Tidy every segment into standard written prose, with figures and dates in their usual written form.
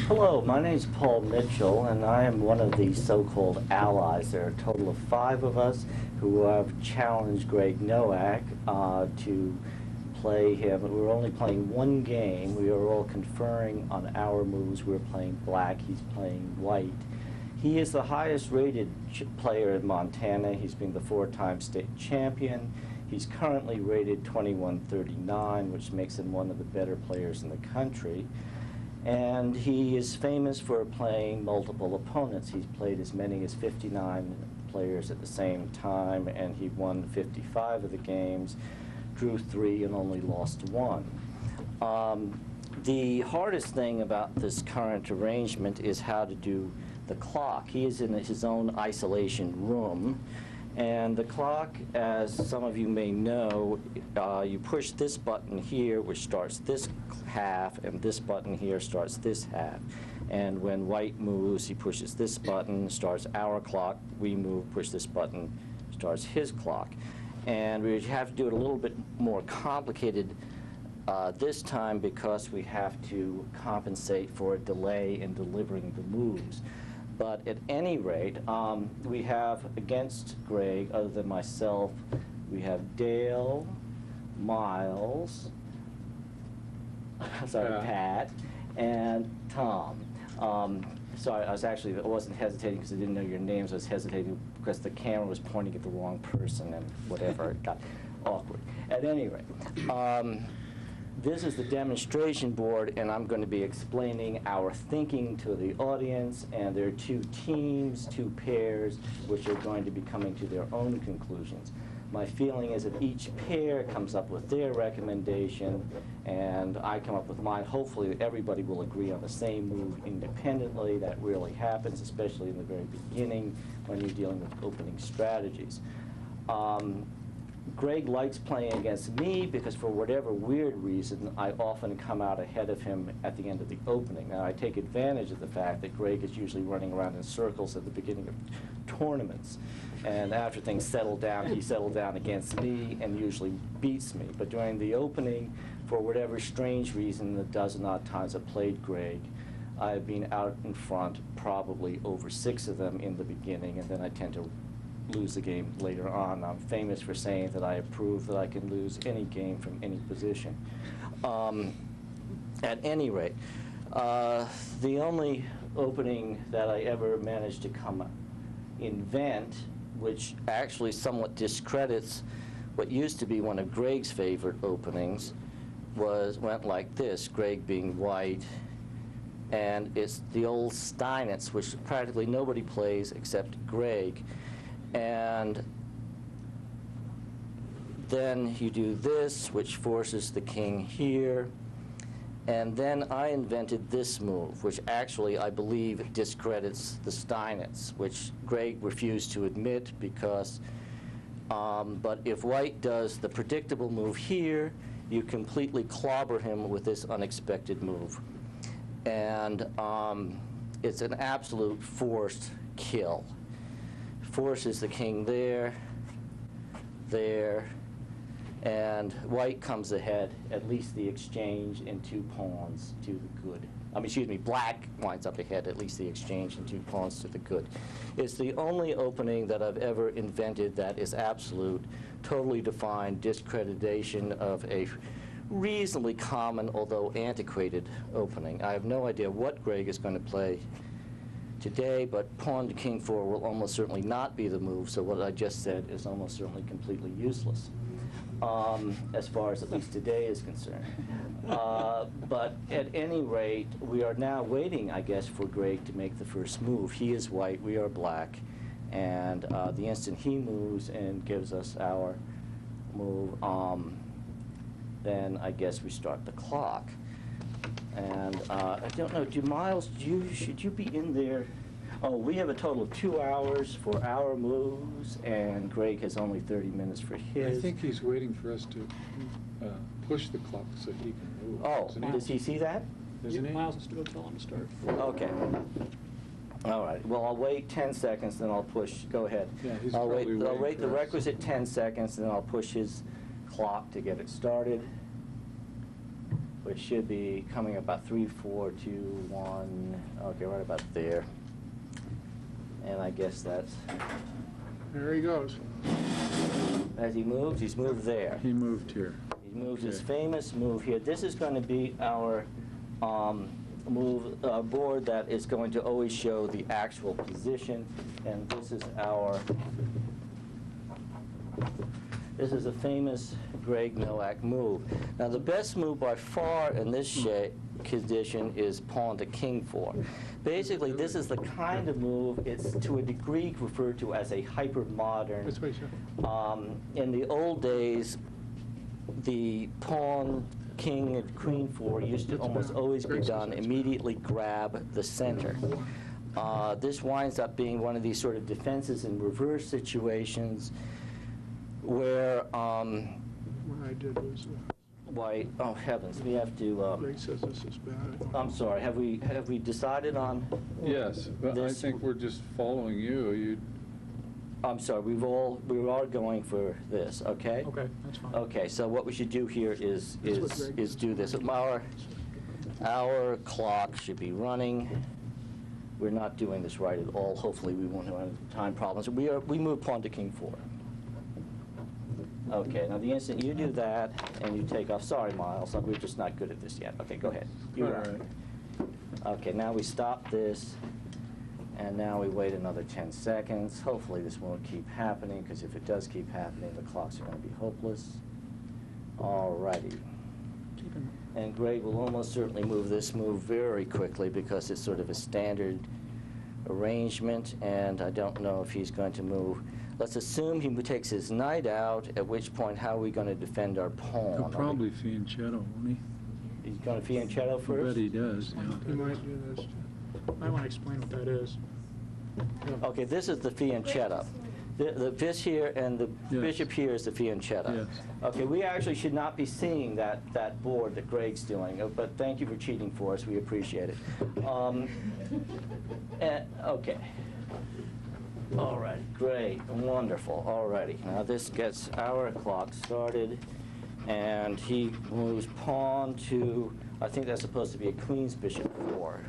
Hello, my name is Paul Mitchell, and I am one of the so-called allies. There are a total of 5 of us who have challenged Greg Nowak to play him. We're only playing one game. We are all conferring on our moves. We're playing black, he's playing white. He is the highest rated player in Montana. He's been the 4-time state champion. He's currently rated 2139, which makes him one of the better players in the country. And he is famous for playing multiple opponents. He's played as many as 59 players at the same time, and he won 55 of the games, drew 3, and only lost 1. The hardest thing about this current arrangement is how to do the clock. He is in his own isolation room, and the clock, as some of you may know, you push this button here, which starts this half, and this button here starts this half. And when white moves, he pushes this button, starts our clock. We move, push this button, starts his clock. And we have to do it a little bit more complicated this time because we have to compensate for a delay in delivering the moves. But at any rate, we have against Greg, other than myself, we have Dale, Miles, Pat, and Tom. Sorry, I wasn't hesitating because I didn't know your names. I was hesitating because the camera was pointing at the wrong person and whatever. It got awkward. At any rate, this is the demonstration board, and I'm going to be explaining our thinking to the audience, and there are 2 teams, 2 pairs, which are going to be coming to their own conclusions. My feeling is that each pair comes up with their recommendation, and I come up with mine. Hopefully everybody will agree on the same move independently. That rarely happens, especially in the very beginning when you're dealing with opening strategies. Greg likes playing against me because for whatever weird reason, I often come out ahead of him at the end of the opening. Now, I take advantage of the fact that Greg is usually running around in circles at the beginning of tournaments. And after things settle down, he settles down against me and usually beats me. But during the opening, for whatever strange reason, the dozen odd times I've played Greg, I've been out in front probably over 6 of them in the beginning, and then I tend to lose the game later on. I'm famous for saying that I approve that I can lose any game from any position. At any rate, the only opening that I ever managed to invent, which actually somewhat discredits what used to be one of Greg's favorite openings, went like this, Greg being white, and it's the old Steinitz, which practically nobody plays except Greg. And then you do this, which forces the king here. And then I invented this move, which actually I believe discredits the Steinitz, which Greg refused to admit because, but if white does the predictable move here, you completely clobber him with this unexpected move. And it's an absolute forced kill. Forces the king there, and white comes ahead, at least the exchange in 2 pawns to the good. Black winds up ahead, at least the exchange in 2 pawns to the good. It's the only opening that I've ever invented that is absolute, totally defined discreditation of a reasonably common, although antiquated, opening. I have no idea what Greg is going to play today, but pawn to king 4 will almost certainly not be the move, so what I just said is almost certainly completely useless, as far as at least today is concerned. But at any rate, we are now waiting, I guess, for Greg to make the first move. He is white, we are black, and the instant he moves and gives us our move, then I guess we start the clock. And I don't know, Miles, should you be in there? Oh, we have a total of 2 hours for our moves, and Greg has only 30 minutes for his. I think he's waiting for us to push the clock so he can move. Oh, does he see that? Doesn't he? Miles has to go tell him to start. Okay. All right. Well, I'll wait 10 seconds, then I'll push. Go ahead. Yeah, he's I'll wait the for us. requisite 10 seconds, and then I'll push his clock to get it started, which should be coming about 3, 4, 2, 1. Okay, right about there. And I guess that's, There he goes. as he moves, he's moved there. He moved here. He moved his Okay. famous move here. This is going to be our board that is going to always show the actual position, and this is a famous Greg Nowak move. Now, the best move by far in this condition is pawn to king 4. Basically, this is the kind of move, it's to a degree referred to as a hyper-modern. That's what he said. In the old days, the pawn, king, and queen 4 used to almost always be done immediately grab the center. This winds up being one of these sort of defenses in reverse situations where What I did was, white, oh heavens, we have to, Ray says this is bad. I'm sorry, have we decided on? Yes, but I This- think we're just following you. I'm sorry, we are going for this, okay? Okay, that's fine. Okay, so what we should do here is That's what Greg does. do this. Our clock should be running. We're not doing this right at all. Hopefully, we won't have any time problems. We move pawn to king 4. Okay, now the instant you do that and you take off, sorry, Miles, we're just not good at this yet. Okay, go ahead. You're All on. right. Okay, now we stop this, and now we wait another 10 seconds. Hopefully this won't keep happening, because if it does keep happening, the clocks are going to be hopeless. All righty. Keep him. And Greg will almost certainly move this move very quickly, because it's sort of a standard arrangement, and I don't know if he's going to move. Let's assume he takes his knight out, at which point how are we going to defend our pawn? He'll probably fianchetto, won't he? He's going to fianchetto I first? bet he does, He yeah. might do this. I want to explain what that is. Okay, this is the fianchetto. This here and the Yes. bishop here is the fianchetto. Yes. Okay, we actually should not be seeing that board that Greg's doing, but thank you for cheating for us. We appreciate it. Okay. All right, great, wonderful. All righty. Now this gets our clock started, and he moves pawn to, I think that's supposed to be a queen's bishop 4.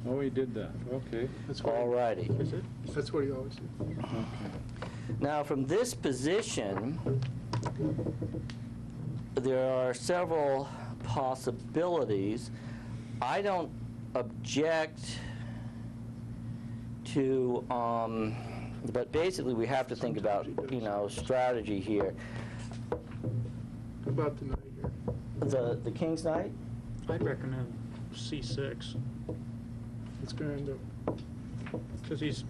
Oh, he did that, okay. That's what All righty. Is it? That's what he always did. Now, from this position, there are several possibilities. I don't object to, but basically we have to think about, strategy here. How about the night here? The king's knight? I'd recommend C6, It's going to, because he's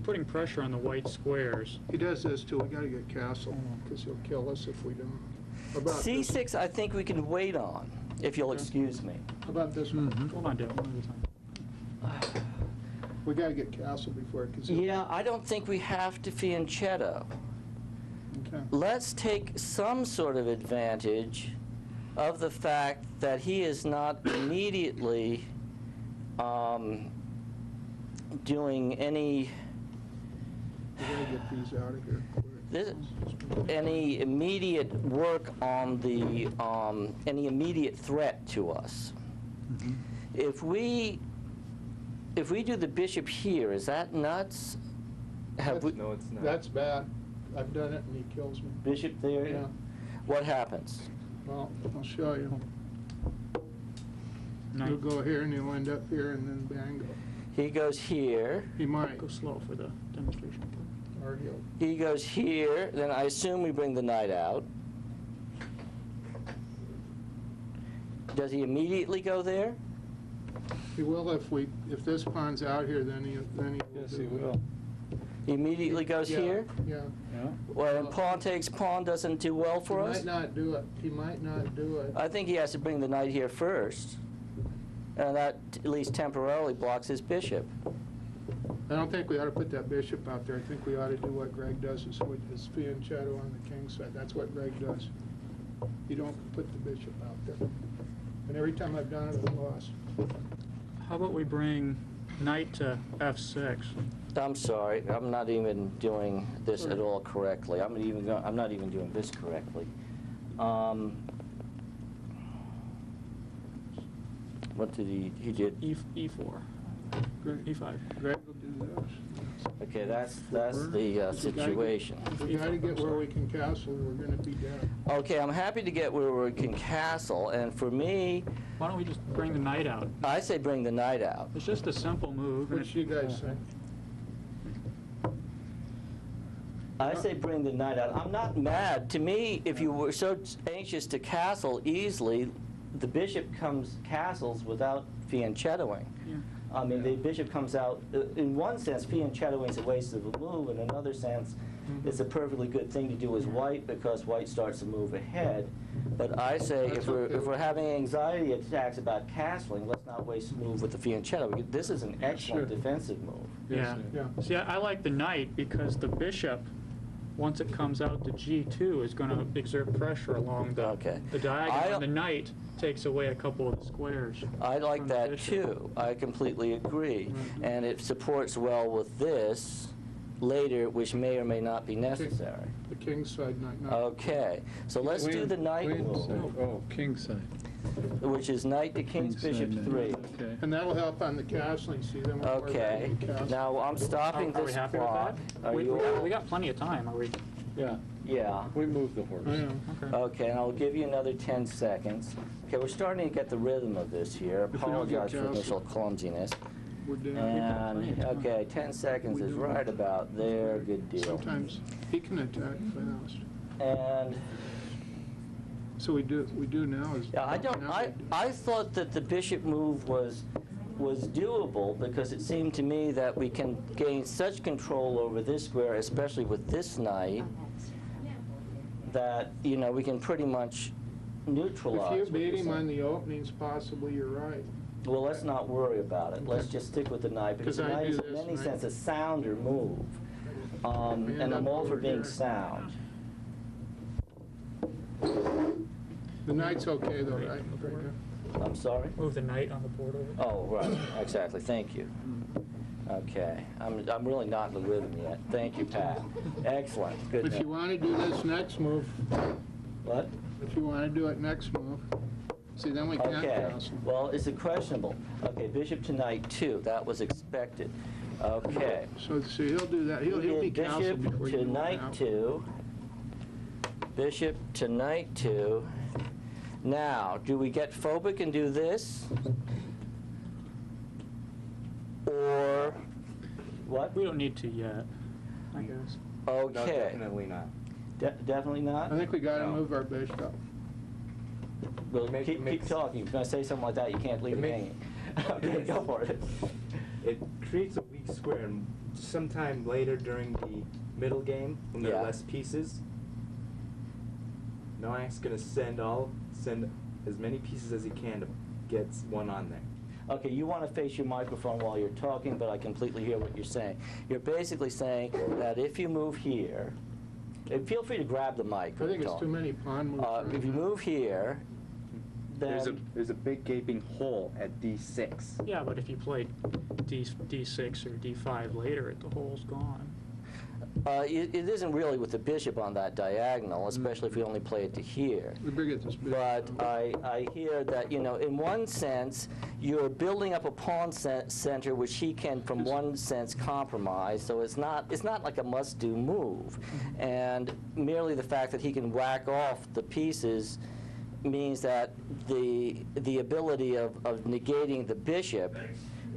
putting pressure on the white squares. he does this too. We got to get castle, because he'll kill us if we don't. How about this? C6 I think we can wait on, if you'll excuse me. How about this one? Hold on, Dale, one at a time. We got to get castle before it, because Yeah, I don't think we have to fianchetto. okay. Let's take some sort of advantage of the fact that he is not immediately doing any We got to get these out of here quick. any immediate work on the any immediate threat to us. Mhm. If we do the bishop here, is that nuts? Have we? No, it's not. That's bad. I've done it and he kills me. Bishop there? Yeah. What happens? Well, I'll show you. Knight. He'll go here and he'll end up here and then bang. He goes here, He might, Go slow for the demonstration. or he'll, he goes here, then I assume we bring the knight out. Does he immediately go there? he will if this pawn's out here, then he will Yes, do he it. will. He immediately goes Yeah, here? Yeah. Yeah. Well, and pawn takes pawn doesn't do well He for us? might not do it. He might not do it. I think he has to bring the knight here first. And that at least temporarily blocks his bishop. I don't think we ought to put that bishop out there. I think we ought to do what Greg does, is with his fianchetto on the king side. That's what Greg does. You don't put the bishop out there. And every time I've done it, I've lost. How about we bring knight to f6? I'm sorry, I'm not even doing this at all correctly. I'm not even doing this correctly. What did he did? E4. Greg, E5. Greg will do this. Okay, that's the situation. If we gotta get where we can castle, we're gonna be dead. Okay, I'm happy to get where we can castle, and for me, Why don't we just bring the knight out? I say bring the knight out. It's just a simple move. and What you guys think? I say bring the knight out. I'm not mad. To me, if you were so anxious to castle easily, the bishop castles without fianchettoing. Yeah. I mean, the bishop comes out, in one sense, fianchettoing is a waste of a move. In another sense, it's a perfectly good thing to do as white because white starts to move ahead. But I say That's if we're having anxiety attacks about castling, let's not waste a move with the fianchetto. This is an excellent Sure. defensive move. Yeah. Yeah. See, I like the knight because the bishop, once it comes out to G2, is going to exert pressure along the Okay. diagonal. And the knight takes away a couple of the squares. I like from the that bishop. too. I completely agree. And it supports well with this later, which may or may not be necessary. The king side knight. not- Okay, so let's do the knight Queen side. move, Oh, king side. which is knight to king's King bishop side, 3. Okay. And that'll help on the castling, see, then we're Okay, ready to castle. now I'm stopping Are we this happy with clock. that? Are We you got, all? we got plenty of time. Are we? Yeah, Yeah. we moved the horse. I know. Okay. Okay, and I'll give you another 10 seconds. Okay, we're starting to get the rhythm of this here. If we don't get Apologize for castle. initial clumsiness. We're dead. And, okay, 10 seconds is right about there. Good deal. Sometimes he can attack fast. And So we do now is. yeah, now we do. I thought that the bishop move was doable because it seemed to me that we can gain such control over this square, especially with this knight, that, you know, we can pretty much neutralize. If you what beat you're him saying. on the openings, possibly you're right. Well, let's not worry about it. Let's just stick with the knight, because the 'Cause I knight do is in this, many right? sense a sounder move. And I'm all for being sound. The knight's okay though, right? I'm sorry? Move the knight on the board over. Oh, right, exactly, thank you. Okay, I'm really not in the rhythm yet. Thank you, Pat. Excellent, good. If you want to do this next move, What? if you want to do it next move, see, then we can't Okay, castle. well, it's a questionable. Okay, bishop to knight 2, that was expected. Okay. So, see, he'll do that. He'll be Bishop castled before you to move knight out. 2. Bishop to knight 2. Now, do we get phobic and do this? Or what? We don't need to yet, I guess. Okay. No, definitely not. Definitely not? I think we got to No. move our bishop. Well, Make- keep makes- talking. If you're going to say something like that, you can't leave It it make- hanging. Okay, go for it. It creates a weak square, and sometime later during the middle game, when there Yeah. are less pieces, Noak's gonna send as many pieces as he can to get one on there. Okay, you want to face your microphone while you're talking, but I completely hear what you're saying. You're basically saying that if you move here, and feel free to grab the mic. I when think you're it's too talking. many pawn moves. right If you now. move here, then... There's a big gaping hole at D6. Yeah, but if you played D6 or D5 later, the hole's gone. It isn't really with the bishop on that diagonal, especially if we only play it to here. We better get this bishop. But I hear that, you know, in one sense, you're building up a pawn center which he can, from one sense, compromise. So it's not like a must-do move. And merely the fact that he can whack off the pieces means that the ability of negating the bishop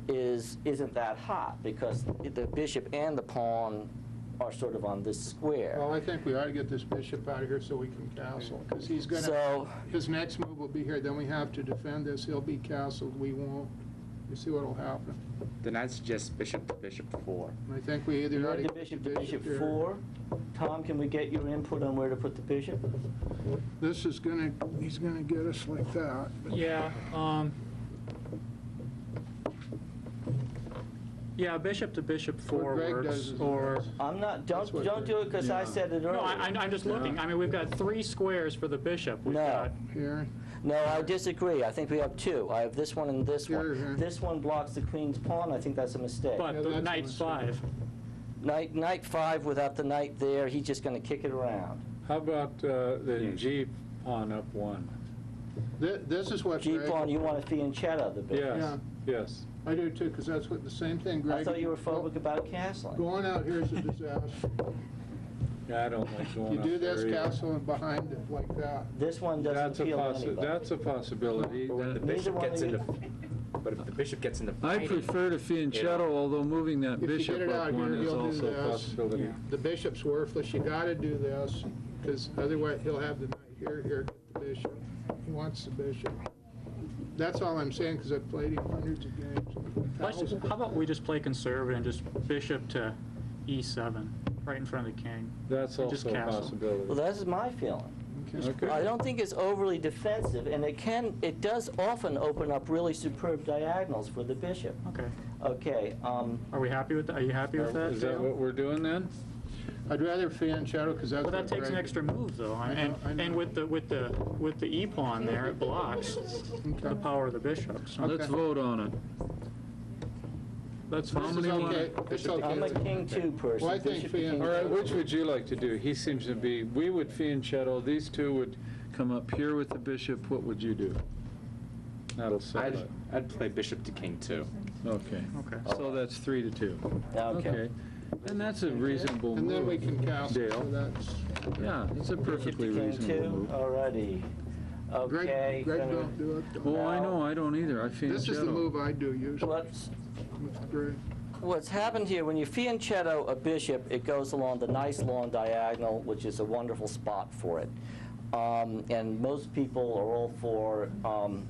isn't that hot, because the bishop and the pawn are sort of on this square. Well, I think we ought to get this bishop out of here so we can castle, because he's gonna, So- his next move will be here, then we have to defend this, he'll be castled, we won't. You see what'll happen. Then I'd suggest bishop to bishop 4. And I think we either You ought want to the get bishop to bishop here. 4? Tom, can we get your input on where to put the bishop? This is gonna, he's gonna get us like that. Yeah, yeah, bishop to bishop 4 Greg works, does is or... this. I'm not, That's don't what do it because I said it earlier. No, I'm just looking. I mean, we've got 3 squares for the bishop. We've No. got, Here, No, I disagree. I think we have 2. I have this one and this Here, here. one. This one blocks the queen's pawn. I think that's a mistake. but Yeah, the that's knight's what I'm 5. Knight 5 without the knight there, he's just going to kick it around. How about the G pawn up 1? this is what G Greg. pawn, you want a fianchetto the bishop. Yes, yes. I do too, because that's what, the same thing Greg. I thought you were phobic about castling. Going out here is a disaster. Yeah, I don't like going You up do there this either. castle and behind it like that. This one That's doesn't appeal to anybody. That's a possibility. But when the Neither bishop one gets of into, you- but if the bishop gets into I fighting, prefer to fianchetto, although moving that If you bishop get it up out one here, is he'll do also Also a this. possibility. The bishop's worthless, you gotta do this, because otherwise he'll have the knight here, get the bishop. He wants the bishop. That's all I'm saying, because I've played him hundreds of games. How about we just play conservative and just bishop to E7, right in front of the king? That's And just also a castle. Well, possibility. that's my feeling. Okay. I don't think it's overly defensive, and it does often open up really superb diagonals for the bishop. Okay. Okay, Are we happy with that? Are you happy with that, Is that Dale? what we're doing then? I'd rather fianchetto, because that's Well, what that takes an Greg- extra move, though, I know, I know. and with the E pawn there, it blocks the power of the bishop. So Let's vote on it. let's How This many is want okay, it's I'm a okay. king 2 person. Well, I think Bishop to king fian- All right, 2. which would you like to do? He seems to be, we would fianchetto, these two would, Come up here with the bishop, what would you do? that'll settle it. I'd play bishop to king 2. Okay. Okay. So that's 3-2. Okay. And that's a reasonable And then we move. can castle, so Dale. that's. Yeah, it's a Bishop perfectly to king reasonable 2, move. alrighty. Okay. Greg gonna- don't do it. Oh, I know, I don't either, I This is the fianchetto. move I do usually What's with Greg. What's happened here, when you fianchetto a bishop, it goes along the nice long diagonal, which is a wonderful spot for it. And most people are all for,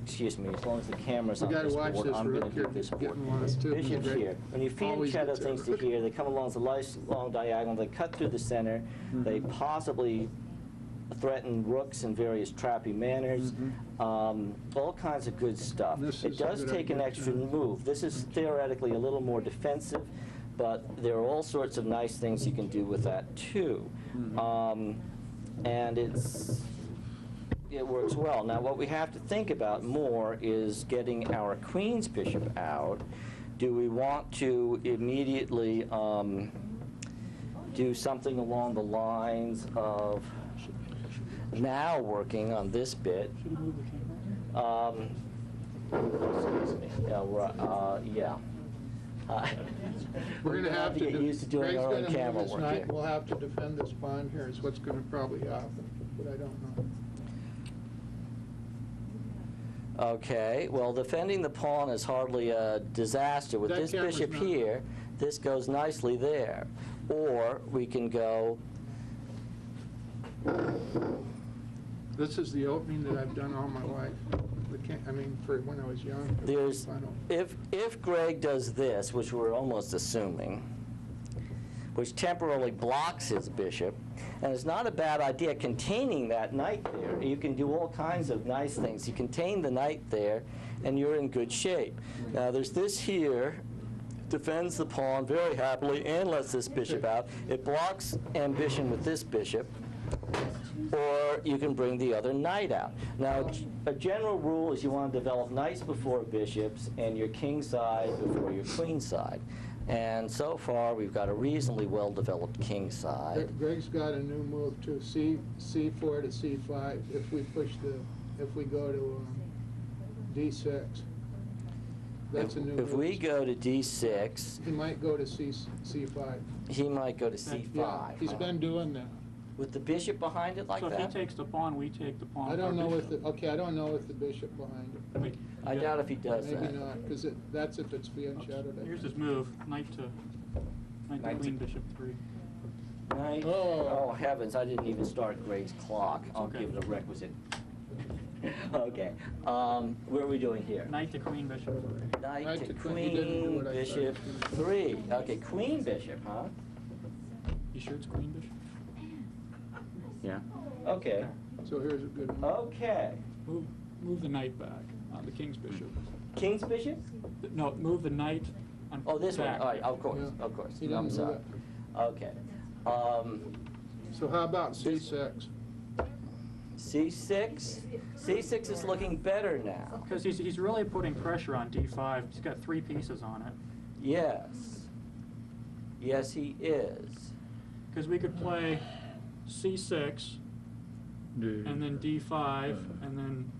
excuse me, as long as the camera's We on gotta this watch board, this I'm rook going to here, do this keep board. getting lost too. Bishop's Greg here. When you always fianchetto gets things to it. here, they come along the nice long diagonal, they cut through the center, they possibly threaten rooks in various trappy manners, all kinds of good stuff. This It is a does good take an idea, extra too. move. This is theoretically a little more defensive, but there are all sorts of nice things you can do with that too. And it works well. Now what we have to think about more is getting our queen's bishop out. Do we want to immediately do something along the lines of now working on this bit? Yeah. We're gonna have to get used to doing Greg's our own gonna move camera his work knight. here. We'll have to defend this pawn here is what's gonna probably happen, but I don't know. Okay, well, defending the pawn is hardly a disaster. With That this camera's bishop not- here, this goes nicely there. Or we can go, This is the opening that I've done all my life. For when I was young. there's, I don't- if Greg does this, which we're almost assuming, which temporarily blocks his bishop, and it's not a bad idea containing that knight there. You can do all kinds of nice things. You contain the knight there, and you're in good shape. Now, there's this here, defends the pawn very happily and lets this bishop out. It blocks ambition with this bishop, or you can bring the other knight out. Now, a general rule is you want to develop knights before bishops and your king side before your queen side. And so far, we've got a reasonably well-developed king side. Greg's got a new move too, C4 to C5, if we go to D6. That's a new move. If we go to D6, He might go to C5. he might go to C5. Yeah, he's huh? been doing that. With the bishop behind it like So if that? he takes the pawn, we take the pawn. I with don't our know if bishop. I don't know if the bishop behind it. Wait, I doubt if he does that. Maybe not, because that's if it's being shadowed. I Here's think. his move, knight to Knight to- queen, bishop 3. Knight. Oh. Oh heavens, I didn't even start Greg's clock. I'll Okay. give it a requisite. Okay, what are we doing here? Knight to queen, bishop 3. Knight to queen. He didn't do queen, what I bishop, thought. 3. Okay, queen, bishop, huh? You sure it's queen, bishop? Yeah. Okay, So here's a good move. okay. Move the knight back on the king's bishop. King's bishop? No, move the knight on Oh, this one, back. all right, of course, Yeah. of course. He didn't I'm move sorry. it. Okay. So how about C6? C6? C6 is looking better now. Because he's really putting pressure on D5. He's got 3 pieces on it. Yes. Yes, he is. Because we could play C6 and then D5 and then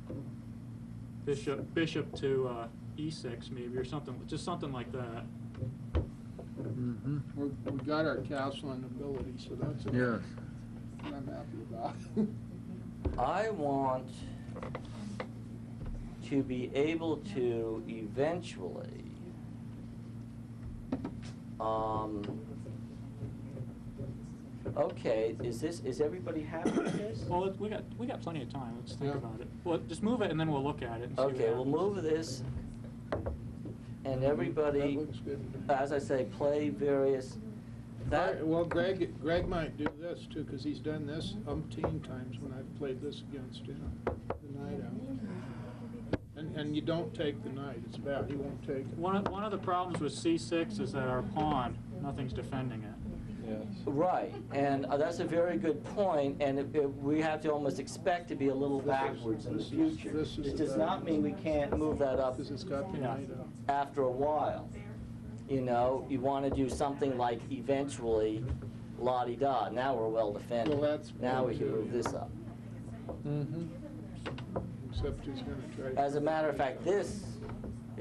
bishop to E6 maybe, or something, just something like that. Mm-hmm. We got our castle and ability, so that's what Yes. I'm happy about. I want to be able to eventually okay, is everybody happy with this? Well, we got plenty of time. Let's think Yeah. about it. Well, just move it and then we'll look at it and see what Okay, we'll happens. move this, and That everybody, looks good. as I say, play various, that, Well, Greg might do this too, because he's done this umpteen times when I've played this against him, the knight out. And you don't take the knight, it's bad, he won't take it. One of the problems with C6 is that our pawn, nothing's defending it. Yes. right, and that's a very good point, and we have to almost expect to be a little backwards in the future. this is It does the not mean we can't move that up Because it's got the Yeah. knight out. after a while. You know, you want to do something like eventually la-di-da, now we're well defended. Well, that's Now we good, can too. move this up. Mm-hmm. Except he's gonna try. As a matter of fact, is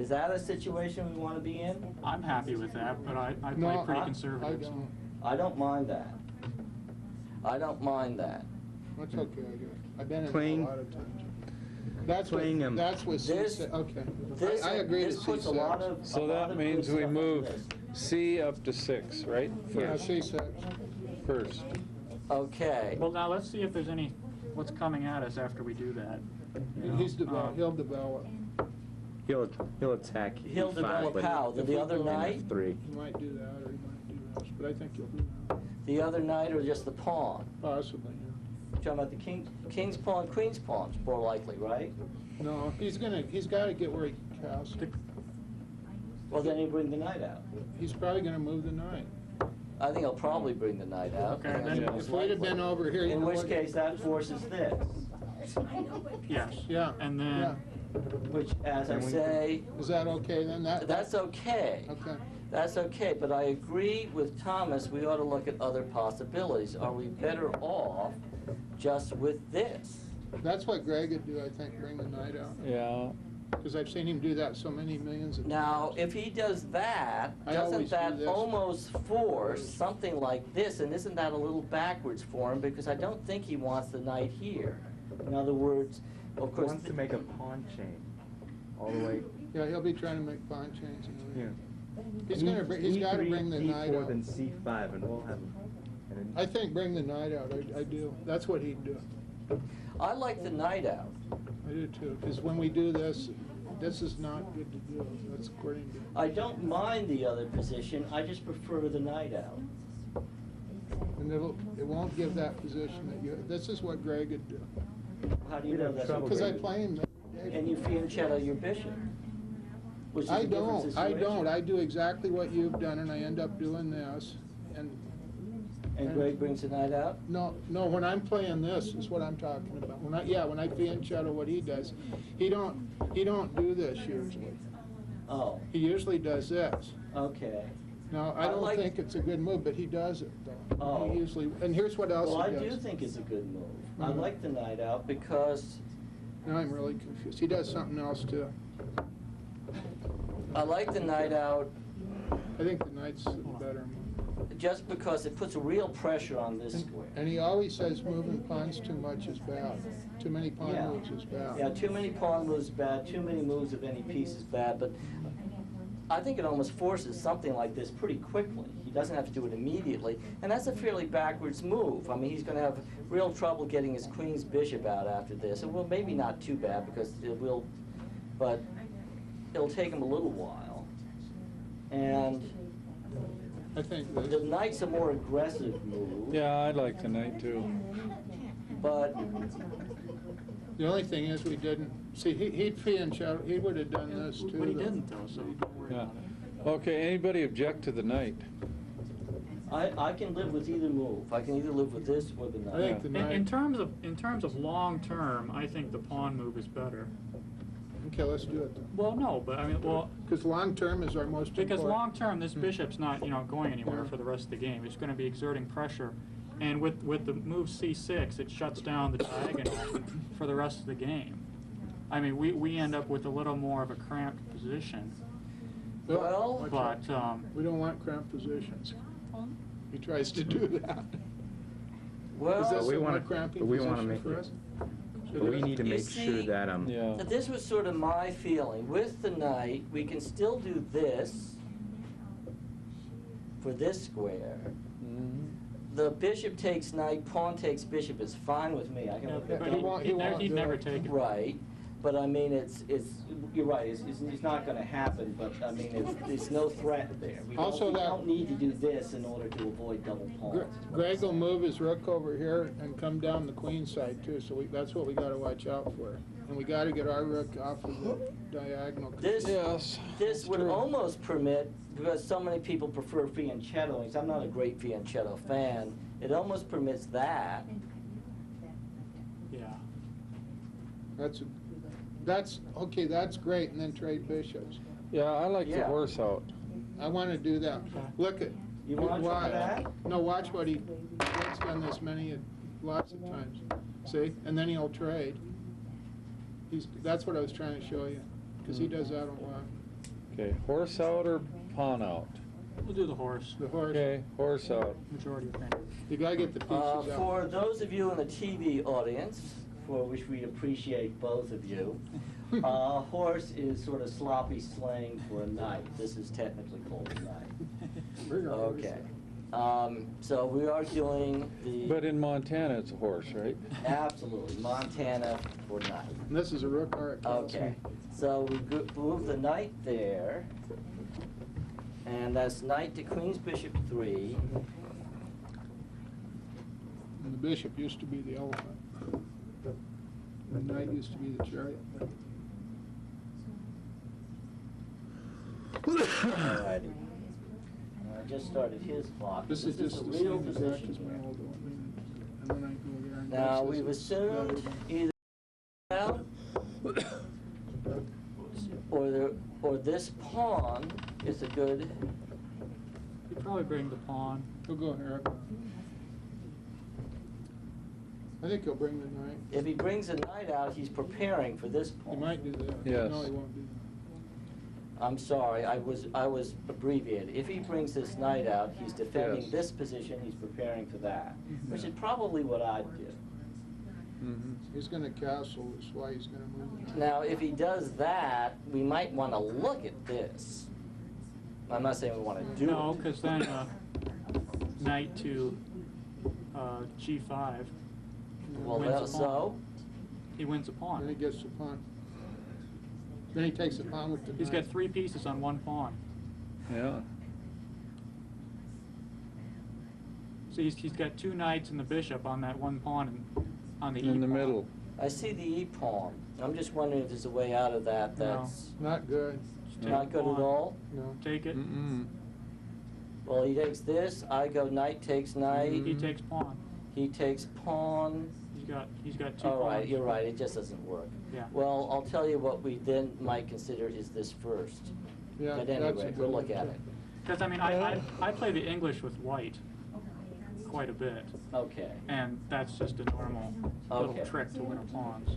that a situation we want to be in? I'm happy with that, but I play No, pretty I conservative. so- don't. I don't mind that. I don't mind that. That's okay, I guess. I've been in it Playing- a lot of times. That's what, Playing, that's what This- C6, okay. This, I agree to this puts a C6. lot of. So a lot that of means good we stuff on move this. C up to 6, right? Yeah, First. C6. First. Okay. Well, now let's see if there's what's coming at us after we do that. He's developed, he'll develop. He'll attack He'll E5, develop but how? The other we go night? F3. He might do that, or he might do this, but I think he'll do that, The other night or just the pawn? possibly, yeah. You're talking about the king's pawn, queen's pawn's more likely, right? No, he's gotta get where he can cast. Well, then you bring the knight out. He's probably gonna move the knight. I think he'll probably bring the knight out. Okay, That's then- most If we'd have likely. been over here, you In know which what- case, that forces this, Yes. Yeah. And Yeah. then, which, as I say, Is that okay then? that's okay. Okay. That's okay, but I agree with Thomas, we ought to look at other possibilities. Are we better off just with this? That's what Greg would do, I think, bring the knight out. Yeah. Because I've seen him do that so many millions of times. Now, if he does that, I doesn't always do that this. almost force something like this? And isn't that a little backwards for him? Because I don't think he wants the knight here. In other words, of He course. wants to make a pawn chain all the way. Yeah, he'll be trying to make pawn chains and Yeah. everything. He's gotta bring the knight E4, out. then C5, and we'll have. I think bring the knight out, I do. That's what he'd do. I like the knight out. I do too, because when we do this, this is not good to do. That's according to. I don't mind the other position, I just prefer the knight out. And it won't give that position that you, this is what Greg would do. How do you We'd know have that's trouble Because I okay? play him. And you fianchetto your bishop, which is I a different don't, I situation. don't. I do exactly what you've done and I end up doing this. And Greg brings the knight out? No, when I'm playing this is what I'm talking about. When I fianchetto what he does, he don't do this usually. Oh, He usually does this. okay. No, I I don't like- think it's a good move, but he does it, though. Oh. He usually, and here's what else Well, I he do does. think it's a good move. I Mhm. like the night out because Now I'm really confused. He does something else, too. I like the night out I think the knight's the better move. just because it puts real pressure on this square. And he always says moving pawns too much is bad. Too many pawn Yeah. moves is bad. Yeah, too many pawn moves is bad, too many moves of any piece is bad, but I think it almost forces something like this pretty quickly. He doesn't have to do it immediately, and that's a fairly backwards move. I mean, he's going to have real trouble getting his queen's bishop out after this. And well, maybe not too bad because it will, but it'll take him a little while. And I think the that, knight's a more aggressive move, Yeah, I like the knight too. but the only thing is we didn't, see, he'd fianchetto, he would have done this, too. But he though. didn't though, so don't worry Yeah. about it. Okay, anybody object to the knight? I can live with either move. I can either live with this or the I knight. think the In knight, terms of long term, I think the pawn move is better. okay, let's do it then. Well, no, but I mean, well, Because long-term is our most important. because long term, this bishop's not, going anywhere for the rest of the game. It's gonna be exerting pressure. And with the move c6, it shuts down the diagonal for the rest of the game. I mean, we end up with a little more of a cramped position, Well, but, We don't want cramped positions. He tries to do that. Is well, this we a wanna- more cramping but we wanna position make for it- us? But we need to You make sure see- that, Yeah. this was sort of my feeling. With the knight, we can still do this for this square. Mhm. The bishop takes knight, pawn takes bishop is fine with me. I can live with but he that. won't- he'd do never it. take it. Right, but I mean, you're right, it's not gonna happen, but I mean, it's no threat there. We Also don't, we that- don't need to do this in order to avoid double pawns. Greg will move his rook over here and come down the queen side too, so that's what we gotta watch out for. And we gotta get our rook off of the diagonal. This, Yes. this would true. almost permit, because so many people prefer fianchettoing, I'm not a great fianchetto fan, it almost permits that. Yeah. Okay, that's great, and then trade bishops. Yeah, I like the Yeah. horse out. I wanna do that. Look at. You wanna try watch. that? No, watch what Greg's done this lots of times. See, and then he'll trade. That's what I was trying to show you, because he does that a lot. Okay, horse out or pawn out? We'll do the horse, The horse, Okay, horse out. majority opinion. you gotta get the pieces out. For those of you in the TV audience, for which we appreciate both of you, horse is sort of sloppy slang for a knight. This is technically called a knight. Okay. So we are doing the. But in Montana, it's a horse, right? Absolutely, Montana for knight. And this is a rook art. Okay, so we move the knight there, and that's knight to queen's bishop 3. And the bishop used to be the elephant. The knight used to be the chariot. Alrighty. I just started his clock. This is just a the real same exact position as my here. old one. And then I go there and Now, this we've is assumed better either out, or this pawn is a good, You'd probably bring the pawn. than- We'll go Eric. I think he'll bring the knight. if he brings a knight out, he's preparing for this He pawn. might do that. Yes. No, he won't do I'm sorry, I was abbreviated. If he brings this knight out, he's defending Yes. this position, he's preparing for that, which is probably what I'd do. Mhm. that. He's gonna castle, that's why he's gonna move the knight. Now, if he does that, we might want to look at this. I'm not saying we want to do it. No, because then, knight to, g5. Well, wins a pawn. so, He wins a Then pawn. he gets the pawn. Then he takes the pawn with the knight. He's got 3 pieces on 1 pawn. Yeah. So he's got 2 knights and the bishop on that 1 pawn and on the E In the pawn. middle. I see the E pawn. I'm just wondering if there's a way out of that No. that's Not good, Just take not the good at pawn. all. no. Take it. Mm-mm. Well, he takes this, I go knight takes knight, He takes pawn. he takes pawn. He's got 2 All pawns. right, you're right, it just doesn't work. Yeah. Well, I'll tell you what we then might consider is this first. Yeah, At that's any a rate, good we'll one, look at too. it. Because, I mean, I play the English with white quite a bit, Okay, and that's just a normal little Okay. trick to win a pawns.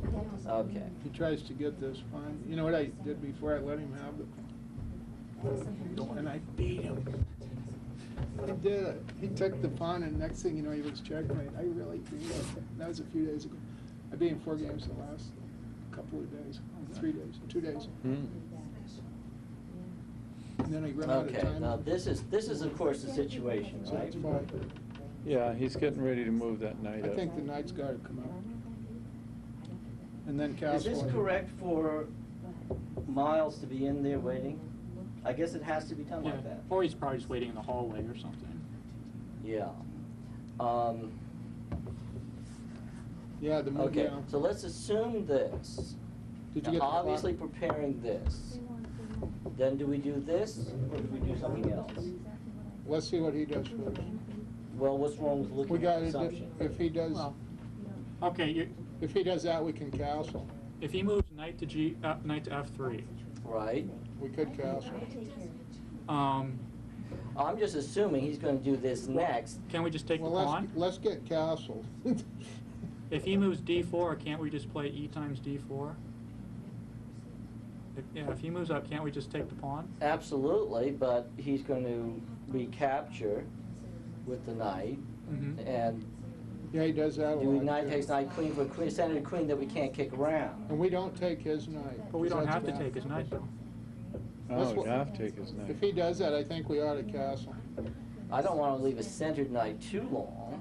okay. He tries to get this fine. You know what I did before I let him have it? And I beat him. He did it. He took the pawn, and next thing you know, he was checkmate. I really beat him. That was a few days ago. I beat him 4 games the last couple of days, 3 days, 2 days. Hmm. And then he ran out of Okay, time. now this is of course the situation, So right? that's fine. Yeah, he's getting ready to move that knight I up. think the knight's got to come out. And then Is castle. this correct for Miles to be in there waiting? I guess it has to be done Yeah. like that. Or he's probably just waiting in the hallway or something. Yeah. Yeah, the move. Okay, Yeah. so let's assume this. Did Now, you get the clock? obviously preparing this. Then do we do this, or do we do something else? Let's see what he does first. Well, what's wrong with We looking got at to, assumption? if he does, Well, okay, if he does that, we can castle. if he moves knight to knight to F3, Right? We could castle. I'm just assuming he's gonna do this next. can we just take the Well, pawn? let's get castled. If he moves D4, can't we just play E times D4? If he moves up, can't we just take the pawn? Absolutely, but he's gonna recapture with the knight, Mm-hmm. and Yeah, he does that a do lot. knight too. takes knight, queen for a queen, senator queen that we can't kick around. And we don't take his knight. But we don't That's have to bad. take his knight, though. That's Oh, what- you have to take his knight. If he does that, I think we ought to castle. I don't wanna leave a centered knight too long.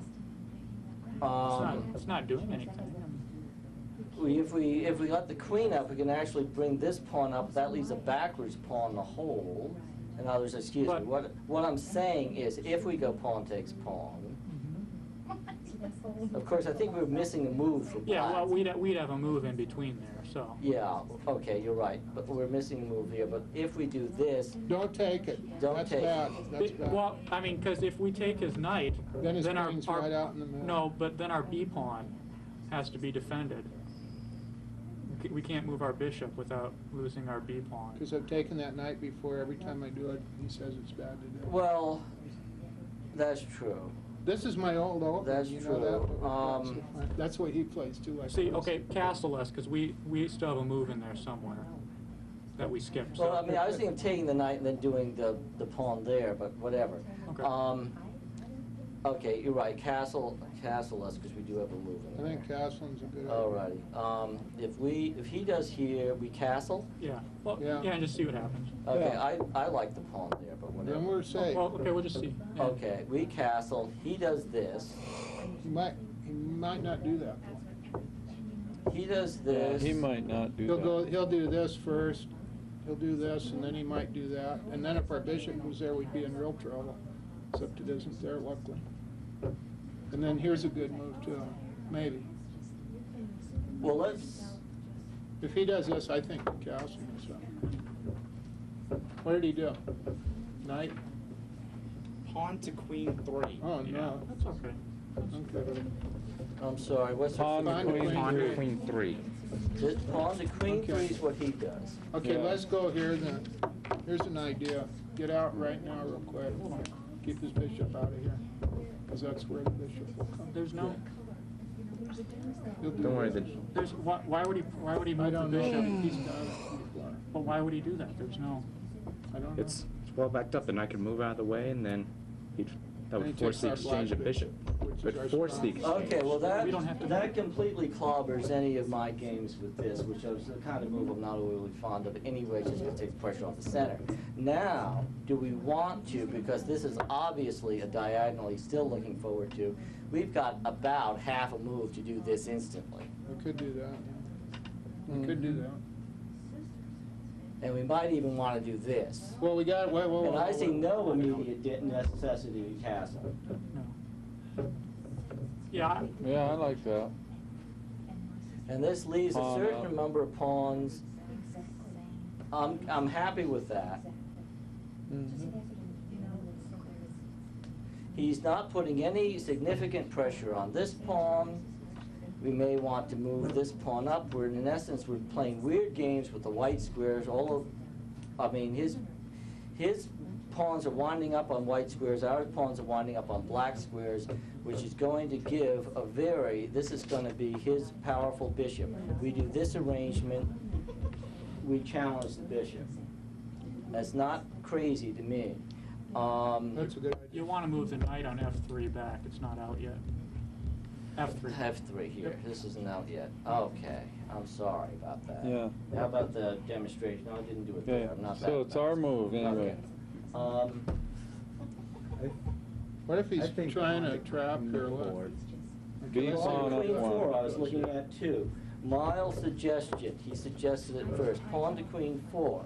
It's not doing anything. If we got the queen up, we can actually bring this pawn up, that leaves a backwards pawn to hold. In others, excuse me, But- what I'm saying is, if we go pawn takes pawn, of course, I think we're missing a move for black. Yeah, well, we'd have a move in between there, so. Yeah, okay, you're right, but we're missing a move here, but if we do this, Don't take it. Don't That's take it. bad. That's bad. Well, I mean, because if we take his knight, Then his our, queen's our- right out in the middle. No, but then our B pawn has to be defended. We can't move our bishop without losing our B pawn. Because I've taken that knight before. Every time I do it, he says it's bad to do it. well, that's true. This is my old opening, That's you know that? true. That's what he plays too. I See, suppose. okay, castle us, because we still have a move in there somewhere that we skipped. Well, I So, mean, I was thinking of taking the knight and then doing the pawn there, but whatever. Okay. Okay, you're right, castle us, because we do have a move in I there. think castling's a good idea. Alrighty, if he does here, we castle? yeah, well, Yeah. yeah, and just see what happens. Okay, Yeah. I like the pawn there, but whatever. Then we're safe. Well, okay, we'll just see. Yeah. Okay, we castle, he does this, He might not do that. he does Yeah, this. he might not do that. He'll do this first. He'll do this, and then he might do that. And then if our bishop was there, we'd be in real trouble. Except it isn't there, luckily. And then here's a good move too, maybe. Well, let's, If he does this, I think we castle. So. What did he do? Knight? Pawn to queen 3. Oh Yeah, no. that's okay. Okay. I'm sorry, what's Pawn the Pawn to to queen queen Pawn three. to queen 3. this pawn to queen Okay. three is what he does. Okay, Yeah. let's go here then. Here's an idea. Get out right now real quick. Keep his bishop out of here. Because that's where the bishop will come. There's no, He'll do Don't worry, this. why would he I move the don't know. bishop? He's done it before. But why would he do that? There's no, I don't know. It's well backed up, and I can move out of the way, and then that Then he would force the takes our exchange of black bishop. which is Would our force the strong. exchange. Okay, well We don't have to- that completely clobbers any of my games with this, which was the kind of move I'm not really fond of anyway, just because it takes pressure off the center. Now, do we want to, because this is obviously a diagonal he's still looking forward to, we've got about half a move to do this instantly. We could do that. Yeah. We could do that. And we might even want to do this. Well, we got, whoa. And I see no immediate necessity to castle. no. Yeah, Yeah, I like that. And this leaves a Pawn certain up. number of pawns. I'm happy with that. Mhm. He's not putting any significant pressure on this pawn. We may want to move this pawn up. In essence, we're playing weird games with the white squares. I mean, his pawns are winding up on white squares, our pawns are winding up on black squares, which is going to give this is going to be his powerful bishop. We do this arrangement, we challenge the bishop. That's not crazy to me. That's a good idea. You want to move the knight on F3 back, it's not out yet. F3. F3 here, this isn't out yet. Okay, I'm sorry about that. Yeah. How about the demonstration? No, I didn't do it Okay, there, I'm not that. so it's our move anyway. Okay. What if he's I think trying to pawn trap to here, queen look? forward. B Pawn pawn to up queen 4, I one. was looking at 2. Mild suggestion, he suggested it first, pawn to queen 4.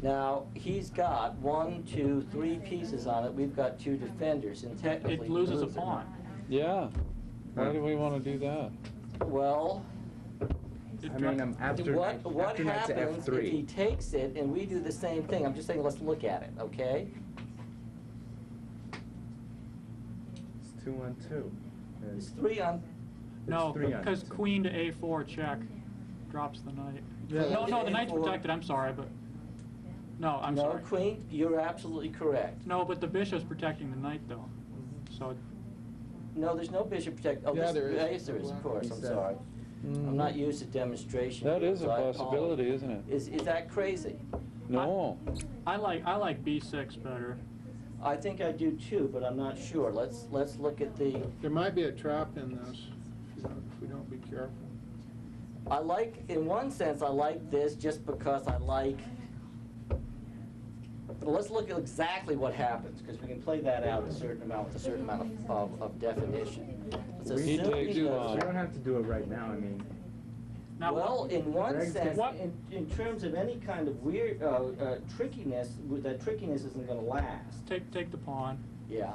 Now, he's got 1, 2, 3 pieces on it, we've got 2 defenders, and technically It he loses a loses. pawn. Yeah. Why do we want to do that? Well, It I dra- mean, after what knight to happens if he F3. takes it and we do the same thing? I'm just saying, let's look at it, okay? It's 2 on 2. And It's 3 on, No, 3 on because 2. queen to A4 check drops the knight. Yeah, No, that's- the knight's A4. protected, I'm sorry, but, no, I'm no, sorry. queen, you're absolutely correct. No, but the bishop's protecting the knight, though. So, No, there's no bishop protect, oh, Yeah, this, there is. yes, there is, of course, I'm sorry. I'm not used to demonstration. That is a so I possibility, apologize. isn't it? Is that crazy? No. I like B6 better. I think I do too, but I'm not sure. Let's look at the, There might be a trap in this, if we don't be careful. I like, in one sense, I like this just because I like, but let's look at exactly what happens, because we can play that out a certain amount with a certain amount of definition. Let's He assume takes he you does- on. We don't have to do it right now, I mean, Now, Well, in one Greg's sense, What- in terms of any kind of weird, trickiness, that trickiness isn't gonna last. take the pawn, Yeah.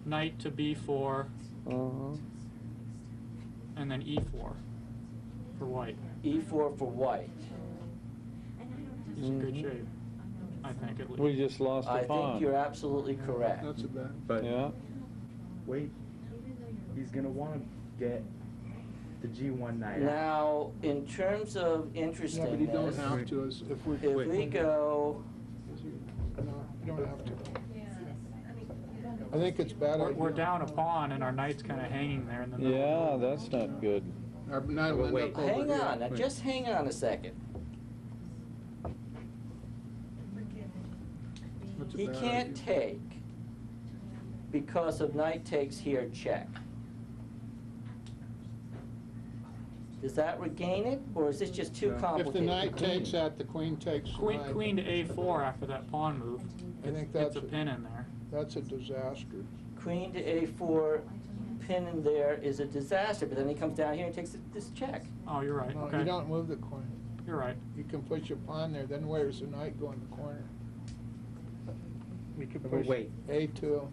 knight to B4, Uh-huh. and then E4 for white. E4 for white. He's in good Mhm. shape, I think, at least. We just lost I a pawn. think you're absolutely correct. That's a bad. but Yeah. wait, he's gonna want to get the G1 knight out. Now, in terms of Yeah, interestingness, but you don't have to, if we. if we go, No, you don't have to. I think it's bad. We're down a pawn, and our knight's kind of hanging there in the middle. Yeah, that's not good. Our knight will end Wait. up over hang here. on, now just hang on a second. That's a He bad can't idea. take because of knight takes here, check. Does that regain it, or is this just too No. If the complicated? If the knight takes that, the queen takes the Queen, knight. queen to A4 after that pawn move. I think Gets that's a pin in there. That's a disaster. Queen to A4, pin in there is a disaster, but then he comes down here and takes this check. Oh, you're right, No, okay. you don't move the coin. You're right. You can put your pawn there, then where's the knight go in the corner? We could But push wait. A2.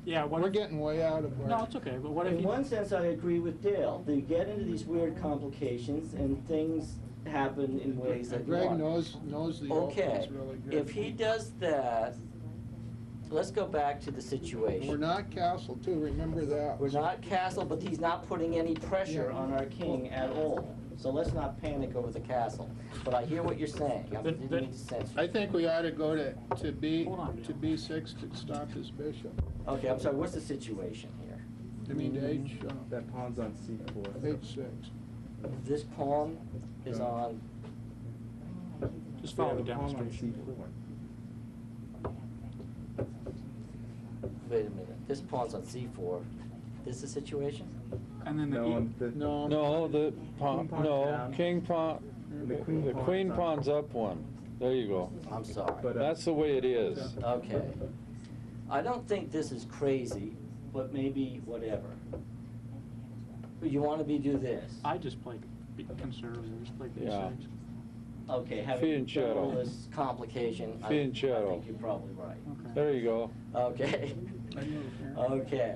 Yeah, what We're if, getting way out of our. no, it's okay, but what if In you, one sense, I agree with Dale. They get into these weird complications and things happen in ways that you Greg want. knows the Okay, opens really good. if he does that, let's go back to the We're situation. not castle too, remember that. We're not castle, but he's not putting any pressure Yeah. on our king at all. So let's not panic over the castle. But I hear what you're saying. I The- didn't the- mean to censor. I think we ought to go to Hold on. B6 to stop his bishop. Okay, I'm sorry, what's the situation here? I mean, H, That pawn's on C4. H6. This pawn is on, just follow the Yeah, pawn on demonstration. C4. wait a minute, this pawn's on C4. This is the situation? And then the No, E, the, No. No, the pawn, pawn's no, down. king pawn, the the queen pawn's up one. There you go. I'm sorry. But, That's the way it is. Okay. I don't think this is crazy, but maybe whatever. You want me to do this? I just play conservative, just play B6. Yeah. Okay, having done all Fianchetto. this complication, I Fianchetto. think you're probably right. Okay. There you go. Okay. I'd move here. Okay.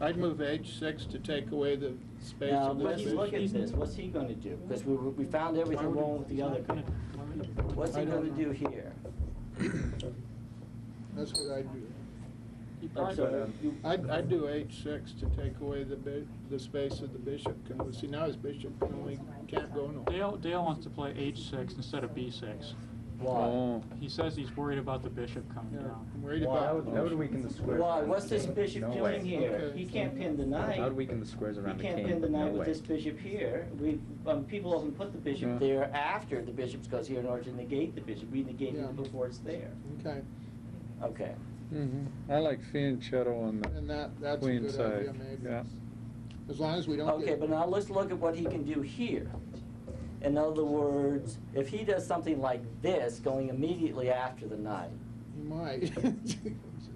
I'd move H6 to take away the space Now, of the let's bishop. look at this. What's he gonna do? Because we found everything wrong with the other guy. What's he I don't gonna know. do here? That's what I'd do. He I'm probably- sorry, you- I'd do H6 to take away the space of the bishop. See, now his bishop can't go no. Dale wants to play H6 instead of B6. Why? Oh, He says he's worried about the bishop coming Yeah, down. I'm worried Why? about. That would weaken the squares. Why? around What's the this king. bishop No doing way. here? Okay. He can't pin the knight. That would weaken the squares around He the can't king. pin the knight No with way. this bishop here. People often put the bishop Yeah. there after the bishop goes here in order to negate the bishop. We negate Yeah. it before it's there. Okay, Okay. I like fianchetto on and the that's a queen good side. idea, maybe. Yeah. As long as we don't Okay, get. but now let's look at what he can do here. In other words, if he does something like this, going immediately after the knight, You might.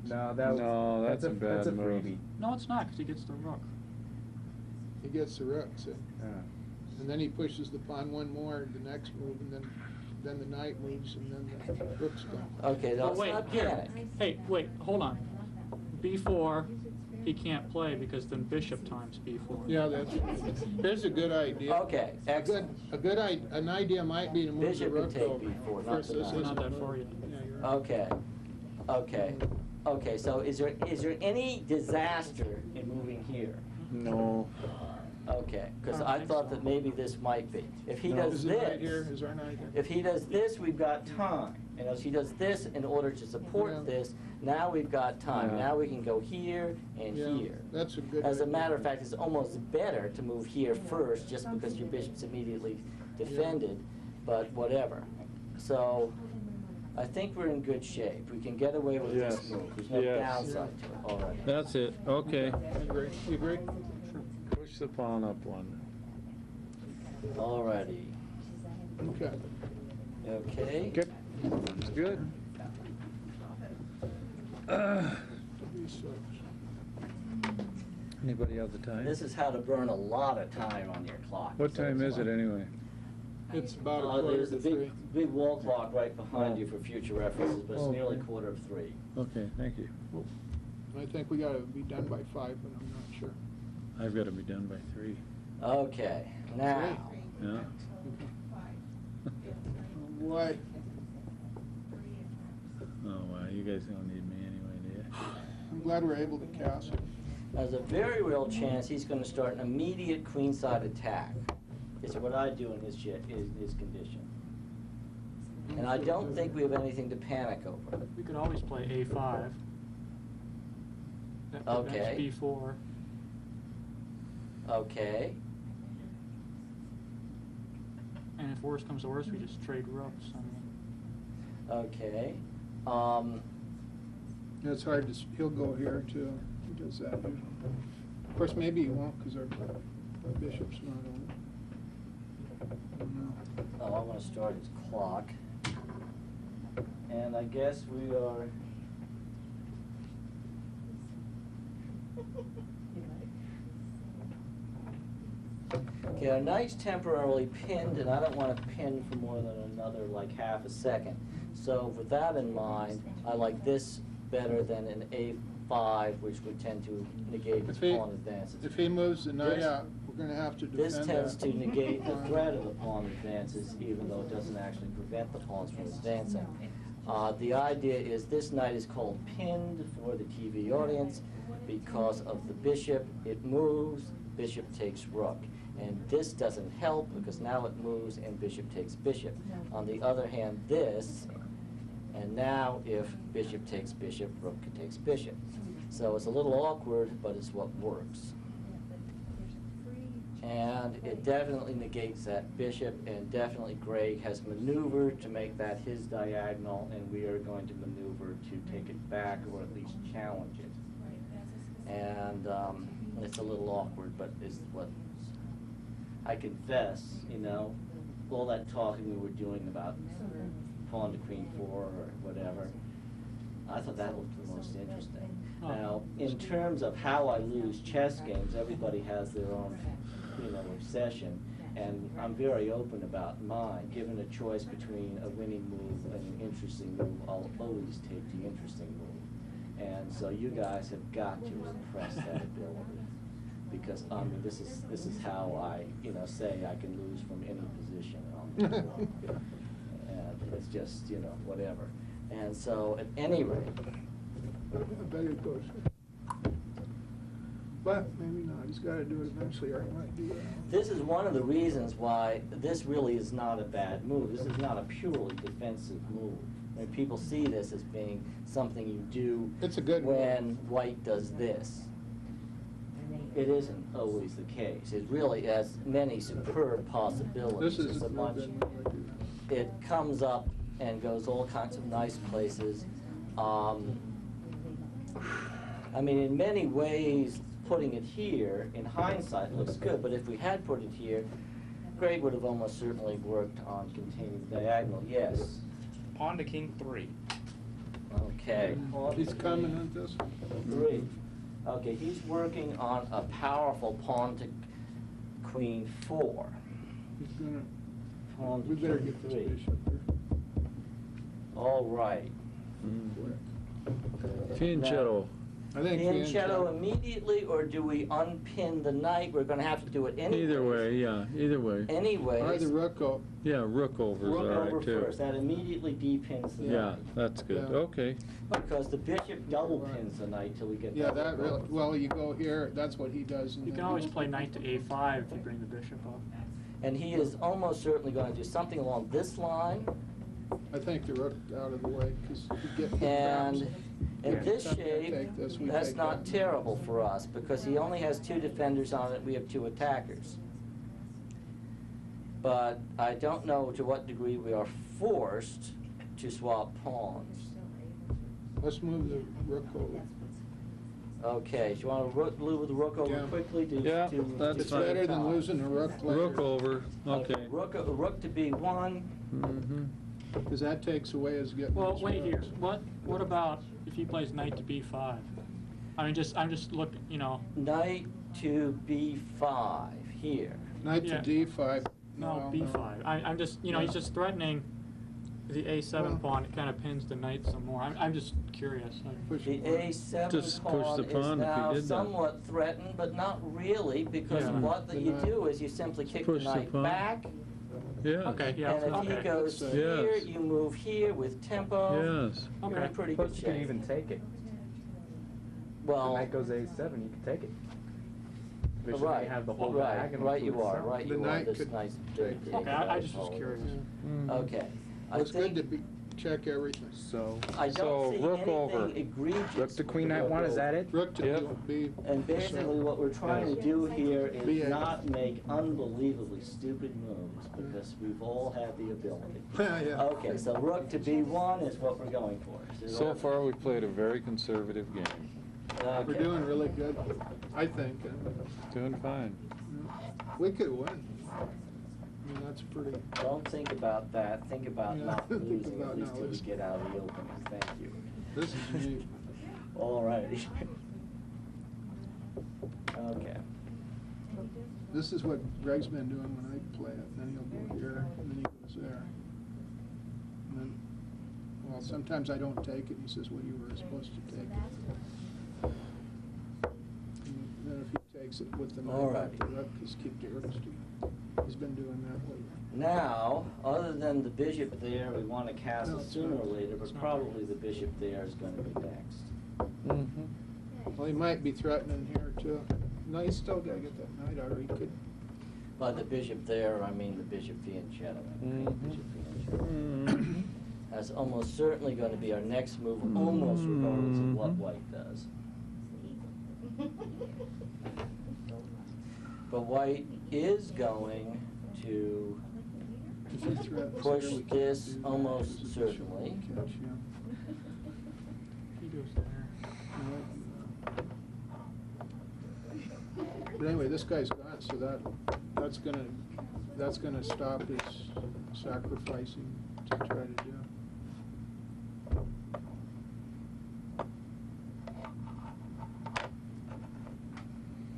No, No, that's a bad That's a move. freebie. No, it's not, because he gets the rook. He gets the rook, see? Yeah. And then he pushes the pawn one more, the next move, and then the knight moves, and then the rook's gone. okay, now Oh, let's wait, not here. panic. Hey, wait, hold on. B4, he can't play because then bishop times B4. Yeah, here's a good idea. Okay, excellent. An idea might be to move the Bishop can rook take over. B4, not First, the this knight. We're not isn't that a far move. yet. Yeah, you're right. Okay, so is there any disaster in moving here? No. Okay, because I don't I think thought so. that maybe this might be. If he No, does is the knight here? this, Is our knight here? if he does this, we've got time. And if he does this in order to Yeah. support this, now we've got time. Yeah. Now we can go here and Yeah, here. that's a good As a idea. matter of fact, it's almost better to move here first, just because your bishop's immediately defended, but whatever. So, I think we're in good shape. We can get away with this Yes. move. There's no Yes. downside to it already. That's it, okay. I agree. You agree? Push the pawn up one. Alrighty. Okay. Okay. Okay, that's good. Anybody have the time? This is how to burn a lot of time on your clock. What time is it anyway? It's about a quarter There's to a three. big wall clock right behind you for future references, but it's Oh, nearly okay. 2:45. Okay, thank you. I think we gotta be done by 5, but I'm not sure. I've got to be done by 3. Okay, now, Yeah? Why? Oh, wow, you guys don't need me anyway, do you? I'm glad we're able to castle. there's a very real chance he's going to start an immediate queenside attack. It's what I do in his condition. And I don't think we have anything to panic over. We could always play A5. That prevents Okay. B4. Okay, And if worse comes to worse, we just trade rooks. I mean, okay. It's hard to, he'll go here too. He does that usually. Of course, maybe he won't because our bishop's not on. I don't know. Oh, I want to start his clock. And I guess we are... Okay, our knight's temporarily pinned, and I don't want to pin for more than another, like, half a second. So with that in mind, I like this better than an A5, which would tend to negate his If he- pawn advances. If he moves the knight This- out, we're gonna have to defend This that. tends to negate the threat of the pawn advances, even though it doesn't actually prevent the pawns from advancing. The idea is this knight is called pinned for the TV audience because of the bishop. It moves, bishop takes rook. And this doesn't help because now it moves and bishop takes bishop. On the other hand, this, and now if bishop takes bishop, rook takes bishop. So it's a little awkward, but it's what works. And it definitely negates that bishop, and definitely Greg has maneuvered to make that his diagonal, and we are going to maneuver to take it back or at least challenge it. And it's a little awkward, but it's what I confess, you know, all that talking we were doing about pawn to queen 4 or whatever, I thought that looked the most interesting. Oh. Now, in terms of how I lose chess games, everybody has their own, you know, obsession, and I'm very open about mine. Given a choice between a winning move and an interesting move, I'll always take the interesting move. And so you guys have got to impress that ability, because this is how I, you know, say I can lose from any position on the board. And it's just, you know, whatever. And so, at any rate, I bet it goes. But maybe not, he's gotta do it eventually, or he might do that. This is one of the reasons why this really is not a bad move. This is not a purely defensive move. I mean, people see this as being something you do It's a good move. when white does this. It isn't always the case. It really has many superb possibilities. This is It's a a much, good move, I do that. it comes up and goes all kinds of nice places. I mean, in many ways, putting it here, in hindsight, looks good, but if we had put it here, Greg would have almost certainly worked on containing the diagonal, yes. Pawn to king 3. Okay. He's coming on this. 3. Okay, he's working on a powerful pawn to queen 4. He's gonna, Pawn to we better king get this 3. bishop here. All right. Fianchetto. I think Fianchetto immediately, or do we unpin the knight? We're gonna have to do it anyway. Either way, yeah, either way. Anyways. Or the rook out. Yeah, rook over's all Rook over right too. first, that immediately depins the Yeah, knight. that's good, Yeah. okay. Because the bishop double pins the knight till we get Yeah, double that really, pins. well, you go here, that's what he does. and You then can always play knight to a5 if you bring the bishop up. And he is almost certainly going to do something along this line, I think the rook out of the way, because you get. and in Yeah. this Some can shape, take this, we that's take not that. terrible for us, because he only has 2 defenders on it, we have 2 attackers. But I don't know to what degree we are forced to swap pawns. Let's move the rook over. Okay, do you want to move the rook over Yeah. quickly to? Yeah, to- that's It's fine. better than losing the rook later. Rook over, okay. Rook to B1. Mm-hmm. Because that takes away his getting. Well, his wait here. rooks. What about if he plays knight to b5? I mean, I'm just looking, you know. Knight to B5 here. Knight Yeah. to D5. No, b5. I'm just, you know, he's just threatening the a7 Well- pawn. It kind of pins the knight some more. I'm just curious. Push The it forward. A7 Just push pawn the is pawn if you now did that. somewhat threatened, but not really, because Yeah. what The you knight. do is you simply kick the Push the knight pawn. back, Yeah. Okay, yeah, and if okay. he goes Yes. here, you move here with tempo. Yes. You're in Okay. pretty good Plus, you can shape. even take it. The Well, knight goes a7, you can take it. Bishop right, may have the whole right, diagonal right to you are, itself. right The you are. knight This could nice take it. Okay, I just was curious. Okay. Well, it's good to check everything. So, I So, don't see rook over. anything egregious. rook to queen with the knight 1, rook is that over. it? Rook to Yep. B. And basically what we're trying to do here is B8. not make unbelievably stupid moves, because we've all had the ability. Yeah. Okay, so rook to B1 is what we're going for. Is it So all- far, we've played a very conservative game. We're Okay. doing really good, I think. Doing fine. We could win. I mean, that's pretty. Don't think about that, think about Yeah, not think losing, about at least not till we losing. get out of the opening, thank you. This is neat. All righty. Okay. This is what Greg's been doing when I play it. And then he'll go here, and then he goes there. And then, well, sometimes I don't take it. He says, well, you were supposed to take it. And then if he takes it with the All knight, right. the rook, just keep the rooks to. He's been doing that lately. Now, other than the bishop there, we want to castle No, it's sooner or not. later, It's but not. probably the bishop there is going to be next. Well, he might be threatening here too. No, he's still gotta get that knight out, or he could. By the bishop there, I mean the bishop fianchetto. Mhm. Bishop fianchetto. That's almost certainly going to be our next move, almost regardless of what white does. But white is going to If he threatens push here, we can't this do that. almost It's a bishop certainly. catch, yeah. He goes there. But anyway, this guy's gone, so that's gonna stop his sacrificing to try to do.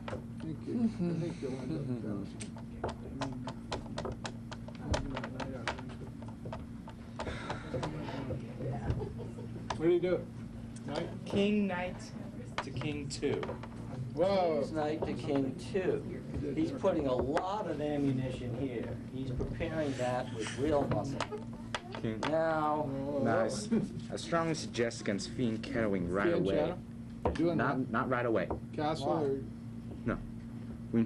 I think you'll end up bouncing. Moving that knight out eventually. What do you do? Knight? King knight to king 2. Whoa! King's knight to king 2. He's putting a lot of ammunition here. He's preparing that with real muscle. king. Now, Nice. I strongly suggest against fianchettoing right away. Doing Not right away. castle Why? or We,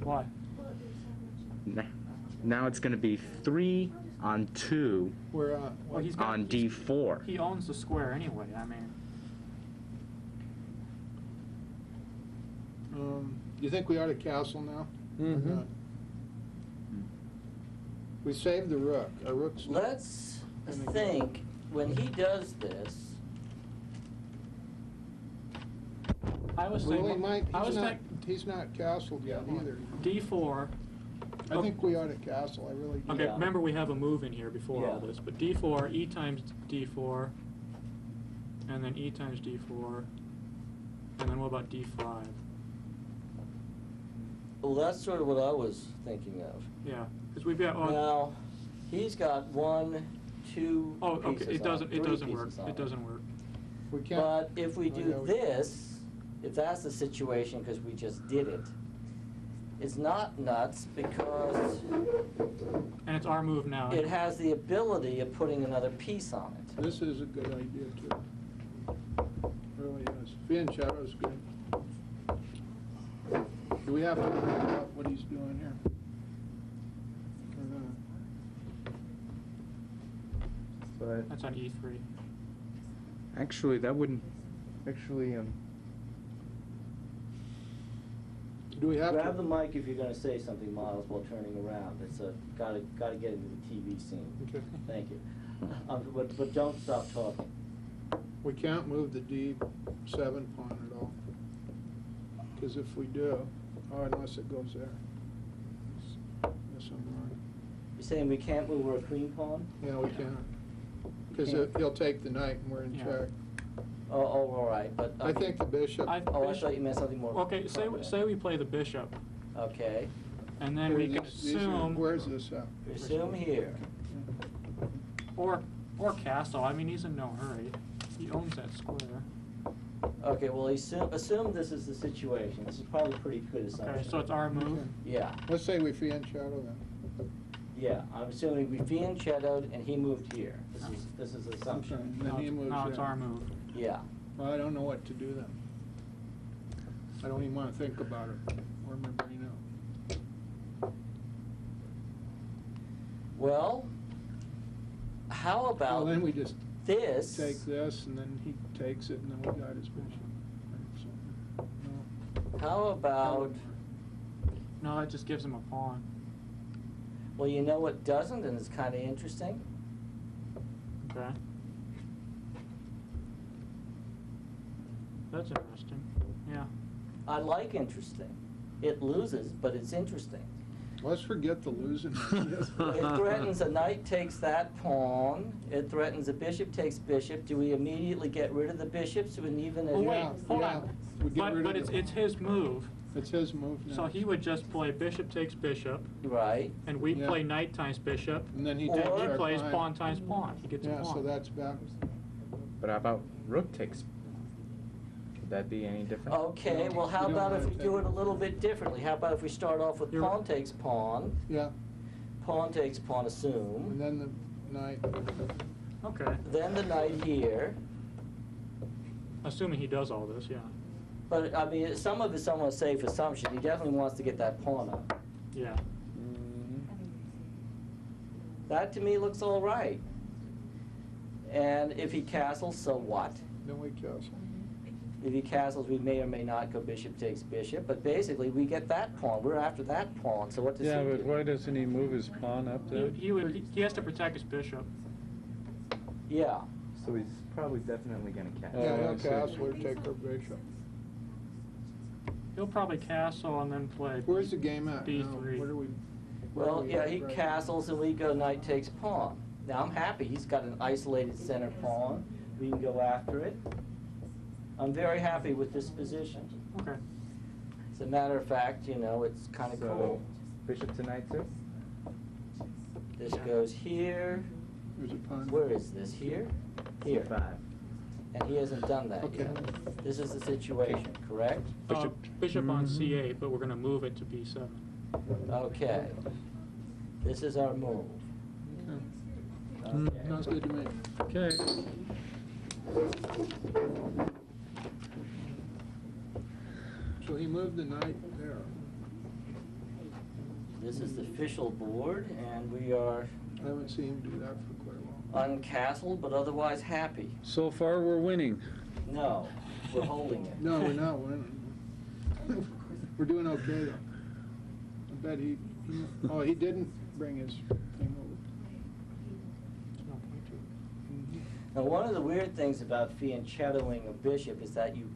Why? now it's going to be 3 on 2 We're Well, he's got, on he's- D4. He owns the square anyway, I mean, you think we ought to castle now? Mhm. Or not? We saved the rook. Our rook's. Let's And again- think, when he does this, I was Well, he saying, might, I was he's not, thinking he's not castled yet either. D4. I think we ought to castle, I really do. Okay, Yeah. remember we have a move in here before all Yeah. this, but D4, E times D4, and then E times D4, and then what about D5? well, that's sort of what I was thinking of. Yeah, because we've got, Now, he's got 1, 2 oh, okay, pieces it on doesn't, it 3 doesn't work, pieces on it doesn't work. We can't. But if we Oh, yeah, do we- this, if that's the situation, because we just did it, it's not nuts because And it's our move now. it has the ability of putting another piece on it. This is a good idea too. Really is. Fianchetto's good. Do we have to look up what he's doing here? Or not? But That's on E3. actually, that wouldn't. Actually, Do we have Grab the to? mic if you're going to say something, Miles, while turning around. It's gotta get into the TV scene. Okay. Thank you. But don't stop talking. We can't move the D7 pawn at all. Because if we do, unless it goes there. Yes, I'm wrong. You're saying we can't move our queen pawn? Yeah, we can't. Because Can't. he'll take the knight and we're in Yeah. check. Oh, all right, but. I think the bishop. Oh, I thought you meant something more. Okay, say permanent. we play the bishop, Okay, and then we can These are- assume, Where's this at? assume here. or castle, I mean, he's in no hurry. He owns that square. Okay, well, assume this is the situation. This is probably a pretty good assumption. Okay, so it's our move. Yeah, Let's say we fianchetto then. yeah, I'm assuming we fianchettoed and he moved here. This is assumption. And then he moves Now it's in. our move. Yeah. Well, I don't know what to do then. I don't even want to think about it. Where my brain out. Well, how Well, about then we just this? take this and then he takes it and then we got his bishop. So, no. How about, No, that just gives him a pawn. well, you know what doesn't, and it's kind of interesting? Okay. That's interesting. Yeah. I like interesting. It loses, but it's interesting. Let's forget the losing. It threatens a knight takes that pawn. It threatens a bishop takes bishop. Do we immediately get rid of the bishops and even if... Oh, wait, Yeah, hold yeah. on. We get rid But of it's, the- it's his move, It's his move now. so he would just play bishop takes bishop, Right. and we Yeah. play knight times bishop, And then he Or- takes and he our plays pawn. pawn times pawn. He gets a Yeah, pawn. so that's backwards. but how about rook takes? Would that be any different? Okay, well, how We don't about if wanna we do take it a little bit differently? How about if we start off with You're- pawn takes pawn, Yeah, pawn takes pawn, and assume, then the knight. Okay. then the knight here. Assuming he does all this, yeah. But, I mean, some of it's somewhat safe assumption. He definitely wants to get that pawn up. Yeah. That, to me, looks all right. And if he castles, so what? Then we castle. If he castles, we may or may not go bishop takes bishop, but basically, we get that pawn. We're after that pawn, so what does Yeah, he but do? why doesn't he move his pawn up there? He has to protect his bishop. Yeah. So he's probably definitely going to catch. Oh, Yeah, I he'll see. castle or take our bishop. He'll probably castle and then play. Where's the game at now? D3. Where do we? Well, yeah, he castles and we go knight takes pawn. Now, I'm happy. He's got an isolated center pawn. We can go after it. I'm very happy with this position. Okay. As a matter of fact, you know, it's kind of So cool. bishop to knight too. This goes here. There's a pawn. Where is this? Here? Here. 5. And he hasn't done that Okay. yet. This is the situation, correct? Bishop on C8, but we're going to move it to B7. Okay. This is our move. Okay. Sounds good to me. Okay. So he moved the knight there. This is the official board, and we are I haven't seen him do that for quite a while. uncastled, but otherwise happy. So far, we're winning. No, we're holding it. No, we're not winning. We're doing okay though. I bet oh, he didn't bring his thing over. There's no point to it. Now, one of the weird things about fianchettoing a bishop is that you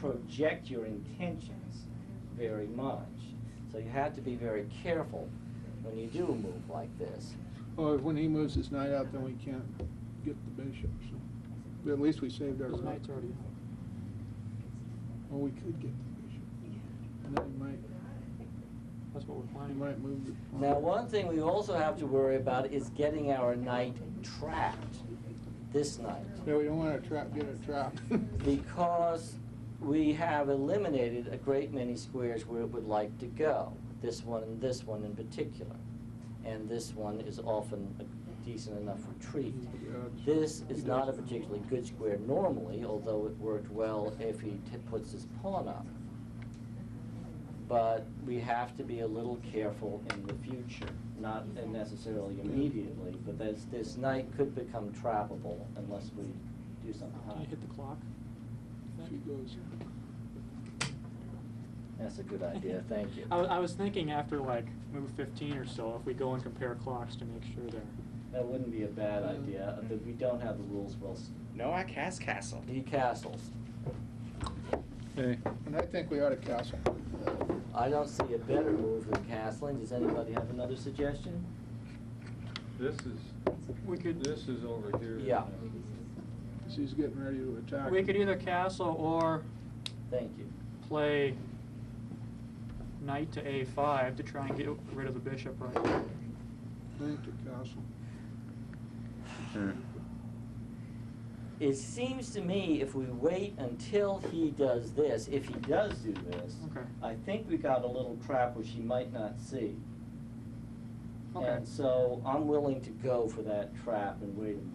project your intentions very much. So you have to be very careful when you do a move like this. Oh, when he moves his knight out, then we can't get the bishop, so. But at least we saved our His rook. knight's already out. Oh, we could get the bishop. And then That's what we're he planning. might move the pawn. Now, one thing we also have to worry about is getting our knight trapped, this knight, Yeah, we don't want to get it trapped. because we have eliminated a great many squares where it would like to go, this one and this one in particular. And this one is often a decent enough retreat. Yeah, This is not a particularly good square normally, although it worked well if he puts his pawn up. But we have to be a little careful in the future, not necessarily immediately, but this knight could become trappable unless we do something Can high. you hit the clock? If he goes. That's a good idea, thank you. I was thinking after like move 15 or so, if we go and compare clocks to make sure they're. That wouldn't be a bad idea, but we don't have the rules well. No, I cast castle. He castles. Okay. And I think we ought to castle. I don't see a better move than castling. Does anybody have another suggestion? This is over here. Yeah. Because he's getting ready to attack. We could either castle or Thank you. play knight to a5 to try and get rid of the bishop right there. Knight to castle. Sure. It seems to me if we wait until he does this, if he does do this, Okay. I think we got a little trap which he might not see. Okay. And so I'm willing to go for that trap and wait a move.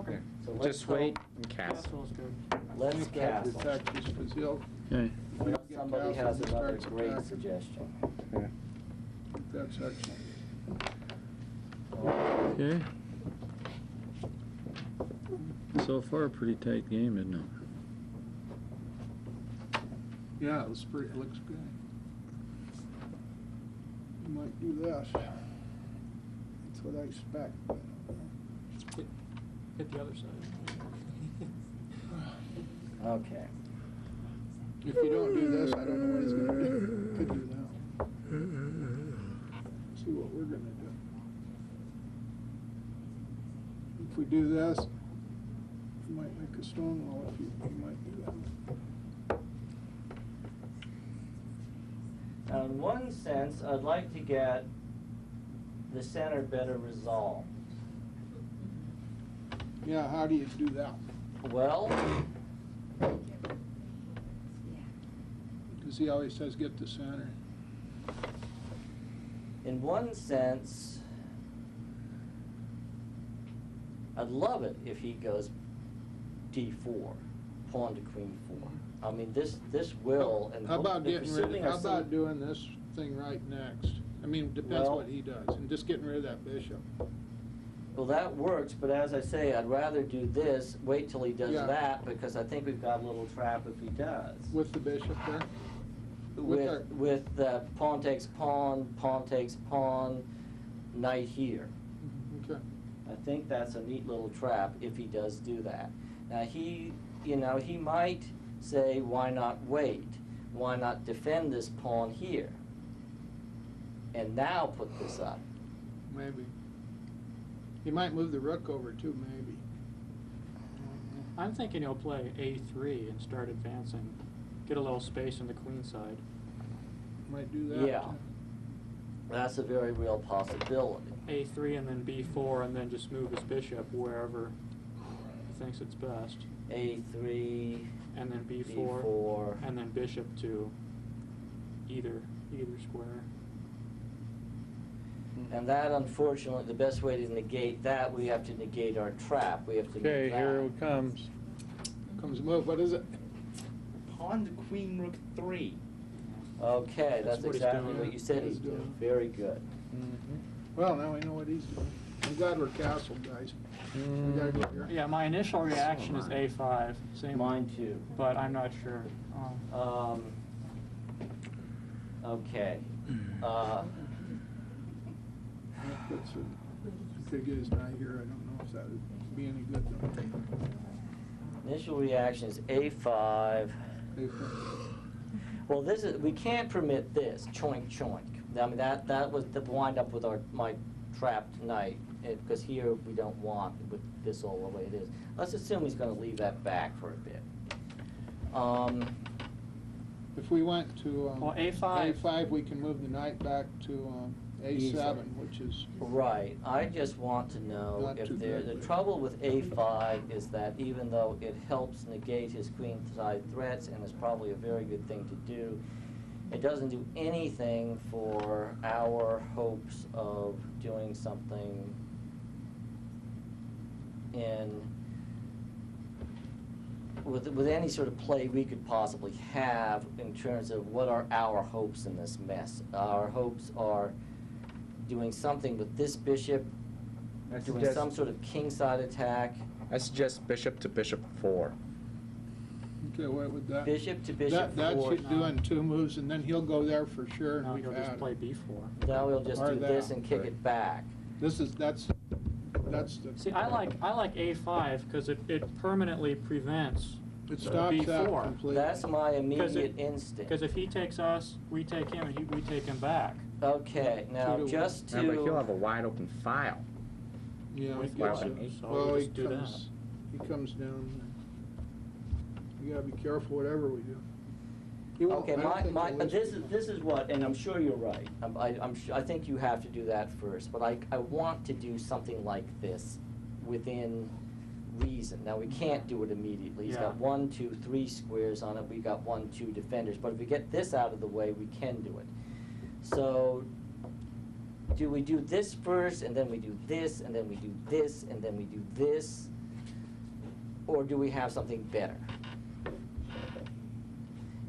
Okay. So let's Just go- wait and castle. Castle is good. Let's I think that castle. protects us, 'cause he'll, Okay. Unless somebody has another Starts great attacking. suggestion. that's excellent. Okay. So far, a pretty tight game, isn't it? Yeah, it looks good. You might do this. That's what I expect. but, Hit the other side. Okay. If you don't do this, I don't know what he's gonna do. Could do that. See what we're gonna do. If we do this, you might make a stone wall if you might do that. Now, in one sense, I'd like to get the center better resolved. Yeah, how do you do that? Well, Because he always says get the center. in one sense, I'd love it if he goes D4, pawn to queen 4. I mean, this will, and How about getting rid assuming of, how our about son- doing this thing right next? I mean, depends Well- what he does, and just getting rid of that bishop. Well, that works, but as I say, I'd rather do this, wait till he does Yeah. that, because I think we've got a little trap if he does. With the bishop there? our- With pawn takes pawn, knight here. Okay. I think that's a neat little trap if he does do that. Now, he might say, why not wait? Why not defend this pawn here? And now put this up. Maybe. He might move the rook over too, maybe. I'm thinking he'll play a3 and start advancing. Get a little space on the queen side. Might do that. Yeah. That's a very real possibility. A3 and then b4 and then just move his bishop wherever he thinks it's best. A3, And then b4, B4. and then bishop to either square. And that, unfortunately, the best way to negate that, we have to negate our trap. We have to Okay, move that. here it comes. Comes a move, what is it? Pawn to queen rook 3. Okay, That's that's what he's exactly doing. what you said He's he'd do. doing. Very good. Well, now we know what he's doing. I'm glad we're castle guys. We gotta go here. Yeah, my initial reaction is A5, same. Mine too. But I'm not sure. Okay. That's a, could get his knight here. I don't know if that would be any good though. Initial reaction is A5. Well, this is, we can't permit this, choink choink. I mean, that was the wind up with my trapped knight, because here we don't want with this all the way it is. Let's assume he's going to leave that back for a bit. If we went to Well, A5. A5, we can move the knight back to A7, Easily. which is Right. I just want to know Not if too there. good. The trouble with A5 is that even though it helps negate his queenside threats and is probably a very good thing to do, it doesn't do anything for our hopes of doing something with any sort of play we could possibly have in terms of what are our hopes in this mess. Our hopes are doing something with this bishop, I doing suggest- some sort of kingside attack, I suggest bishop to bishop 4. okay. What would that? bishop to bishop That's four. you doing 2 moves, and then he'll go there for sure. And Now we've he'll had just it. play B4. Now we'll just Or do this that. and kick it back. That's the. See, I like A5 because it permanently prevents It stops that B4. completely. That's my Because immediate instinct. Because if he takes us, we take him, and we take him back. Okay, now 2 to just Remember, he'll have to, a wide open file. Yeah, With he gets Wow. it. So Well, we'll he just do that. comes. He comes down. You gotta be careful whatever we do. He won't- okay, I don't think he'll listen. this is what, and I'm sure you're right. I think you have to do that first, but I want to do something like this within reason. Now, we can't do it immediately. He's got Yeah. 1, 2, 3 squares on it. We got 1, 2 defenders. But if we get this out of the way, we can do it. So, do we do this first, and then we do this, and then we do this, and then we do this? Or do we have something better?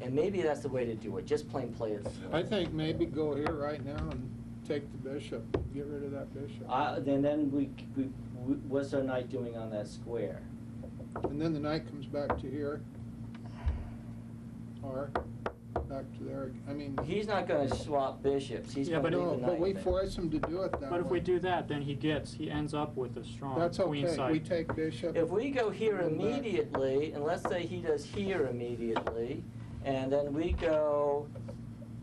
And maybe that's the way to do it, just plain play it. I think maybe go here right now and take the bishop, get rid of that bishop. Then we, what's our knight doing on that square? And then the knight comes back to here. Or back to there. I mean. He's not gonna swap bishops, he's Yeah, gonna but leave No, the but knight we there. force him to do it that way. But if we do that, then he ends up with a strong That's queen okay, side. we take bishop. If we go here Go back. immediately, and let's say he does here immediately, and then we go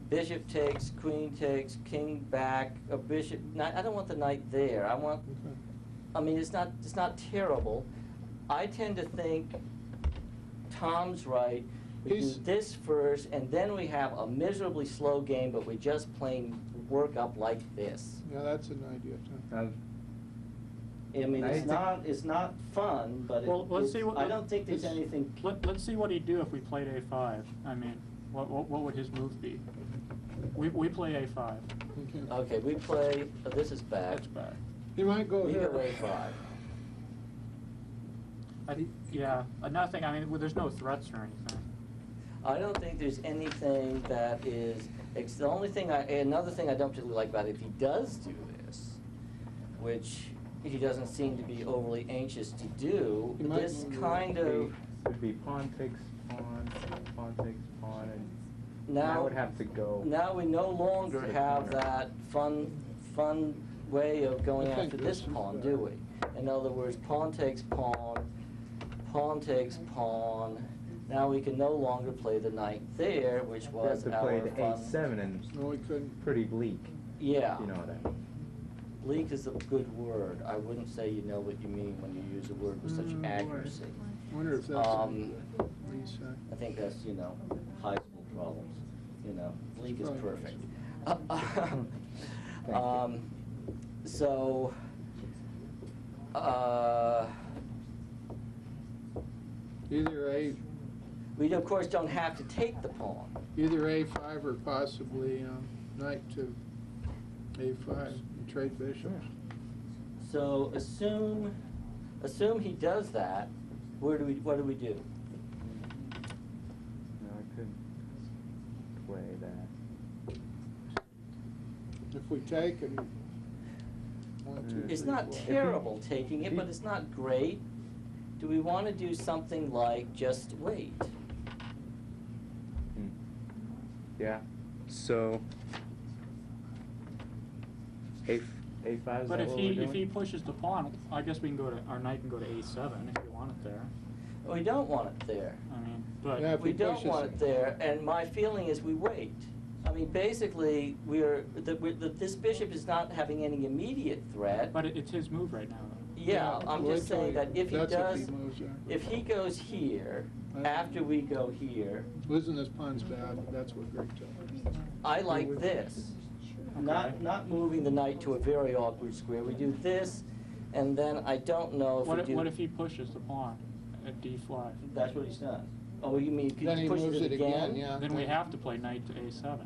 bishop takes, queen takes, king back, a bishop, I don't want the knight there, I want, Okay. I mean, it's not terrible. I tend to think Tom's right. We do He's- this first, and then we have a miserably slow game, but we just plain work up like this. Yeah, that's an idea too. I mean, I it's think- not fun, but Well, let's see what. I don't think there's let's- anything. Let's see what he'd do if we played A5. I mean, what would his move be? We play A5. Okay. Okay, we play, this is back. That's bad. He might go We here. go A5. Yeah, nothing, I mean, well, there's no threats or anything. I don't think there's anything that is, the only thing another thing I don't particularly like about it, if he does do this, which he doesn't seem to be overly anxious to do, He might this want to kind of, Would be pawn takes pawn, pawn takes pawn, and I now, would have to go. now we no longer to the have corner. that fun way of going I think after this this is pawn, better. do we? In other words, pawn takes pawn, pawn takes pawn. Now we can no longer play the knight there, which You was have to our play the fun. A7 and No, we couldn't. pretty bleak. Yeah. You know what I mean? Bleak is a good word. I wouldn't say you know what you mean when you use a word with such boy. accuracy. Wonder if that's Um, any good. Lisa. I think that's, high school problems, Bleak is Probably perfect. you. So, Either we of course don't have to take the pawn. either A5 or possibly knight to A5 and trade bishops. So assume he does that, what do we do? No, I could play that. If if we take and 1, 2, It's 3, not 4. terrible taking it, but it's not great. Do we want to do something like just wait? Yeah, so A5 is But that if what he, we're if he doing? pushes the pawn, I guess we can go to, our knight can go to A7 if you want it there. We don't want it there. I mean, but. Yeah, if We he don't pushes want it there, and my feeling is we wait. I mean, basically, this bishop is not having any immediate threat. But it's his move right now. Yeah, I'm wait just till saying that if he that's does, moves there. if he goes here, after we go here, Losing this pawn's bad, but that's what Greg tells me. I like this. Not moving the knight to a very awkward square. We do this, and then I don't know if we do. What if he pushes the pawn at D5? That's what he's done. Oh, you mean Then he he pushes moves it again? yeah. Then we have to play knight to A7.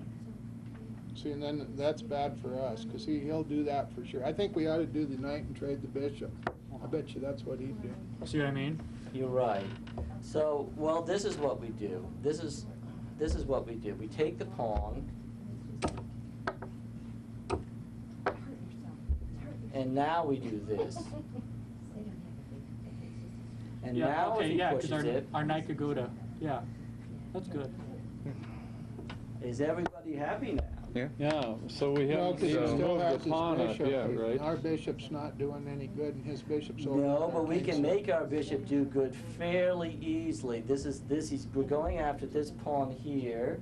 See, and then that's bad for us, because he'll do that for sure. I think we ought to do the knight and trade the bishop. I bet you that's what he'd do. See what I mean? You're right. So, well, this is what we do. This is what we do. We take the pawn, and now we do this. And Yeah, now okay, if he yeah, pushes because it, our knight could go to, yeah, that's good. is everybody happy now? Yeah. Yeah, so we No, haven't 'cause he even still moved has the his pawn up bishop. yet, right? Our bishop's not doing any good, and his bishop's over. No, on but we king can side. make our bishop do good fairly easily. We're going after this pawn here.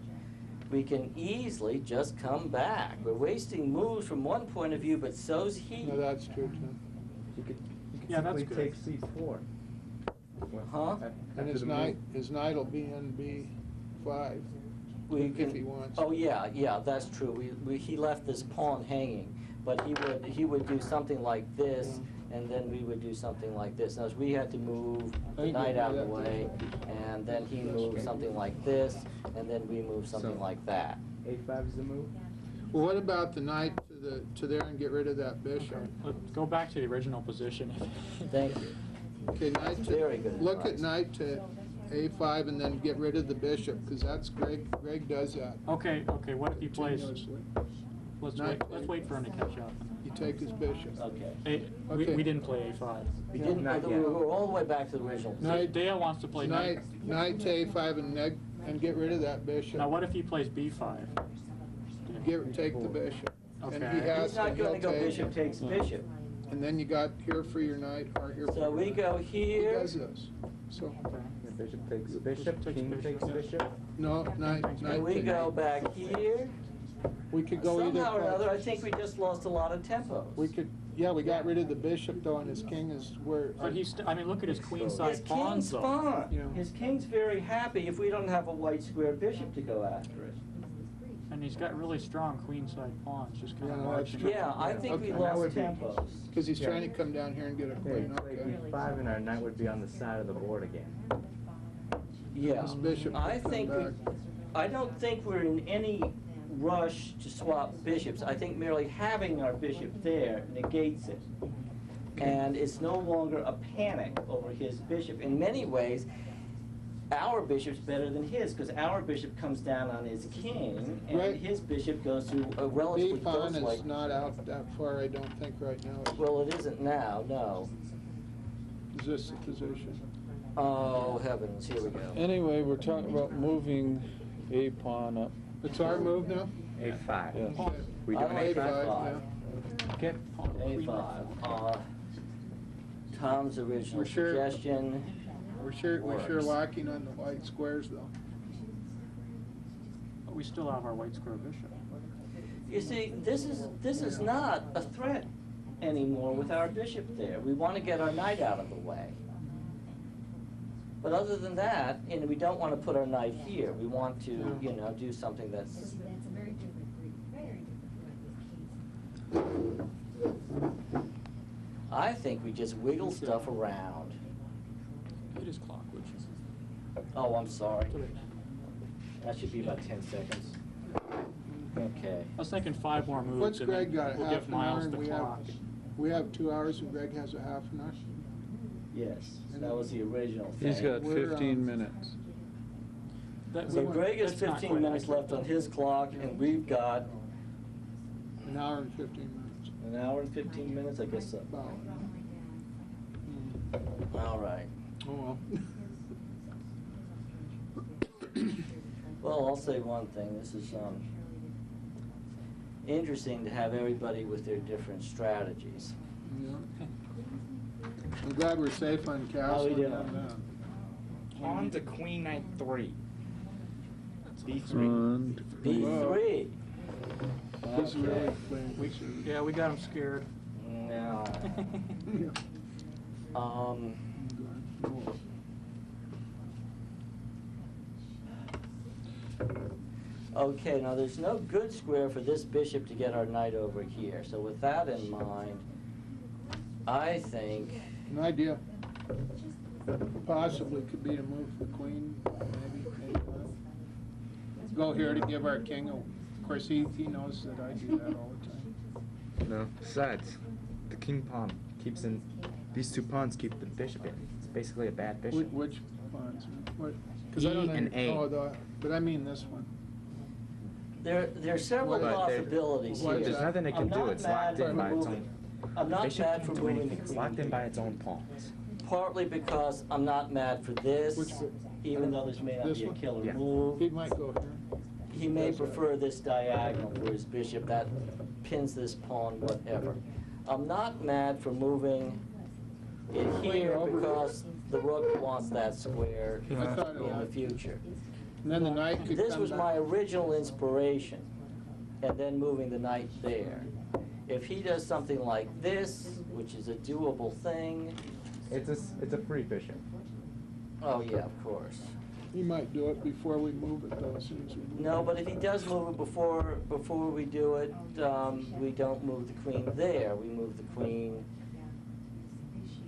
We can easily just come back. We're wasting moves from one point of view, but so's he. No, that's true, too. You could Yeah, that's simply good. take C4. Huh? And his knight will be in B5. We If can, he wants. Oh, yeah, that's true. He left this pawn hanging, but he would do something like this, and then we would do something like this. Now, we had to move the knight out of the way, and then he moved something like this, and then we moved something like that. A5 is the move? Well, what about the knight to there and get rid of that bishop? Okay, let's go back to the original position. Thank you. Okay, knight to, Very good look at advice. knight to A5 and then get rid of the bishop, because that's Greg does that. Okay, what if he plays, continuously. let's wait for him to catch up. You take his bishop. Okay. Okay. We didn't play A5. We didn't, Not we yet. were all the way back to the original. Knight- Dale wants to play knight. Knight to A5 and get rid of that bishop. Now, what if he plays B5? Take the bishop. And he Okay. has He's not he'll going to go take- bishop takes bishop. And then you got here for your knight, or here for So your we knight. go He here. does this. So, Okay. The bishop takes bishop, takes king bishop, takes yeah. bishop. no, knight And we takes- go back here. We could go either. Somehow or place. another, I think we just lost a lot of tempos. We could, yeah, we got rid of the bishop though, and his king is where. But I mean, look at his queen His side king's pawns though. fine. Yeah. His king's very happy if we don't have a white square bishop to go after it. And he's got really strong queen side pawns, just kind Yeah, of no, that's marching. true. Yeah, I think we Okay. lost That would be- tempos. Because he's Yeah. trying to come down here and get a Yeah, queen, you play okay. B5 and our knight would be on the side of the board again. Yeah. His bishop I could come think back. I don't think we're in any rush to swap bishops. I think merely having our bishop there negates it. And it's no longer a panic over his bishop. In many ways, our bishop's better than his, because our bishop comes down on his king, and Right. his bishop goes to a relatively B pawn close way. is not out that far, I don't think, right now. Well, it isn't now, no. Is this the position? Oh, heavens, here we go. Anyway, we're talking about moving a pawn up. It's our move now? A5. Yes. Okay. We I doing like A5? yeah. Okay. A5. Tom's original We're sure- suggestion. We're sure Works. lacking on the white squares though. But we still have our white square bishop. You see, this is not a threat anymore with our bishop there. We want to get our knight out of the way. But other than that, we don't want to put our knight here. We want to, do something that's. That's a very different breed, very different. I think we just wiggle stuff around. Hit his clock, which is. Oh, I'm sorry. That should be about 10 seconds. Okay. I was thinking 5 more moves. What's and then Greg got, we'll half give an hour, Miles and the clock. we have 2 hours and Greg has a half an hour? Yes, that was the original thing. He's got We're, 15 minutes. That- So we- Greg has that's not 15 quite minutes accurate. left on his clock, and we've got An hour and 15 minutes. An hour and 15 minutes, I guess so. About. All right. Oh, well. Well, I'll say one thing. This is interesting to have everybody with their different strategies. Yeah. I'm glad we're safe on How we castle. doing? Pawn to queen knight 3. B3. And B3. He's really Okay. playing. Yeah, we got him scared. Now, Yeah. um, okay, now there's no good square for this bishop to get our knight over here. So with that in mind, I think, An idea possibly could be to move the queen, maybe not. Go here to give our king a, of course, he knows that I do that all the time. No. Besides, the king pawn keeps in. These two pawns keep the bishop in. It's basically a bad bishop. Which pawns? What? Because I E don't and A. Oh, but I mean this one. there are several But possibilities Why is here. There's nothing it can I'm do. not It's locked mad in for by its moving- own. I'm not Bishop mad for can't do moving the anything. It's queen. locked in by its own pawns. Partly because I'm not mad for this, Which- even though this may not This be a one? killer Yeah. move. He might go here. He may prefer this diagonal for his bishop, that pins this pawn, whatever. I'm not mad for moving it here over. because the rook wants that square I thought it in the would. future. And then the knight could This come was back. my original inspiration, and then moving the knight there. If he does something like this, which is a doable thing, It's a free bishop. oh yeah, of course. He might do it before we move it though, as soon as we move No, it. but if he does move it before we do it, we don't move the queen there. We move the queen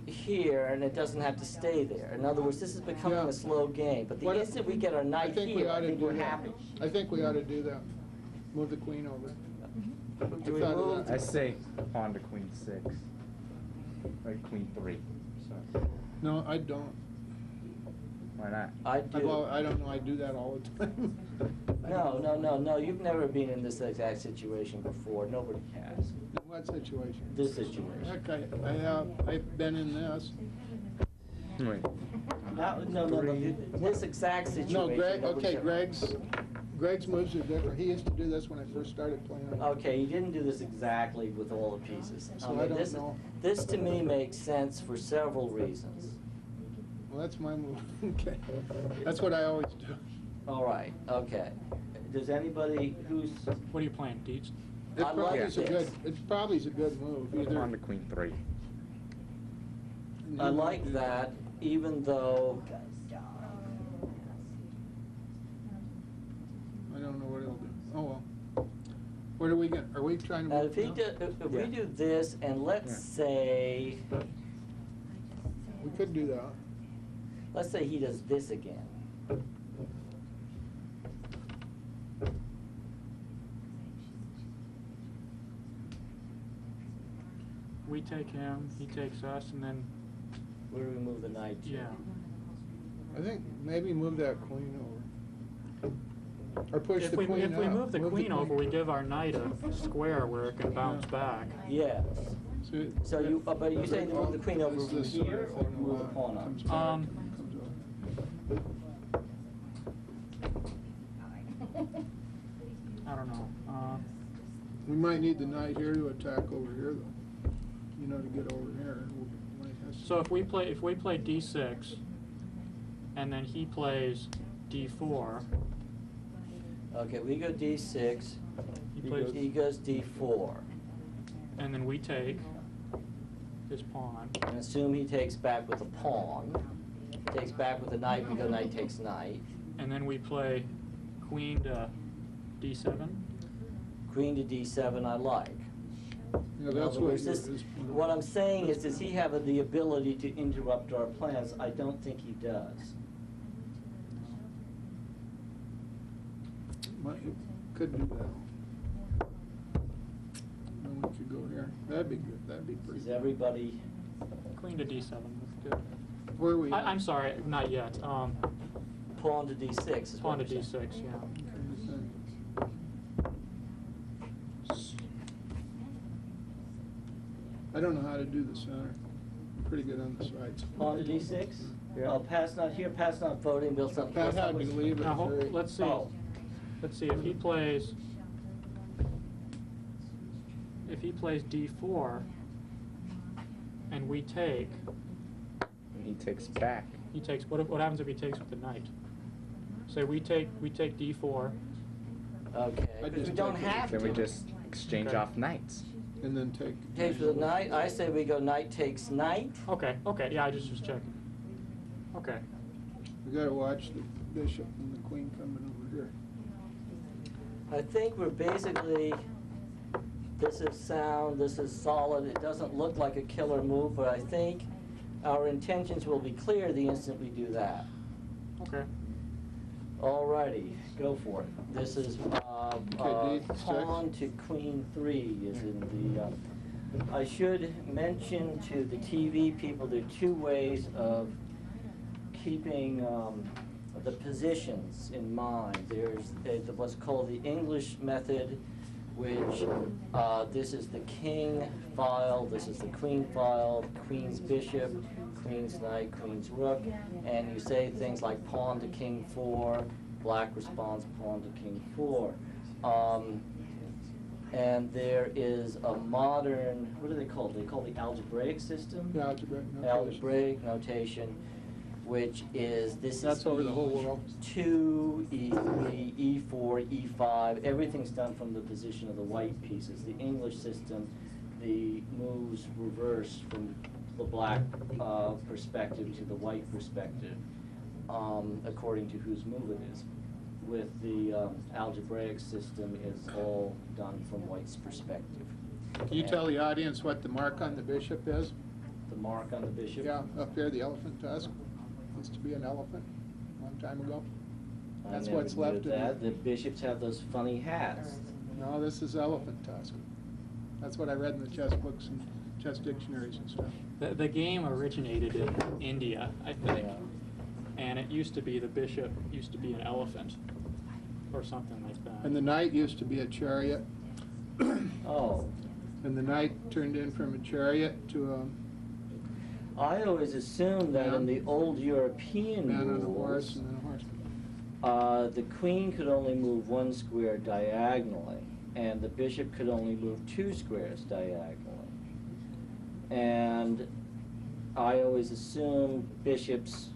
here, and it doesn't have to stay there. In other words, this is becoming Yeah. a slow game. But the What if- instant we get our I knight think we here, ought I to think do we're that. happy. I think we ought to do that. Move the queen over. Do we thought of move? that. I say pawn to queen 6. Or queen 3. So No, I don't. why not? I do. Well, I don't know, I do that all the time. No. You've never been in this exact situation before. Nobody has. In what situation? This situation. Heck, I have, I've been in this. Wait. No. This exact situation. No, Greg, nobody's okay, ever- Greg's moves are different. He used to do this when I first started playing. Okay, you didn't do this exactly with all the pieces. So I don't this, know. This to me makes sense for several reasons. Well, that's my move. Okay. That's what I always do. All right, okay. Does anybody who's, What are you playing, Deeds? It I like probably is a good, this. it probably is a good move, either. Pawn to queen 3. I like that, even though, I don't know what it'll do. Oh, well. What are we gonna, are we trying to if move now? if we do this, and let's say, We could do that. let's say he does this again. We take him, he takes us, and then, Where do we move the knight to? yeah. I think maybe move that queen over. Or push If the we, queen if we up. move the queen over, we give our knight a square where it can bounce back. Yes. So if- you, but you saying to move the queen over Is from this sort here, of or thing move the allowed? pawn up? Comes back, Um, comes up. I don't know. We might need the knight here to attack over here though. You know, to get over here. We might have to- So if we play D6, and then he plays D4, Okay, we go D6, he plays, he goes D4. and then we take his pawn. And assume he takes back with a pawn. Takes back with a knight, we go knight takes knight. And then we play queen to D7. Queen to D7 I like. Yeah, In that's other what words, your- this, his- what I'm saying is, does he have the ability to interrupt our plans? I don't think he does. Could do that. And we could go here. That'd be good. That'd be pretty Is good. everybody, Queen to D7, that's good. Where are we? I'm sorry, not yet. pawn to D6 is what Pawn to I'm saying. D6, yeah. I don't know how to do the center. I'm pretty good on the sides. On the D6? Yeah. Oh, Pat's not here, Pat's not voting, Bill, something. Pat had me leave it. Now, very- let's see. Oh. Let's see, if he plays D4, and we take, And he takes back. he takes, what happens if he takes with the knight? Say we take D4, Okay, I because we just don't take it. have to. Then we just exchange Okay. off knights. And then take. Takes with the knight, I say we go knight takes knight. okay, yeah, I just was checking. Okay, We gotta watch the bishop and the queen coming over here. I think we're basically, this is sound, this is solid, it doesn't look like a killer move, but I think our intentions will be clear the instant we do that. okay. Alrighty, go for it. This is, Okay, D6. pawn to queen 3 is in the, I should mention to the TV people, there are two ways of keeping the positions in mind. There's what's called the English method, which this is the king file, this is the queen file, queen's bishop, queen's knight, queen's rook, and you say things like pawn to king 4, black responds pawn to king 4. And there is a modern, what do they call it? They call it the algebraic system? The algebraic notation. Algebraic notation, which is, this That's is over the whole world. E2, E3, E4, E5, everything's done from the position of the white pieces. The English system, the moves reverse from the black perspective to the white perspective, according to whose move it is. With the algebraic system, it's all done from white's perspective. Can you tell the audience what the mark on the bishop is? The mark on the bishop? Yeah, up there, the elephant tusk. Used to be an elephant a long time ago. I That's never what's knew left of that. it. The bishops have those funny hats. No, this is elephant tusk. That's what I read in the chess books and chess dictionaries and stuff. The game originated in India, I think, Yeah. and it used to be the bishop used to be an elephant, or something like that. And the knight used to be a chariot. Oh, And the knight turned in from a chariot to a I always assumed that in Man. the old European man on a horse rules, and then a horse. the queen could only move one square diagonally, and the bishop could only move 2 squares diagonally. And I always assumed bishops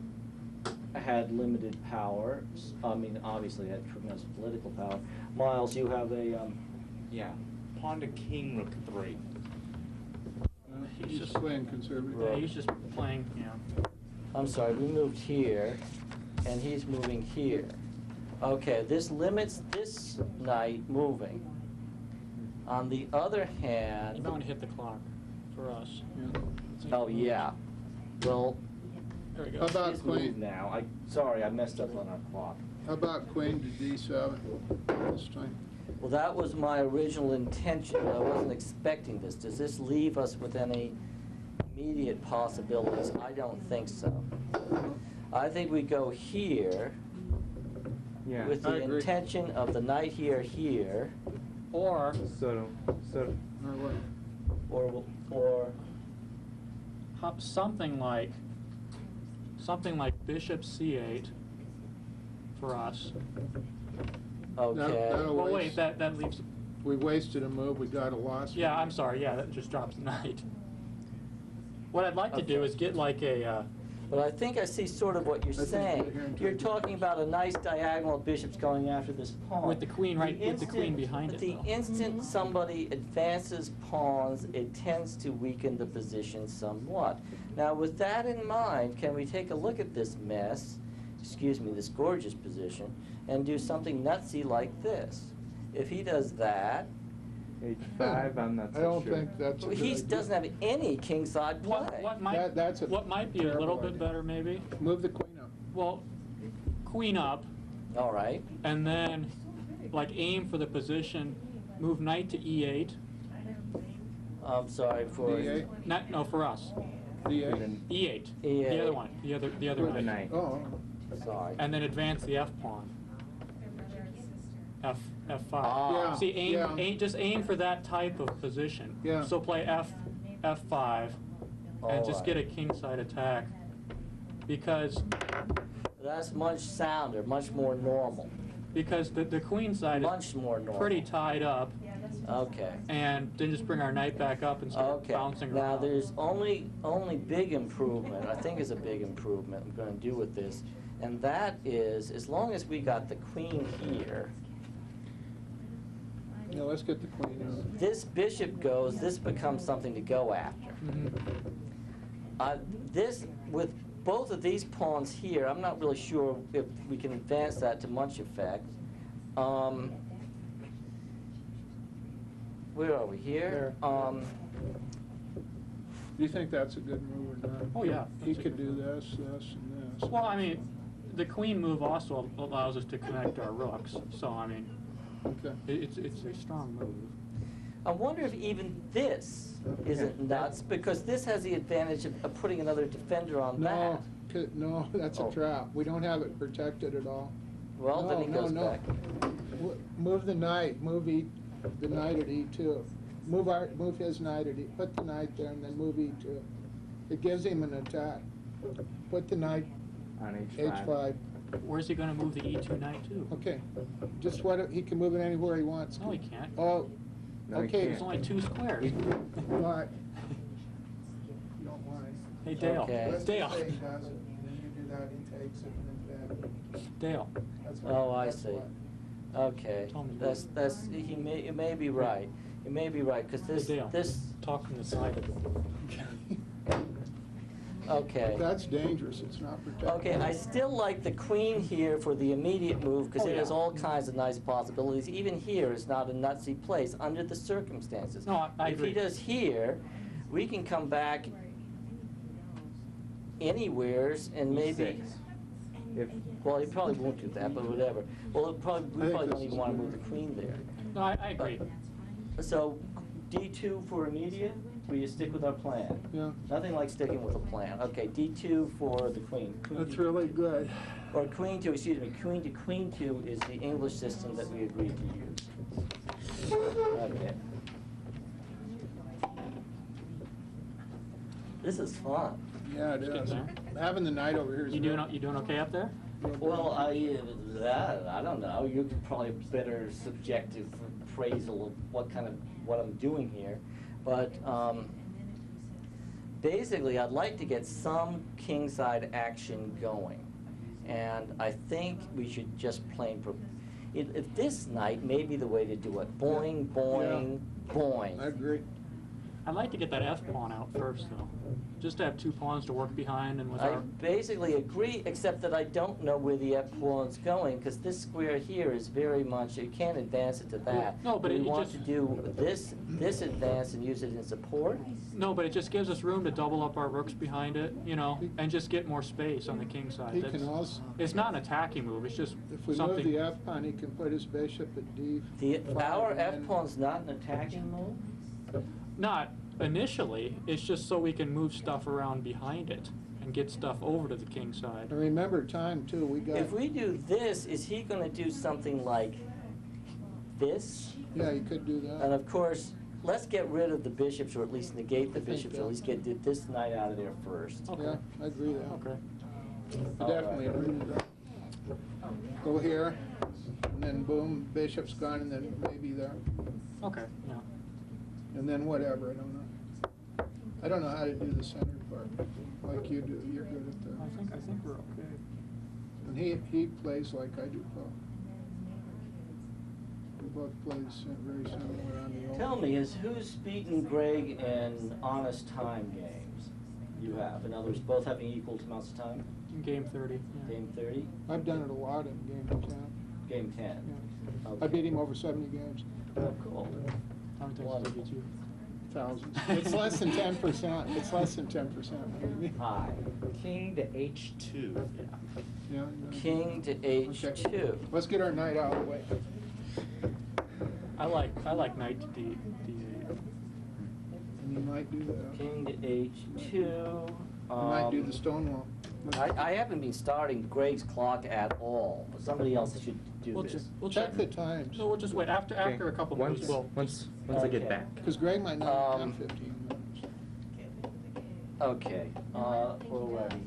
had limited power. I mean, obviously had tremendous political power. Miles, you have a, Yeah. Pawn to king rook 3. He's just playing conservative. Yeah, he's just playing, I'm sorry, we moved here, and he's moving here. Okay, this limits this knight moving. On the other you hand, don't want to hit the clock for us. oh yeah, well, There we go. How about his move queen? now. Sorry, I messed up on our clock. How about queen to D7 this time? Well, that was my original intention, but I wasn't expecting this. Does this leave us with any immediate possibilities? I don't think so. I think we go here Yeah. with I the agree. intention of the knight here, Or, So Or what? or something like bishop c8 for us. okay. that'll Well, waste- wait, that leaves, We wasted a move, we got a loss. yeah, I'm sorry, yeah, that just drops the knight. What I'd like to do Okay. is get like a, But I think I see sort of what you're I think saying. we're hearing You're two talking about a nice diagonal bishops going after this pawn. With the queen right- with the queen behind but it, the though. instant somebody advances pawns, it tends to weaken the position somewhat. Now, with that in mind, can we take a look at this mess, excuse me, this gorgeous position, and do something nutsy like this? If he does that, H5, I'm not so I don't sure. think that's a good he idea. doesn't have any kingside play. what might, That's a what might be a terrible little bit idea. better maybe? Move the queen up. Well, queen up, All right. and then like aim for the position, move knight to e8. I'm sorry for D8, No, for us. D8. Then E8. E8. The other one. The other the knight. knight. Oh, Sorry. And then advance the f pawn. F5. Ah. Yeah, See, yeah. just aim for that type of position. Yeah. So play F5 and just get a Alright. kingside attack, because That's much sounder, much more normal. the queen side Much is more normal. pretty tied up, Okay. and then just bring our knight back up and start Okay. bouncing Now, around. there's only big improvement, I think is a big improvement I'm gonna do with this, and that is, as long as we got the queen here, Yeah, let's get the queen out. this bishop goes, this becomes something to go after. Mhm. This, with both of these pawns here, I'm not really sure if we can advance that to much effect. Where are we here? Do you think that's a good move or not? Oh, yeah. He could do this, this, and this. Well, I mean, the queen move also allows us to connect our rooks, so I mean, Okay. it's a strong move. I wonder if even this isn't nuts, because this has the advantage of putting another defender on No, that. no, that's a Oh. trap. We don't have it protected at all. Well, then he No, goes no. back. Move the knight, the knight at E2. Move his knight at E, put the knight there and then move E2. It gives him an attack. Put the knight On H5. H5. Where's he gonna move the E2 knight to? Okay, just he can move it anywhere he wants. No, he can't. Oh, No, he okay. There's only 2 squares. All right. You don't mind. Hey, Dale. Okay. Let's Dale. just say he does it, and then you do that, he takes it, and then Dale. that's what. Oh, I that's see. what- Okay, Tell me. you may be right. You may be right, because Hey, Dale. this, Talk from the side of it. okay. That's dangerous, it's not protected. Okay, I still like the queen here for the immediate move, because Oh, it has yeah. all kinds of nice possibilities. Even here is not a nutsy place, under the circumstances. No, I If he agree. does here, we can come back anywheres and maybe, E6. If well, he probably won't do that, but whatever. Well, we I probably think don't this even is want to good. move the queen there. No, I agree. So, D2 for immediate, will you stick with our plan? Yeah, Nothing like sticking with a plan. Okay, D2 for the queen. Queen that's D- really good. Or queen to, excuse me, queen to queen 2 is the English system that we agreed to use. Okay. This is fun. Yeah, it Getting is. there. Having the knight over here is. You doing okay up there? Well, I don't know. You're probably better subjective appraisal of what I'm doing here. But basically, I'd like to get some kingside action going. And I think we should just plain, if this knight may be the way to do it. Boing, boing, boing. I agree. I'd like to get that F pawn out first, though. Just to have 2 pawns to work behind and with I our... basically agree, except that I don't know where the F pawn's going, because this square here is very much, you can't advance it to that. No, but We it want just- to do this advance and use it in support? No, but it just gives us room to double up our rooks behind it, you know, and just get more space on the king side. He That's- can also, It's not an attacking move, it's just if we move something... the F pawn, he can put his bishop at D. Our F pawn's not an attacking move? Not initially, it's just so we can move stuff around behind it and get stuff over to the king side. And remember time too, we got. If we do this, is he gonna do something like this? Yeah, you could do And that. of course, let's get rid of the bishops, or at least negate the I think bishops, or that- at least get this knight out of there first. Okay. Yeah, I agree with that. Okay. I All definitely right. agree with that. Go here, and then boom, bishop's gone, and then maybe there, Okay, yeah. and then whatever, I don't know. I don't know how to do the center part, like you do, you're good at I think we're okay. that. And he plays like I do, Paul. We both play very similar on the old. Tell me, who's beaten Greg in honest time games you have? In other words, both having equal amounts of time? In game 30, yeah. Game 30? I've done it a lot in game 10. Game 10? Yeah. Okay. I beat him over 70 games. Oh, cool. How many times Wonderful. did I beat you? Thousands. It's less than 10%. It's less than 10%. Hi. King to H2. Yeah. King to H2. Let's get our knight out of the way. I like knight to D8. And you might do that. King to H2. You might do the stonewall. I haven't been starting Greg's clock at all. Somebody else should do We'll this. just, we'll Check check. the times. No, we'll just wait. After a couple once, moves, we'll... once I Okay. get back. Because Greg might not have Um, 15 minutes. Okay, we're ready.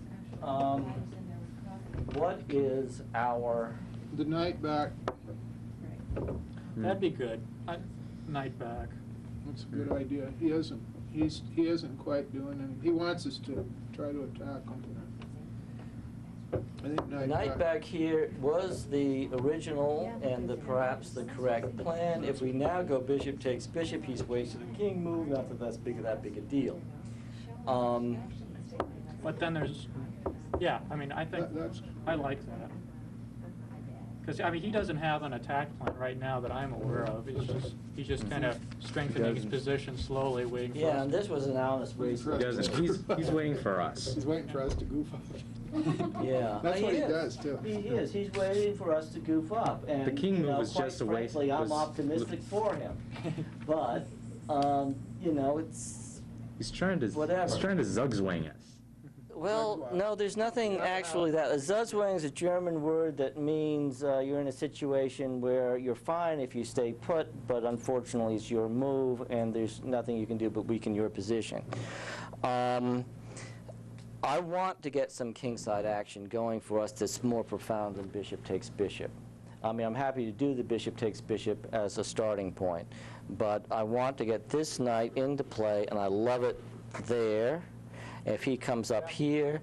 What is our, The knight back, That'd be good. Knight back. that's a good idea. He isn't quite doing it. He wants us to try to attack him. I think knight back here was the original and perhaps the correct plan. If we now go bishop takes bishop, he's wasted the king move, not that that's that big a deal. But then there's, yeah, I mean, I think, That's- I like that. Because, I mean, he doesn't have an attack plan right now that I'm aware of. He's just kind of strengthening his position slowly, waiting for us. Yeah, and this was an honest waste. He doesn't. He's waiting for us. He's waiting for us to goof up. Yeah. That's what he is. does, too. He is. He's waiting for us to goof up. And, The king you move know, was quite just a waste- frankly, I'm was- optimistic for him. But, you know, it's... He's trying to Whatever. zugzwang us. Well, no, there's nothing actually that... Zugzwang is a German word that means you're in a situation where you're fine if you stay put, but unfortunately it's your move, and there's nothing you can do but weaken your position. I want to get some kingside action going for us that's more profound than bishop takes bishop. I mean, I'm happy to do the bishop takes bishop as a starting point, but I want to get this knight into play, and I love it there. If he comes up here,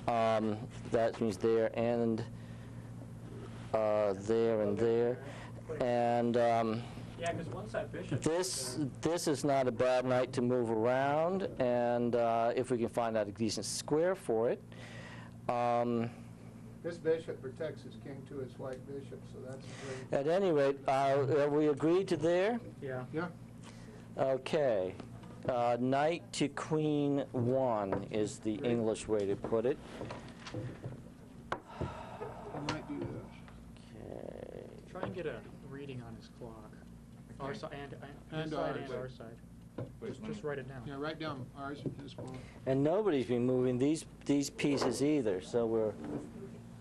that means there and there and there. And Yeah, because once that bishop... this is not a bad knight to move around, and if we can find out a decent square for it. This bishop protects his king to his white bishop, so that's great. At any rate, have we agreed to there? Yeah. Yeah. Okay. Knight to queen 1 is the English way to put it. I might do that. Okay. Try and get a reading on his clock. Our side and And his side ours. and our side. Just write it down. Yeah, write down ours and his one. And nobody's been moving these pieces either, so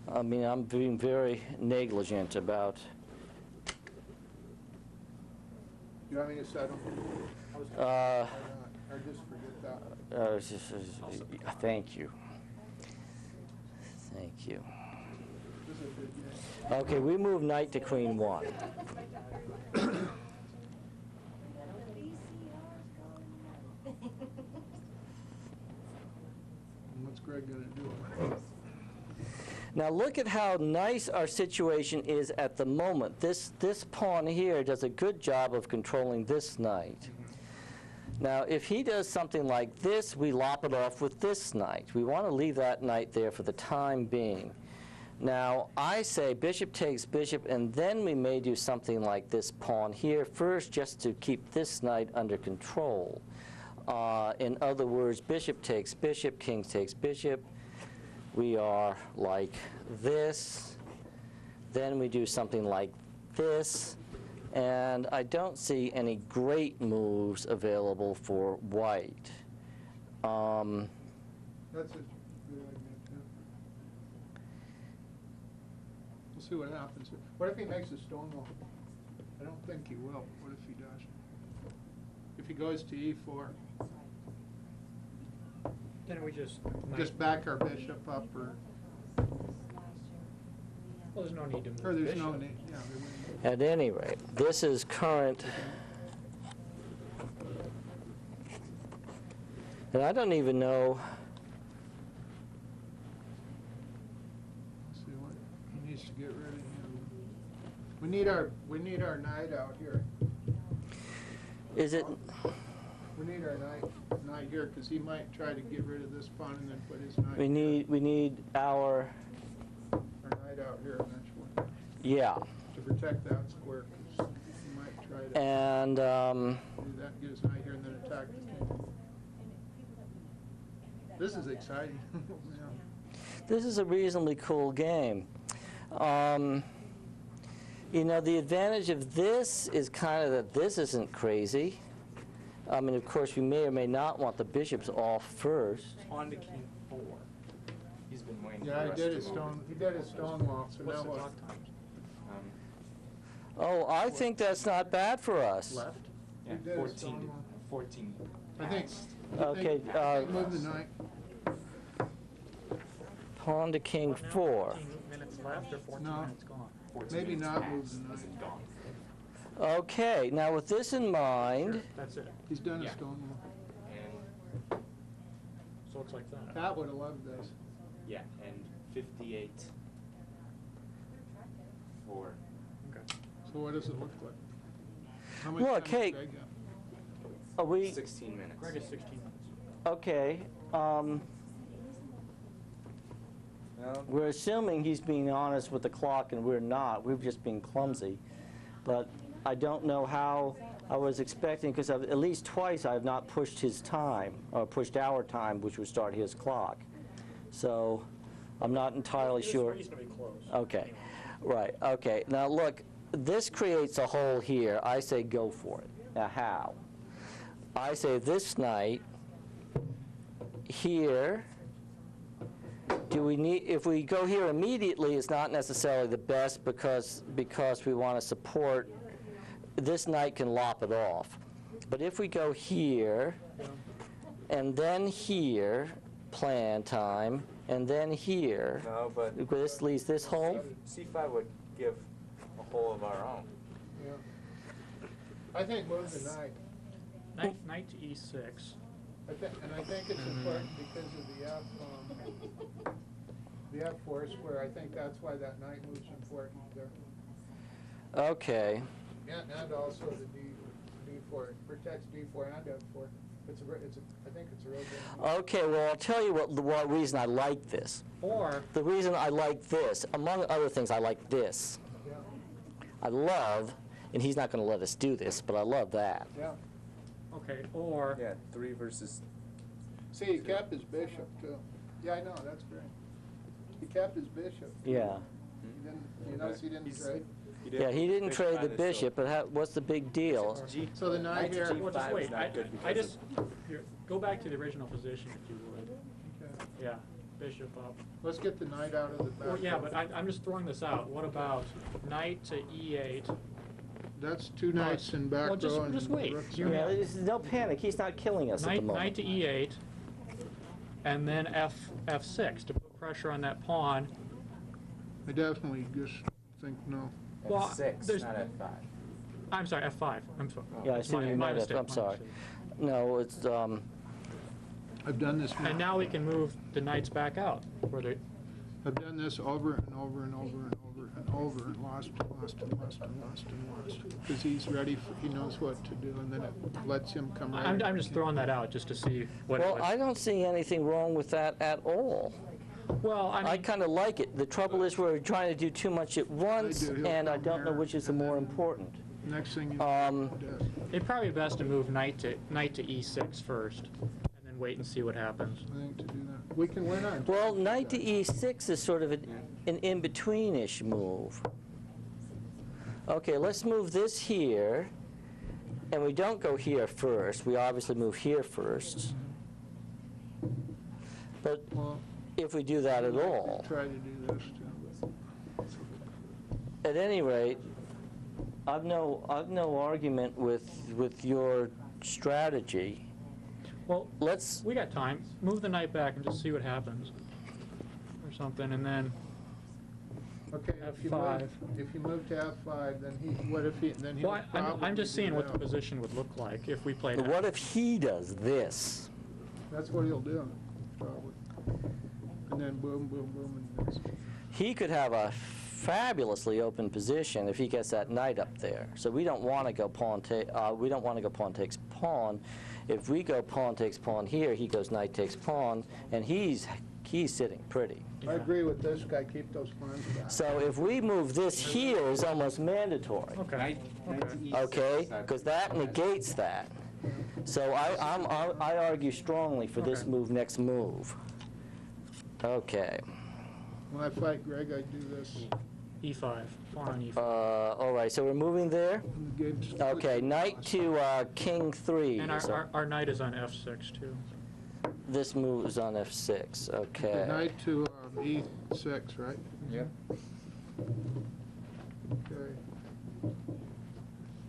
I'm being very negligent about... You want me to settle? Uh, Or just forget that? Thank you. Thank you. This is a good game. Okay, we move knight to queen 1. And what's Greg gonna do? Now look at how nice our situation is at the moment. This pawn here does a good job of controlling this knight. Now if he does something like this, we lop it off with this knight. We want to leave that knight there for the time being. Now I say bishop takes bishop, and then we may do something like this pawn here first, just to keep this knight under control. In other words, bishop takes bishop, king takes bishop. We are like this, then we do something like this, and I don't see any great moves available for white. That's a good idea, too. We'll see what happens. What if he makes a stone wall? I don't think he will. What if he does? If he goes to e4, Then we just... just back our bishop up, or Well, there's no need to move or there's no bishop. need. Yeah, there wouldn't At any rate, this is current, and I don't even know, be. See what he needs to get rid of him. We need our knight out here. is it, We need our knight here, because he might try to get rid of this pawn and then put his knight. we need our, Our knight out here eventually, yeah, to protect that square, because he might try to and do that, get his knight here, and then attack the king. This is exciting. Yeah. this is a reasonably cool game. You know, the advantage of this is kind of that this isn't crazy. I mean, of course, we may or may not want the bishops off first. On to king 4. He's been waiting Yeah, for he us did to his move. stone. He did his stone wall. So What's now the what? clock time? Oh, I think that's not bad for us. Left? Yeah, He did his 14 stone wall. 14. I think. Okay, Move the knight. pawn to king But now 4. 14 minutes left or 14 No. minutes gone? Maybe not move the knight. Okay, now with this in mind, That's it. He's done a Yeah. stone wall. And, So it's like that. Pat would have loved this. yeah, and 58 for, Okay. So what does it look like? How much Look, time does hey, Greg have? are we, 16 minutes. Greg is 16 minutes. okay, No, we're assuming he's being honest with the clock and we're not. We've just been clumsy. But I don't know how I was expecting, because at least twice I have not pushed his time, or pushed our time, which would start his clock. So I'm not entirely sure. It's reasonably close. Okay, right, okay. Now look, this creates a hole here. I say go for it. Now how? I say this knight here. Do we need, if we go here immediately, it's not necessarily the best because we want to support, this knight can lop it off. But if we go here, and then here, plan time, and then here, no, but this leaves this hole? C5 would give a hole of our own. Yeah. I think move the knight. Knight to E6. And I think it's important because of the F4 square. I think that's why that knight move's important there. Okay. And also the D4. It protects D4 and F4. I think it's a real good. Okay, well, I'll tell you what reason I like this. Or, The reason I like this, among other things, I like this. Yeah, I love, and he's not going to let us do this, but I love that. yeah. okay, or, Yeah, 3 versus. See, he kept his bishop too. Yeah, I know, that's great. He kept his bishop. Yeah. He didn't, you notice he didn't trade? Yeah, he didn't trade the bishop, but what's the big deal? So the knight here. well, just wait, I because just, here, go back to the original position if you would. Okay. Yeah, bishop up. Let's get the knight out of the back. Well, yeah, but I'm just throwing this out. What about knight to E8? That's two knights in back Well, just- row and just wait. rooks. Hear me Yeah, out. no panic, he's not killing us at the Knight to moment. E8, and then F6 to put pressure on that pawn. I definitely just think no. Well, F6, there's- not F5. I'm sorry, F5. I'm sorry. Yeah, I see what you My meant, mistake, I'm my sorry. mistake. No, it's, I've done this. And now we can move the knights back out. For the, I've done this over and over and over and over and over and lost and lost and lost and lost and lost. Because he's ready for, he knows what to do, and then it lets him come right. I'm just throwing that out just to see what. well, I don't see anything wrong with that at all. Well, I I mean, kind of like it. The trouble is we're trying to do too much at once, do. He'll and I come don't know here, which is the and more then- important. Next thing you Um, know, death. it'd probably be best to move knight to E6 first, and then wait and see what happens. I think to do that. We can win on. Well, knight to E6 is sort of an in-between-ish move. Okay, let's move this here, and we don't go here first. We obviously move here first. But Well, if we do that at all, try to do this too. at any rate, I've no argument with your strategy. Well, Let's, we got time. Move the knight back and just see what happens, or something, and then Okay, if you F5. move to F5, then what if then he'll well, probably I'm just do seeing what the that. position would look like if we played. what if he does this? That's what he'll do, probably. And then boom, boom, boom, and this. He could have a fabulously open position if he gets that knight up there. So we don't want to go pawn we don't want to go pawn takes pawn. If we go pawn takes pawn here, he goes knight takes pawn, and he's sitting pretty. I agree with this guy, keep those pawns back. So if we move this here, is almost mandatory. Okay. Knight to E6. Okay, because that negates that. So I argue strongly for this Okay. move, next move. Okay. When I fight Greg, I do this. E5. Pawn on E5. All right, so we're moving there? Against- Okay, knight to king 3. And So our knight is on F6 too. this move is on F6, okay. Knight to E6, right? Yep. Okay.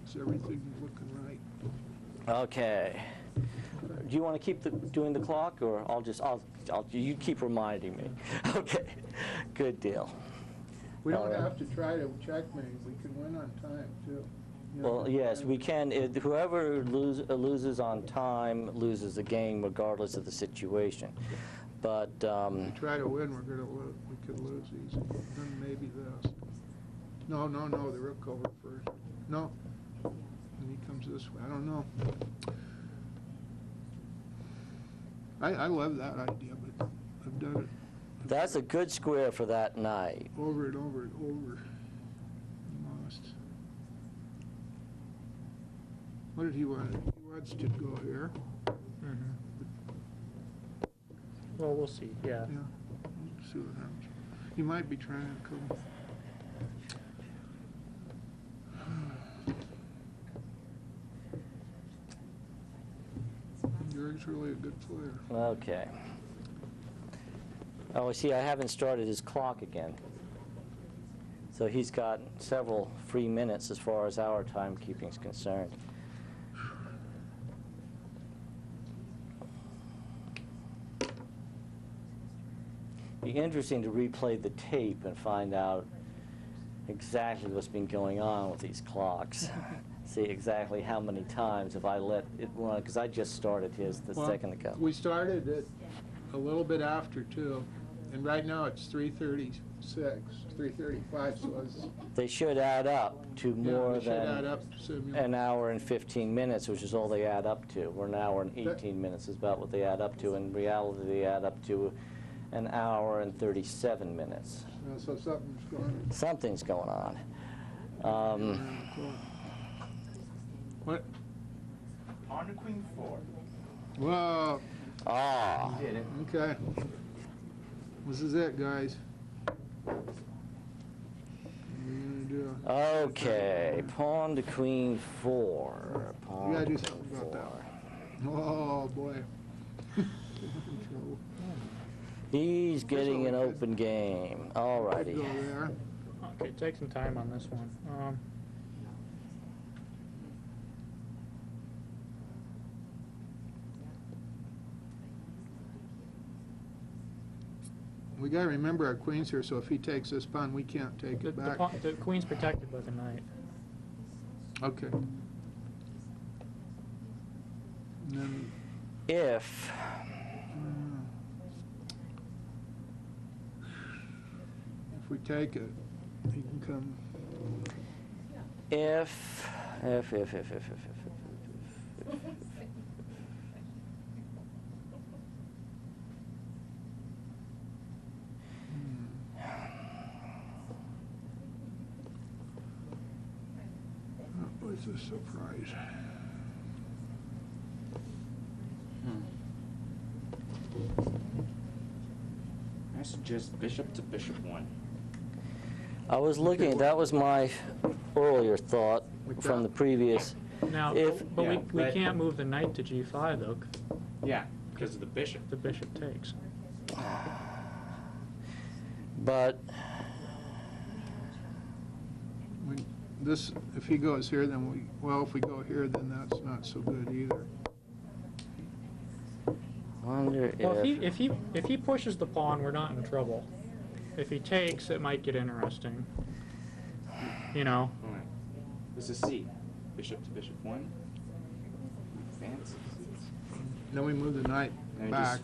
Is everything looking right? Okay. do you want to keep doing the clock, or you keep reminding me? Okay, good deal. We All don't right. have to try to checkmate, we can win on time, too. You know, Well, yes, we can. Whoever loses on time loses the game, regardless of the situation. But If we try to win, we're gonna lose, we could lose easy, then maybe this. No, the rook over first. No, and he comes this way, I don't know. I love that idea, but I've done it. that's a good square for that night. Over and over and over. Lost. What did he want? He wants to go here. Mhm. Well, we'll see, yeah. Yeah. Let's see what happens. He might be trying to come. Georg's really a good player. Okay. Oh, see, I haven't started his clock again. So he's got several free minutes as far as our timekeeping is concerned. Be interesting to replay the tape and find out exactly what's been going on with these clocks. See exactly how many times have I let it run, because I just started his the Well, second ago. We started it a little bit after, too. And right now it's 3:36, 3:35, so it's. They should add up to more they should add than up to some, an hour and 15 minutes, which is all they add up to. Or an hour and 18 minutes is about what they add up to. In reality, they add up to an hour and 37 minutes. So something's going on. Something's going on. What? Pawn to queen 4. Well, Ah, Did it. okay. This is it, guys. What are you gonna do? okay. Pawn to queen 4. Pawn You gotta do to something queen about that. 4. Oh, boy. He's getting an open game. All Could righty. go there. Okay, take some time on this one. We gotta remember our queen's here, so if he takes this pawn, we can't take it back. The queen's protected by the knight. Okay. And then, If if we take it, he can come. if That was a surprise. I suggest bishop to bishop 1. I was looking, that was my earlier thought from the previous. Now, If- but Yeah, we but- can't move the knight to g5 though. Yeah, because of the bishop. The bishop takes. But This, if he goes here, then if we go here, then that's not so good either. wonder Well, if if he pushes the pawn, we're not in trouble. If he takes, it might get interesting. You know. All right. This is C. Bishop to bishop 1. Fancy. Then we move the knight And back.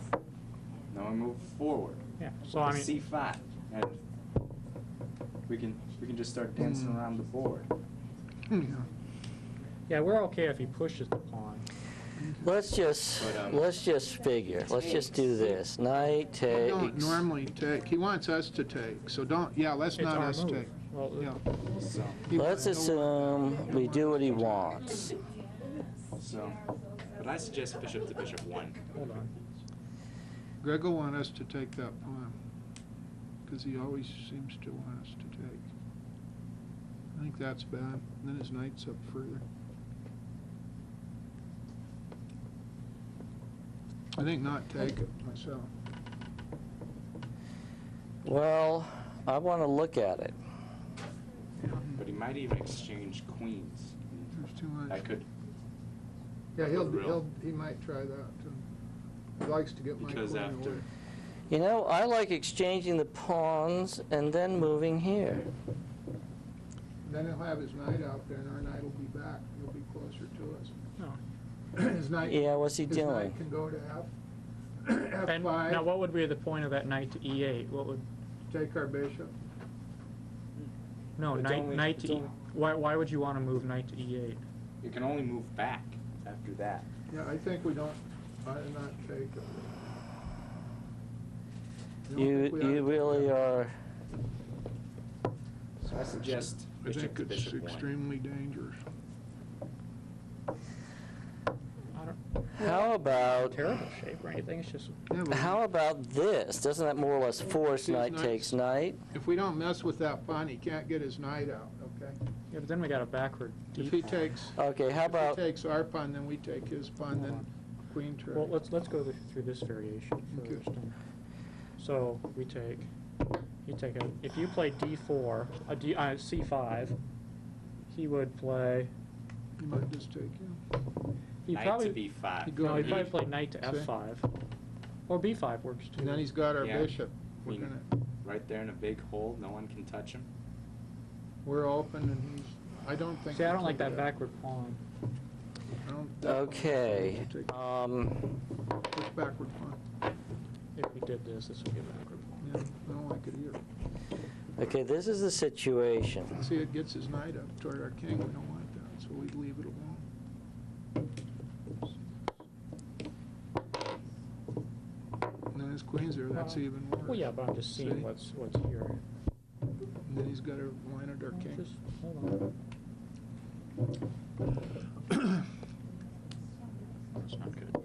Now I move forward. Yeah. So I mean, C5. And we can just start dancing around the board. Yeah. yeah, we're okay if he pushes the pawn. let's just figure. Let's just do this. Knight We takes. don't normally take, he wants us to take, so let's It's not our us move. take. Well, Yeah. So, Let's assume we do what he wants. but I suggest bishop to bishop 1. hold on. Greg will want us to take that pawn, because he always seems to want us to take. I think that's bad. Then his knight's up further. I think not take it myself. Well, I want to look at it. But he might even exchange queens. There's too much. I could. Yeah, Real. he might try that too. He likes to get my Because queen after- away. You know, I like exchanging the pawns and then moving here. Then he'll have his knight out there, and our knight will be back. He'll be closer to us. No. His knight. Yeah, what's he his doing? knight can go to F5. And now, what would be the point of that knight to E8? What would? Take our bishop. No, It's knight only- knight it's to E. only- Why would you want to move knight to E8? You can only move back after that. Yeah, I think we don't, ought to not take it. I don't You think we ought to you take really it. are. So I suggest I bishop think to it's bishop one. extremely dangerous. I don't. How about Terrible shape or anything. It's just. Yeah, but how about this? Doesn't that more or less force His knight knight's- takes knight? if we don't mess with that pawn, he can't get his knight out, okay? Yeah, but then we got a backward. If D he pawn. takes, Okay, how if he about takes our pawn, then we take his pawn, then queen trade. Well, let's go through this variation Okay. first. So we take. You take a. If you play D4, C5, he would play. You might just take him. He Knight probably. to B5. You go No, he'd ahead. probably play knight to See? F5, or B5 works too. And then he's got our Yeah. bishop. We're I mean, gonna, Right there in a big hole, no one can touch him. we're open and he's, I don't think. See, I we'll don't like take that backward pawn. I don't definitely okay? think we'll take Which backward pawn? If we did this would be a backward pawn. Yeah, I don't like it either. Okay, this is the situation. See, it gets his knight up toward our king. We don't want that, so we'd leave it alone. And then his queen's there, that's even worse. Well, yeah, but I'm just seeing See? what's here. And then he's got to line at our king. Just hold on. That's not good.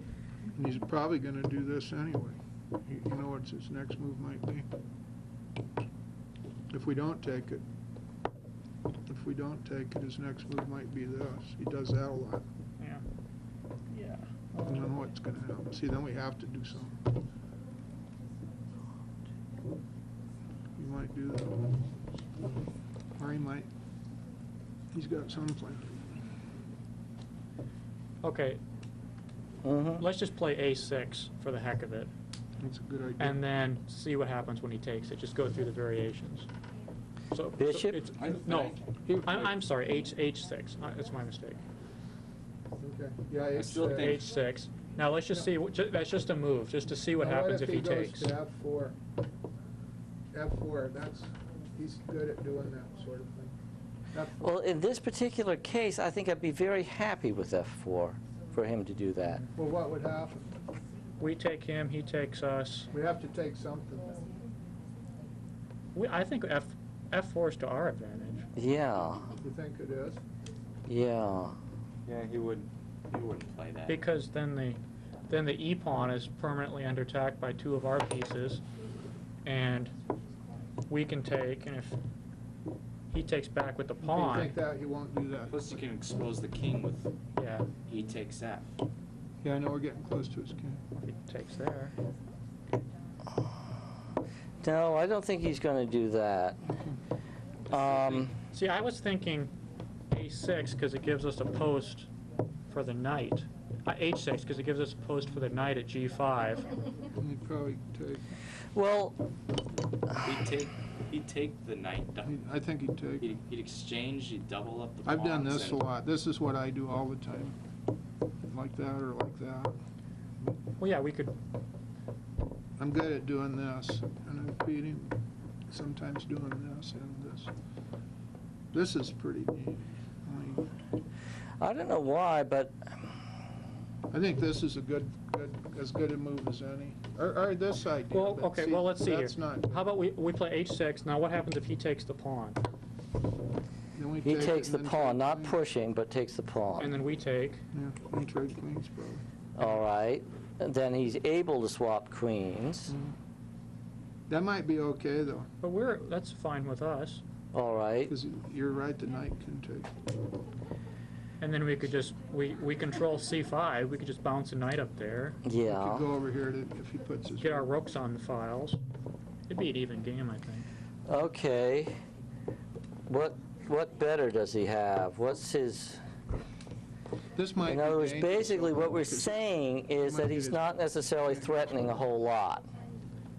And he's probably gonna do this anyway. You know what his next move might be? If we don't take it, his next move might be this. He does that a lot. Yeah. Yeah. And then what's gonna happen? See, then we have to do something. He might do that. Or he might, he's got some plan. Okay, Mm-hmm. let's just play A6 for the heck of it, That's a good idea. and then see what happens when he takes it. Just go through the variations. So Bishop? No, I'm sorry. H6. That's my mistake. Okay, yeah, I still think- H6. Now let's just see. That's just a move, just to see what happens if he takes. Goes to F4? F4, he's good at doing that sort of thing. F4. Well, in this particular case, I think I'd be very happy with F4 for him to do that. Well, what would happen? We take him. He takes us. We have to take something. I think F4 is to our advantage. Yeah, You think it is? yeah. Yeah, he wouldn't play that. Because then the E pawn is permanently under attack by two of our pieces, and we can take, and if he takes back with the If you pawn, think that, he won't do that. Plus you can expose the king with yeah, E takes F. Yeah, I know we're getting close to his king. if he takes there. No, I don't think he's going to do that. See, I was thinking A6 because it gives us a post for the knight. H6 because it gives us a post for the knight at G5. He'd probably take, Well, He'd take the knight down. I think he'd take. He'd exchange, he'd double up the I've done pawns this a and- lot. This is what I do all the time. Like that or like that. Well, yeah, we could. I'm good at doing this, and I beat him sometimes doing this and this. This is pretty neat. I don't know why, but I think this is as good a move as any. Or this idea. Well, but okay. see, Well, let's see here. That's not. How about we play H6? Now, what happens if he takes the pawn, Then we he take it takes the and then pawn, trade not queens. pushing, but takes the pawn. and then we take? Yeah, we trade queens probably. All right. And then he's able to swap queens. That might be okay though, But that's fine with us. All right. because you're right, the knight can take. And then we could just we control C5. We could just bounce a knight up there, We Yeah. could go over here if he puts his. get our rooks on the files. It'd be an even game, I think. Okay. What better does he have? What's his? This might In be other words, dangerous, basically what we're because saying is might that get he's it- not necessarily threatening a whole lot.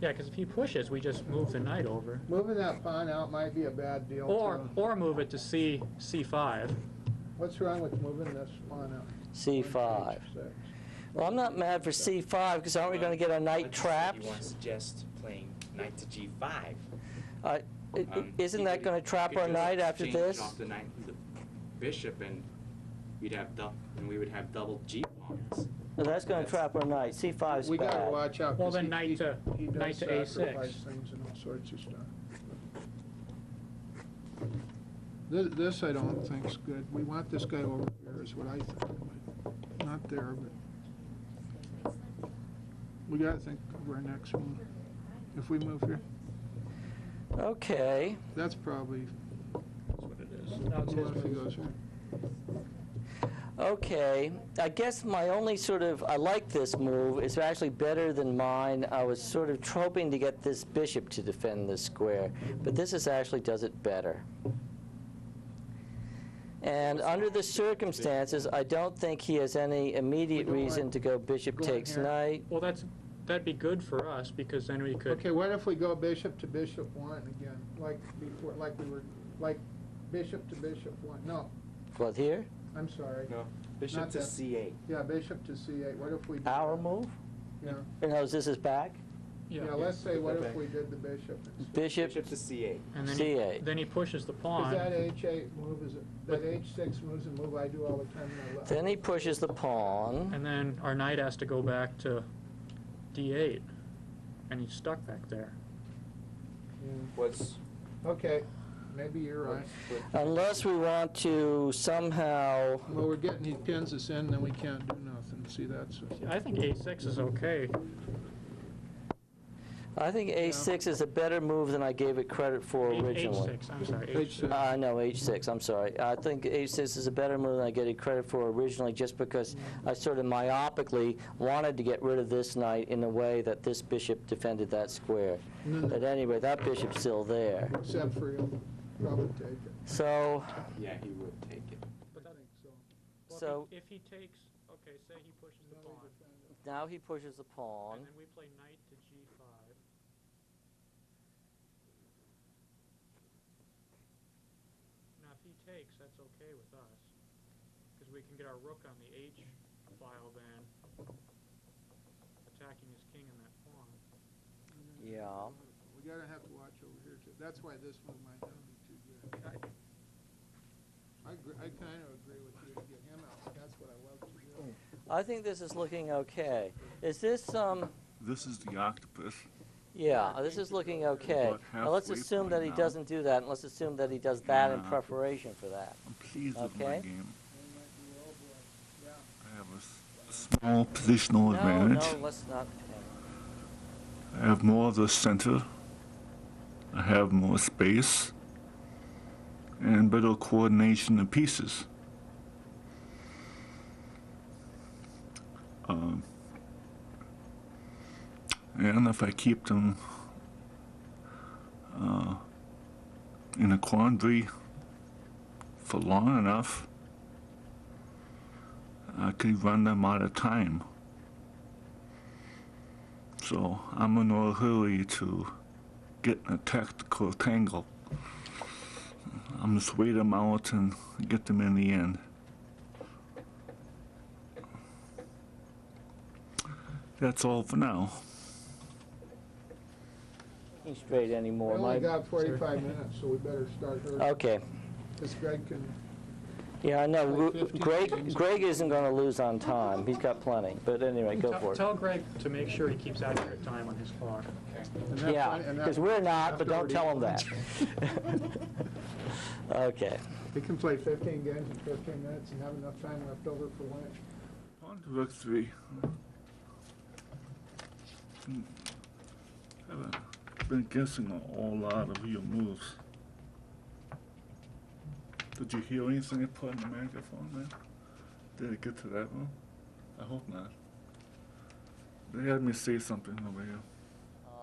Yeah, because if he pushes, we just move the knight over. Moving that pawn out might be a bad deal, too. Or move it to C5. What's wrong with moving this pawn out? C5. H6. Well, I'm not mad for C5, because aren't we going to get our knight trapped? You want to suggest playing knight to G5. Isn't You that could- going to trap you could our just knight after change this? off the knight and the bishop, and we would have double G pawns. No, that's going to trap our knight. C5's We gotta bad. watch out. Well, 'cause then he knight to does A6. sacrifice things and all sorts of stuff. This I don't think's good. We want this guy over here is what I think, but not there, but we gotta think of our next move. If we move here, Okay. that's probably, That's what it is. Now it's his what if he move. goes here? Okay, I guess my only I like this move. It's actually better than mine. I was sort of hoping to get this bishop to defend this square, but this actually does it better. And under the circumstances, I don't think he has any immediate We don't reason want to go bishop going takes here. knight. Well, that'd be good for us, because then we could. Okay, what if we go bishop to bishop one again, like before, like bishop to bishop one? No, What, here? I'm sorry. No, bishop Not to that. C8. Yeah, bishop to C8. What if we do Our that? move? Yeah. In other words, this is back? Yeah, let's say, what if we did the bishop instead? Bishop, Bishop to C8. And then C8. then he pushes the Is pawn. that H8 move, is it, that H6 move's a move I do all the time when I left? then he pushes the pawn. And then our knight has to go back to D8. And he's stuck back there. What's Okay, maybe you're right. Unless we want to somehow, Well, we're getting, he pins us in, then we can't do nothing. See, that's, I think A6 is okay. I think A6 is a better move than I gave it credit for originally. H6, I'm sorry. H6. No, H6, I'm sorry. I think H6 is a better move than I gave it credit for originally, just because I sort of myopically wanted to get rid of this knight in a way that this bishop defended that square. But anyway, that bishop's still there. except for he'll probably take it. So, Yeah, he would take it. But that, I think so. well, So- if he takes, okay, say he pushes the pawn, now he pushes the pawn. and then we play knight to G5. Now, if he takes, that's okay with us, because we can get our rook on the H file then, attacking his king in that pawn. Yeah. We gotta have to watch over here too. That's why this move might not be too good. I kind of agree with you to get him out, but that's what I love to do. I think this is looking okay. Is this, This is the octopus. yeah, this is looking okay. About Now, let's halfway assume that he point now. doesn't do that, and let's assume that he does that in Yeah. preparation for that. I'm pleased with my Okay. game. They might be, oh boy, yeah. I have a small positional No, advantage. no, let's not. I have more of the center. I have more space. And better coordination of pieces. And if I keep them in a quandary for long enough, I could run them out of time. So I'm in no hurry to get in a tactical tangle. I'm just wait them out and get them in the end. That's all for now. Ain't straight We anymore. only got 45 minutes, so we better start early. Okay. Because Greg can, Yeah, I know. Like 15 games. Greg isn't going to lose on time. He's got plenty. But anyway, go for it. Tell Greg to make sure he keeps accurate time on his clock. and that's Yeah, fine, and because that- we're not, but don't afterward he tell him that. wants. Okay. He can play 15 games in 15 minutes and have enough time left over for lunch. On to Rook 3. I've been guessing a whole lot of your moves. Did you hear anything I put in the microphone, man? Did it get to that one? I hope not. They had me say something over here.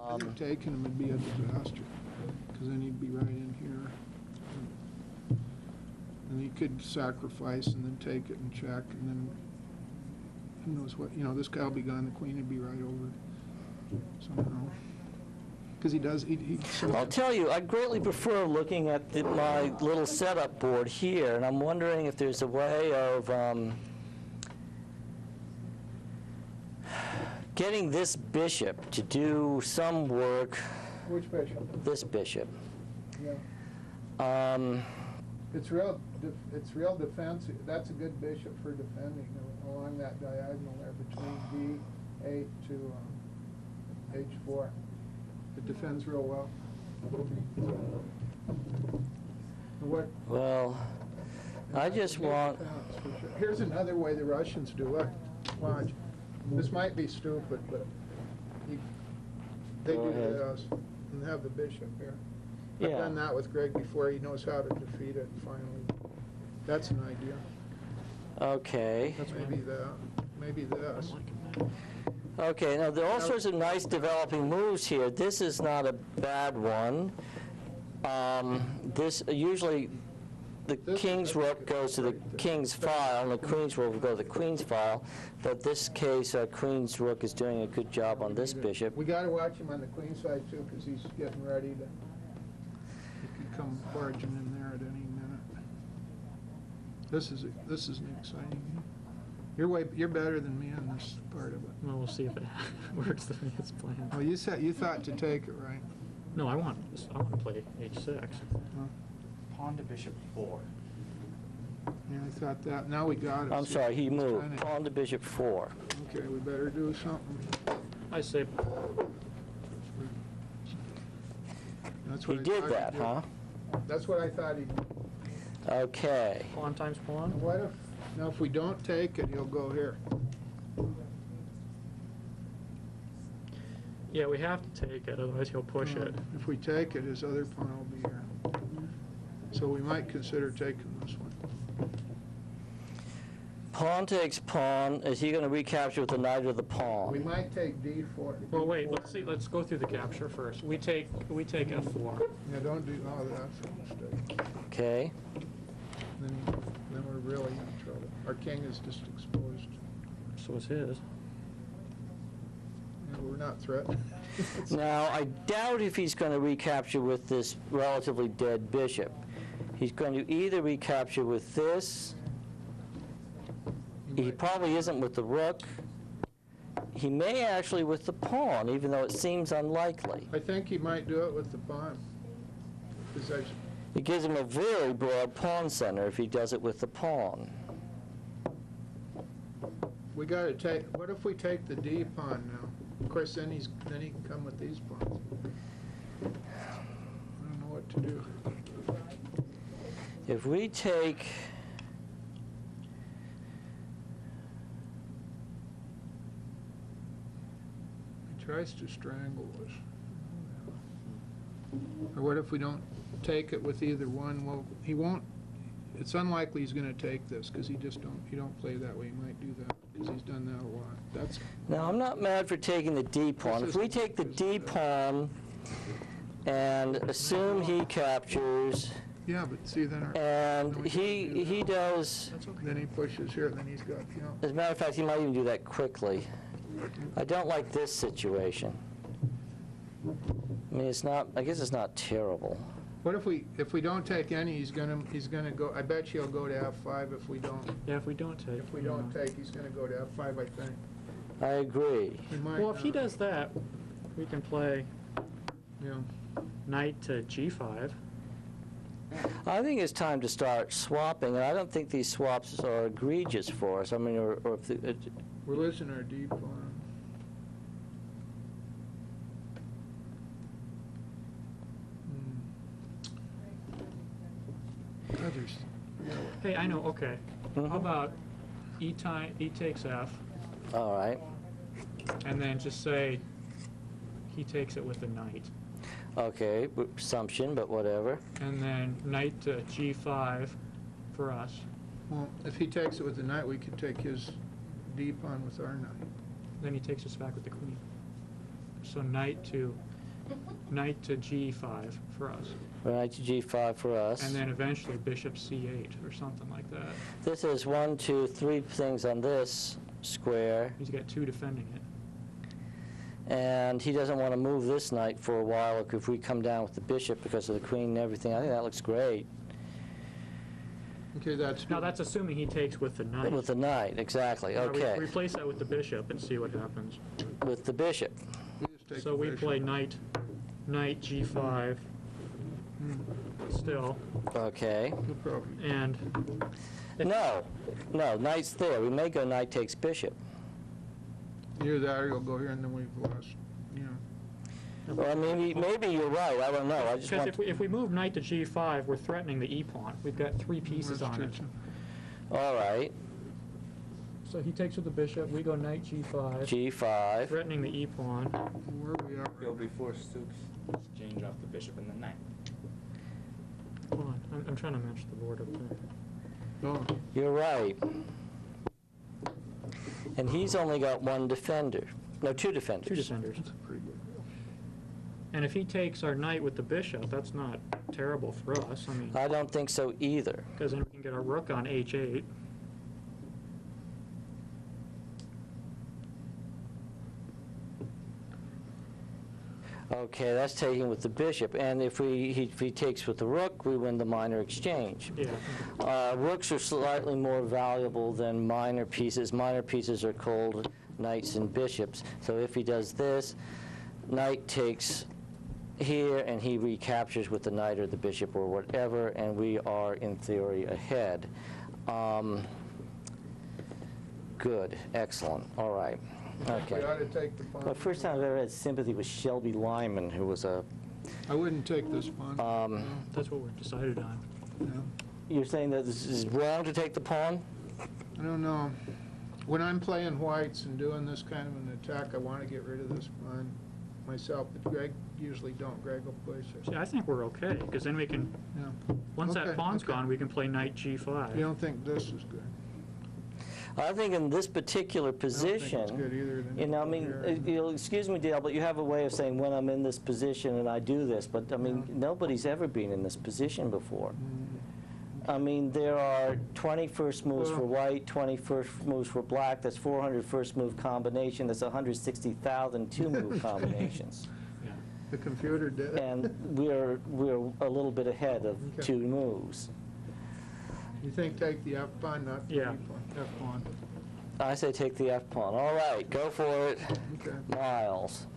I think taking him would be a disaster, because then he'd be right in here. And you could sacrifice and then take it and check, and then who knows what, this guy will be gone, the queen would be right over somehow. Because he does, I'll tell you, I greatly prefer looking at my little setup board here, and I'm wondering if there's a way of getting this bishop to do some work. Which bishop? This bishop. Yeah. It's real defensive. That's a good bishop for defending along that diagonal there between D8 to H4. It defends real well. Well, I just want... Here's another way the Russians do it. Watch. This might be stupid, but they do this and have the bishop here. I've done that with Greg before. He knows how to defeat it finally. That's an idea. Okay. That's maybe this. Okay, now there are all sorts of nice developing moves here. This is not a bad one. This usually the king's rook goes to the king's file, and the queen's rook will go to the queen's file. But this case, queen's rook is doing a good job on this bishop. We got to watch him on the queen side too, because he's getting ready to. He could come barging in there at any minute. This is an exciting. You're better than me on this part of it. Well, we'll see if it works the way it's planned. Well, you thought to take it, right? No, I want to play H6. Pawn to bishop 4. Yeah, I thought that. Now we got it. I'm See, sorry, he it's moved. kinda- Pawn to bishop 4. Okay, we better do something. I say, That's He what I did thought that, he'd do. huh? That's what I thought he'd do. Okay. pawn times pawn? What if, now if we don't take it, he'll go here. Yeah, we have to take it, otherwise he'll push it. If we take it, his other pawn will be here. So we might consider taking this one. Pawn takes pawn. Is he going to recapture with the knight or the We pawn? might take D4. Well, wait, let's go through the capture first. We take F4. Yeah, don't do, oh, that's a mistake. Okay. Then we're really in trouble. Our king is just exposed. So is his. And we're not threatened. Now, I doubt if he's going to recapture with this relatively dead bishop. He's going to either recapture with this. He probably isn't with the rook. He may actually with the pawn, even though it seems unlikely. I think he might do it with the pawn. 'Cause It gives him a very broad pawn center if he does it with the pawn. we got to take, what if we take the D pawn now? Of course, then he can come with these pawns. I don't know what to do. If we take... He tries to strangle us. Or what if we don't take it with either one? Well, he won't, it's unlikely he's going to take this, because he don't play that way. He might do that, because he's done that a lot. That's, Now, I'm not mad for taking the D pawn. If we take the D pawn and assume he captures, yeah, but see, then and he does, then he pushes here, then he's got, as a matter of fact, he might even do that quickly. I don't like this situation. I mean, it's not, I guess it's not terrible. What if we don't take any, he's gonna go, I bet you he'll go to F5 if we don't. Yeah, if we don't take. If we don't take, he's gonna go to F5, I think. I agree. He might Well, if he not. does that, we can play Yeah. knight to G5. I think it's time to start swapping, and I don't think these swaps are egregious for us. I mean, or if the, We're losing our D pawn. Others. Hey, I know, okay. Mhm. How about E takes F, all right. and then just say he takes it with the knight. Okay, assumption, but whatever. And then knight to G5 for us. Well, if he takes it with the knight, we could take his D pawn with our knight. Then he takes us back with the queen. So knight to knight to G5 for us. Knight to G5 for us. And then eventually bishop C8 or something like that. This is 1, 2, 3 things on this square, He's got 2 defending it. and he doesn't want to move this knight for a while if we come down with the bishop because of the queen and everything. I think that looks great. Okay, that's. Now that's assuming he takes with the knight. With the knight, exactly, Now, okay. replace that with the bishop and see what happens. With the bishop. We just take So the we bishop. play knight G5 still, Okay. No problem. and No, knight's there. We may go knight takes bishop. Either that or you'll go here and then we've lost, you know. Well, maybe you're right. I don't know. I just because want. if we move knight to G5, we're threatening the e-pawn. We've got 3 pieces on it. All right. So he takes with the bishop, we go knight G5, G5. threatening the e-pawn. Where we are. You'll be forced to exchange off the bishop and the knight. Hold on, I'm trying to match the board up there. Oh, You're right. And he's only got 1 defender. No, 2 defenders. 2 defenders. pretty good. And if he takes our knight with the bishop, that's not terrible for us. I mean, I don't think so either. because then we can get our rook on H8. Okay, that's taking with the bishop. And if he takes with the rook, we win the minor exchange. Yeah. Rooks are slightly more valuable than minor pieces. Minor pieces are called knights and bishops. So if he does this, knight takes here, and he recaptures with the knight or the bishop or whatever, and we are, in theory, ahead. Good, excellent, all right. We Okay. ought to take the pawn. The first time I've ever had sympathy with Shelby Lyman, who was a, I wouldn't take this pawn. That's what we've decided on. No. you're saying that this is wrong to take the pawn? I don't know. When I'm playing whites and doing this kind of an attack, I want to get rid of this pawn myself, but Greg usually don't. Greg will push See, it. I think we're okay, because then we can, Yeah. once that Okay, pawn's okay. gone, we can play knight G5. You don't think this is good? I think in this particular I don't think it's position, good either. Then you know, I mean, here. you'll excuse me, Dale, but you have a way of saying when I'm in this position and I do this, but I mean, Yeah. nobody's ever been in this position before. Mm. I mean, there are 20 first moves for Well- white, 20 first moves for black, that's 400 first move combination, that's 160,000 two-move combinations. Yeah. The computer did it. And we're a little bit ahead of Okay. 2 moves. You think take the F pawn, not the E Yeah, pawn? F1. I say take the F pawn. All right, go for it, Okay. Miles.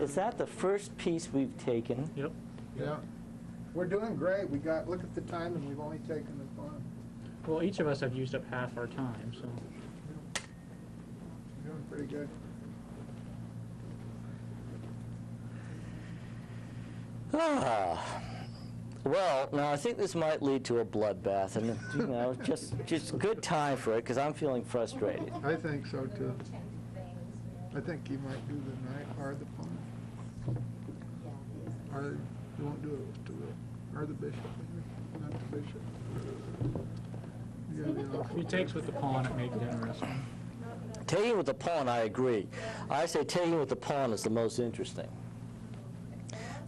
Is that the first piece we've taken? Yep. Yeah. We're doing great. Look at the time and we've only taken the pawn. Well, each of us have used up half our time, so. We're doing pretty good. Well, now I think this might lead to a bloodbath, and you know, just good time for it because I'm feeling frustrated. I think so too. I think you might do the knight or the pawn. Or you won't do it with the rook. Or the bishop, maybe. Not the bishop. Yeah, the If he takes with the pawn, it makes it interesting. Taking with the pawn, I agree. I say taking with the pawn is the most interesting.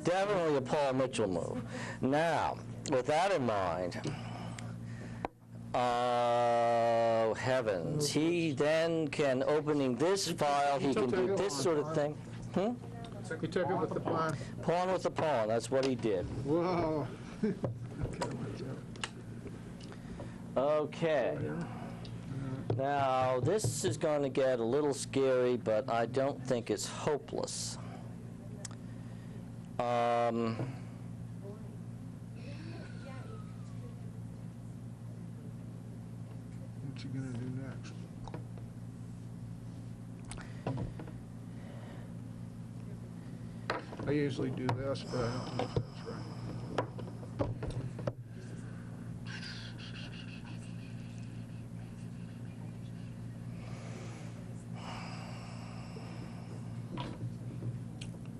Definitely a Paul Mitchell move. Now, with that in mind, oh heavens, he then can, opening this file, he can do this sort of thing. He took it with the pawn. Pawn with the pawn, that's what he did. Whoa. Okay, what's that? Okay. Now, this is going to get a little scary, but I don't think it's hopeless. What's he gonna do next? I usually do this, but I don't know if that's right.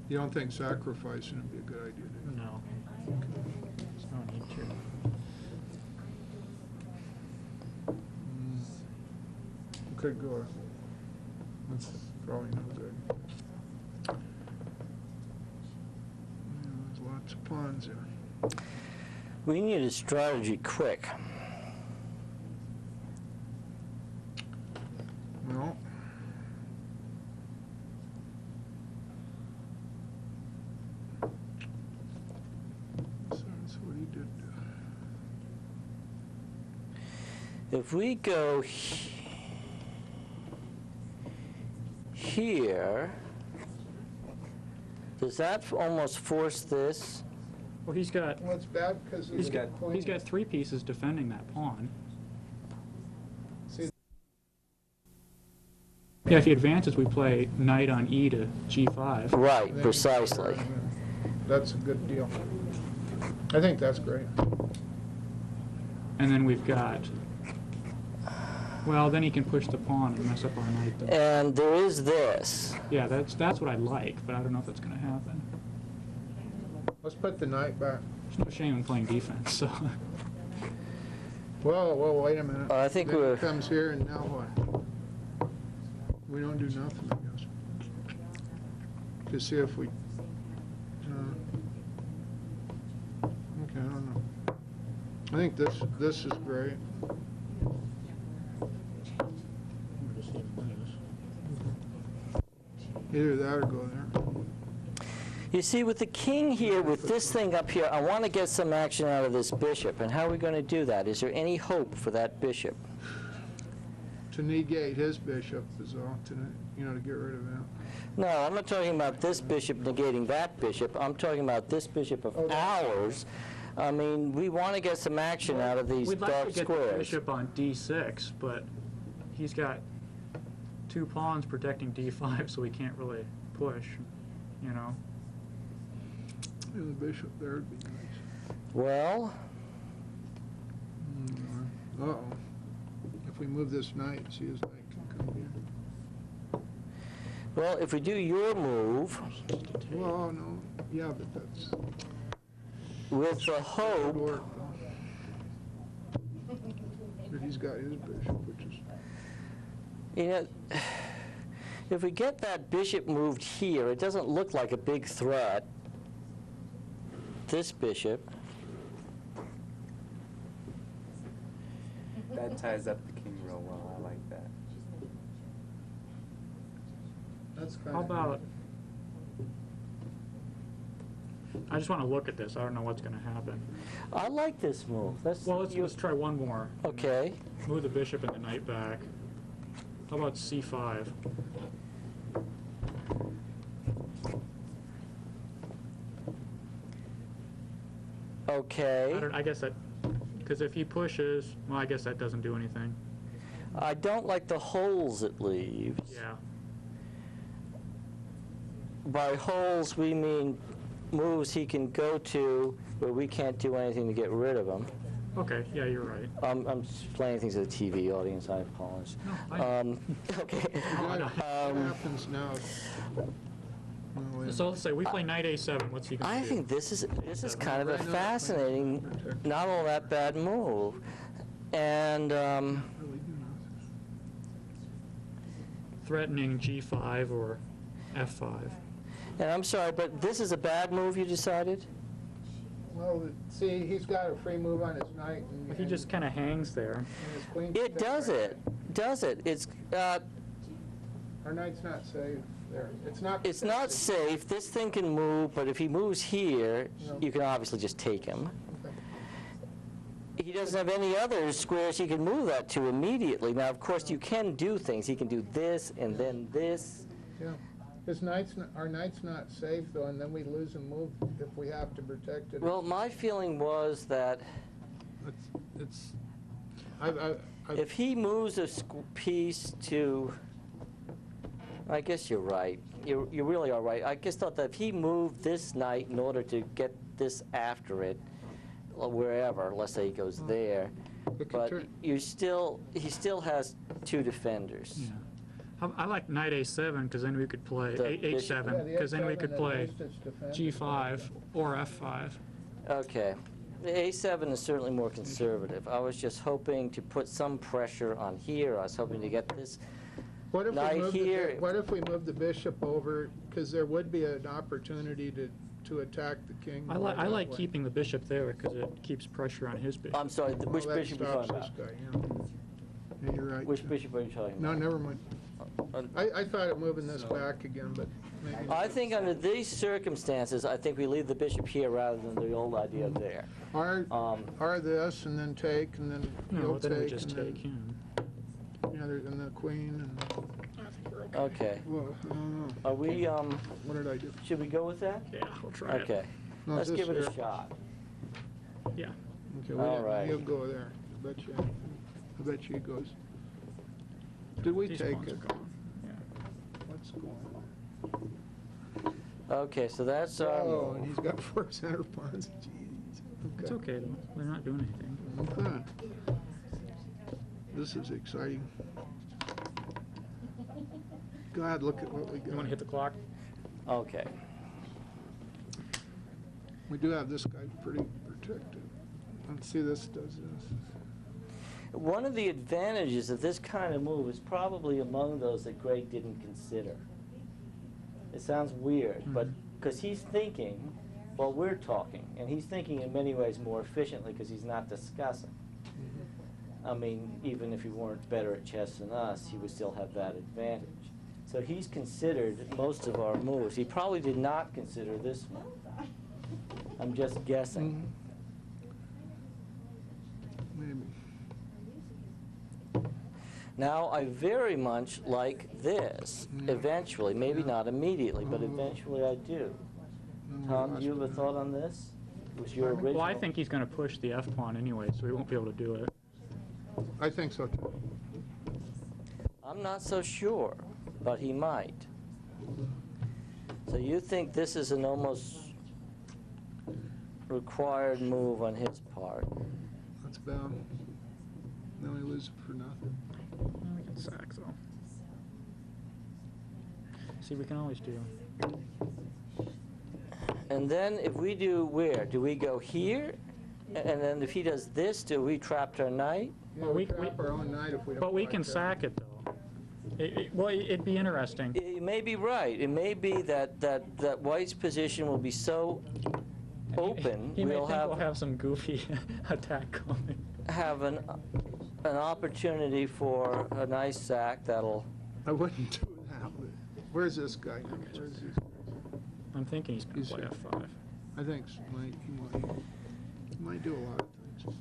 You don't think sacrificing would be a good idea, do you? No. There's no need to. Could go. That's probably no good. Yeah, there's lots of pawns there. We need a strategy quick. Well. So that's what he did. If we go here, does that almost force this? Well, he's got Well, it's bad because he's got 3 pieces defending that pawn. See, Yeah, if he advances, we play knight on e to g5. Right, then- precisely. That's a good deal. I think that's great. And then we've got, well, then he can push the pawn and mess up our knight. Though. And there is this. Yeah, that's what I'd like, but I don't know if that's going to happen. Let's put the knight back. There's no shame in playing defense, so. Well, wait a minute. I think Then we're- it comes here, and now what? We don't do nothing, I guess. To see if we. Okay, I don't know. I think this is great. Either that or go there. You see, with the king here, with this thing up here, I want to get some action out of this bishop. And how are we going to do that? Is there any hope for that bishop? To negate his bishop is all, to get rid of that. No, I'm not talking about this bishop negating that bishop. I'm talking about this bishop of ours. I mean, we want to get some action out of these We'd like dark to get the squares. bishop on d6, but he's got 2 pawns protecting d5, so we can't really push, you know. Yeah, the bishop there would be nice. Well, Uh-oh. If we move this knight, see his knight can come here. well, if we do your move, Well, no, yeah, but that's with the good hope, work, though. But he's got his bishop, which is, you know, if we get that bishop moved here, it doesn't look like a big threat. This bishop. That ties up the king real well. I like that. that's kind How of. about, I just want to look at this. I don't know what's going to happen. I like this move. Well, let's try one more. Okay. Move the bishop and the knight back. How about c5? Okay. I guess that, because if he pushes, well, I guess that doesn't do anything. I don't like the holes it leaves. Yeah. By holes, we mean moves he can go to where we can't do anything to get rid of him. Okay, yeah, you're right. I'm just playing things to the TV audience. I apologize. No, I- Okay. I know. What happens now? Oh, wait. So let's say we play knight a7. What's he going to I do? think this is kind of a Right now, fascinating, protect. not all that bad move. And Really do Threatening g5 or f5. I'm sorry, but this is a bad move, you decided? Well, see, he's got a free move on his knight, and He just kind of hangs there. and his queen. It does it. Does it? It's Our knight's not safe there. It's not. it's not safe. This thing can move, but if he moves here, you can obviously just take him. He doesn't have any other squares he can move that to immediately. Now, of course, you can do things. He can do this and then this. Yeah. Our knight's not safe though, and then we lose a move if we have to protect it. Well, my feeling was that It's. if he moves a piece to, I guess you're right. You really are right. I just thought that if he moved this knight in order to get this after it, wherever, let's say he goes there, Look at but turn. he still has 2 defenders. Yeah. I like knight a7 because then we could play The h7 Yeah, the because then we H7 could at play least it's defended. g5 or f5. Okay. The A7 is certainly more conservative. I was just hoping to put some pressure on here. I was hoping to get this What if we knight moved here. what if we moved the bishop over, because there would be an opportunity to attack the king. I more that like way. keeping the bishop there because it keeps pressure on his bishop. I'm sorry, which Well, that bishop are you talking stops about? this guy, yeah. Yeah, you're right. Which bishop are you talking No, about? never mind. Uh, I thought of moving this back again, but maybe. I think under these circumstances, I think we leave the bishop here rather than the old idea of there. Are this, and then take, and then No, you'll then we take, just and then, take him. yeah, and the queen, and, I think we're okay. Okay. well, I don't know. Are we, What did I do? should we go with that? Yeah, we'll try it. Okay. No, Let's this give it a here. shot. Yeah. Okay, All right. He'll go there. I bet you he goes. Did we These take pawns it? are gone. Yeah. What's going on? Okay, so that's Oh, and he's got 4 center pawns. Jeez. It's okay though. They're not doing anything. Okay. This is exciting. God, look at what we got. You want to hit the clock? okay. We do have this guy pretty protected. Let's see, this does this. One of the advantages of this kind of move is probably among those that Greg didn't consider. It sounds weird, but because he's thinking while we're talking, and he's thinking in many ways more efficiently because he's not discussing. I mean, even if he weren't better at chess than us, he would still have that advantage. So he's considered most of our moves. He probably did not consider this one. I'm just guessing. Maybe. Now, I very much like this, eventually. Maybe not immediately, but eventually I do. Tom, do you have a thought on this? Was your original? Well, I think he's going to push the F pawn anyway, so he won't be able to do it. I think so too. I'm not so sure, but he might. So you think this is an almost required move on his part? That's bad. Then we lose it for nothing. Well, we can sack though. See, we can always do. And then if we do where? Do we go here? And then if he does this, do we trap our knight? Yeah, Well, we we- trap our own knight if we don't. But we like can that. sack it though. Well, it'd be interesting. You may be right. It may be that White's position will be so open, He may we'll think have, we'll have some goofy attack coming. have an opportunity for a nice sack that'll... I wouldn't do that. Where's this guy? Where's this? I'm thinking he's going He's to play here. F5. I think he might do a lot of things.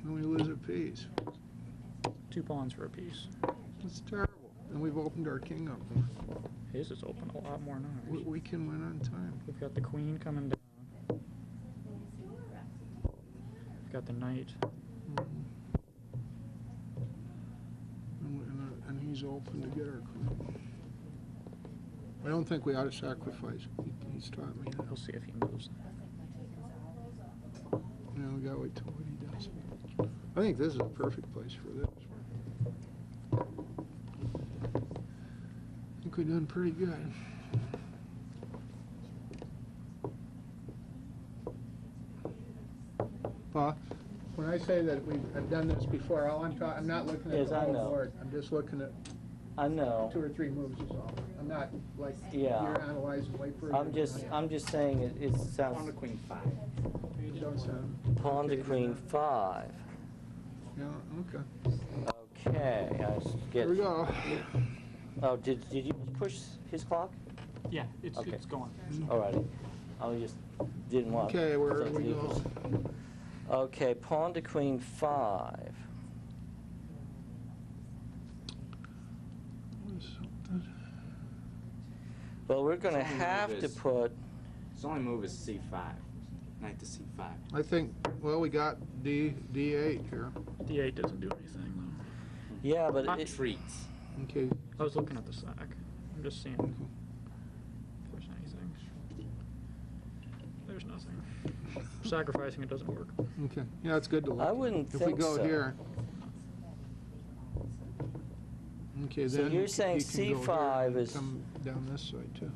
And we lose a piece. 2 pawns for a piece. It's terrible. And we've opened our king up more. His is open a lot more than ours. We can win on time. We've got the queen coming down. We've got the knight. And he's open to get our queen. I don't think we ought to sacrifice. He's taught me that. We'll see if he moves. You know, we gotta wait till what he does. I think this is a perfect place for this. I think we've done pretty good. Pa, when I say that I've done this before, I'm not looking at Yes, the I whole know. board. I'm just looking at I know. 2 or 3 moves is all. I'm not like Yeah. you're analyzing way further. I'm just saying it sounds... Queen 5. You don't sound. Pawn to okay queen with 5. that. Yeah, okay. Okay, I Here we get... go. Oh, did you push his clock? Yeah, it's Okay. going. All righty. I just didn't want... Okay, where things we to go? equals. Okay, pawn to queen 5. Well, we're going to Something have like to this. put... His only move is c5. Knight to c5. I think, well, we got D8 here. D8 doesn't do anything though. Yeah, but it, Treats. Okay. I was looking at the sack. I'm just seeing if there's anything. There's nothing. Sacrificing it doesn't work. Okay. Yeah, it's good to look. I wouldn't If think we go so. here. Okay, So then you're he saying can go here C5 and is- come down this side too.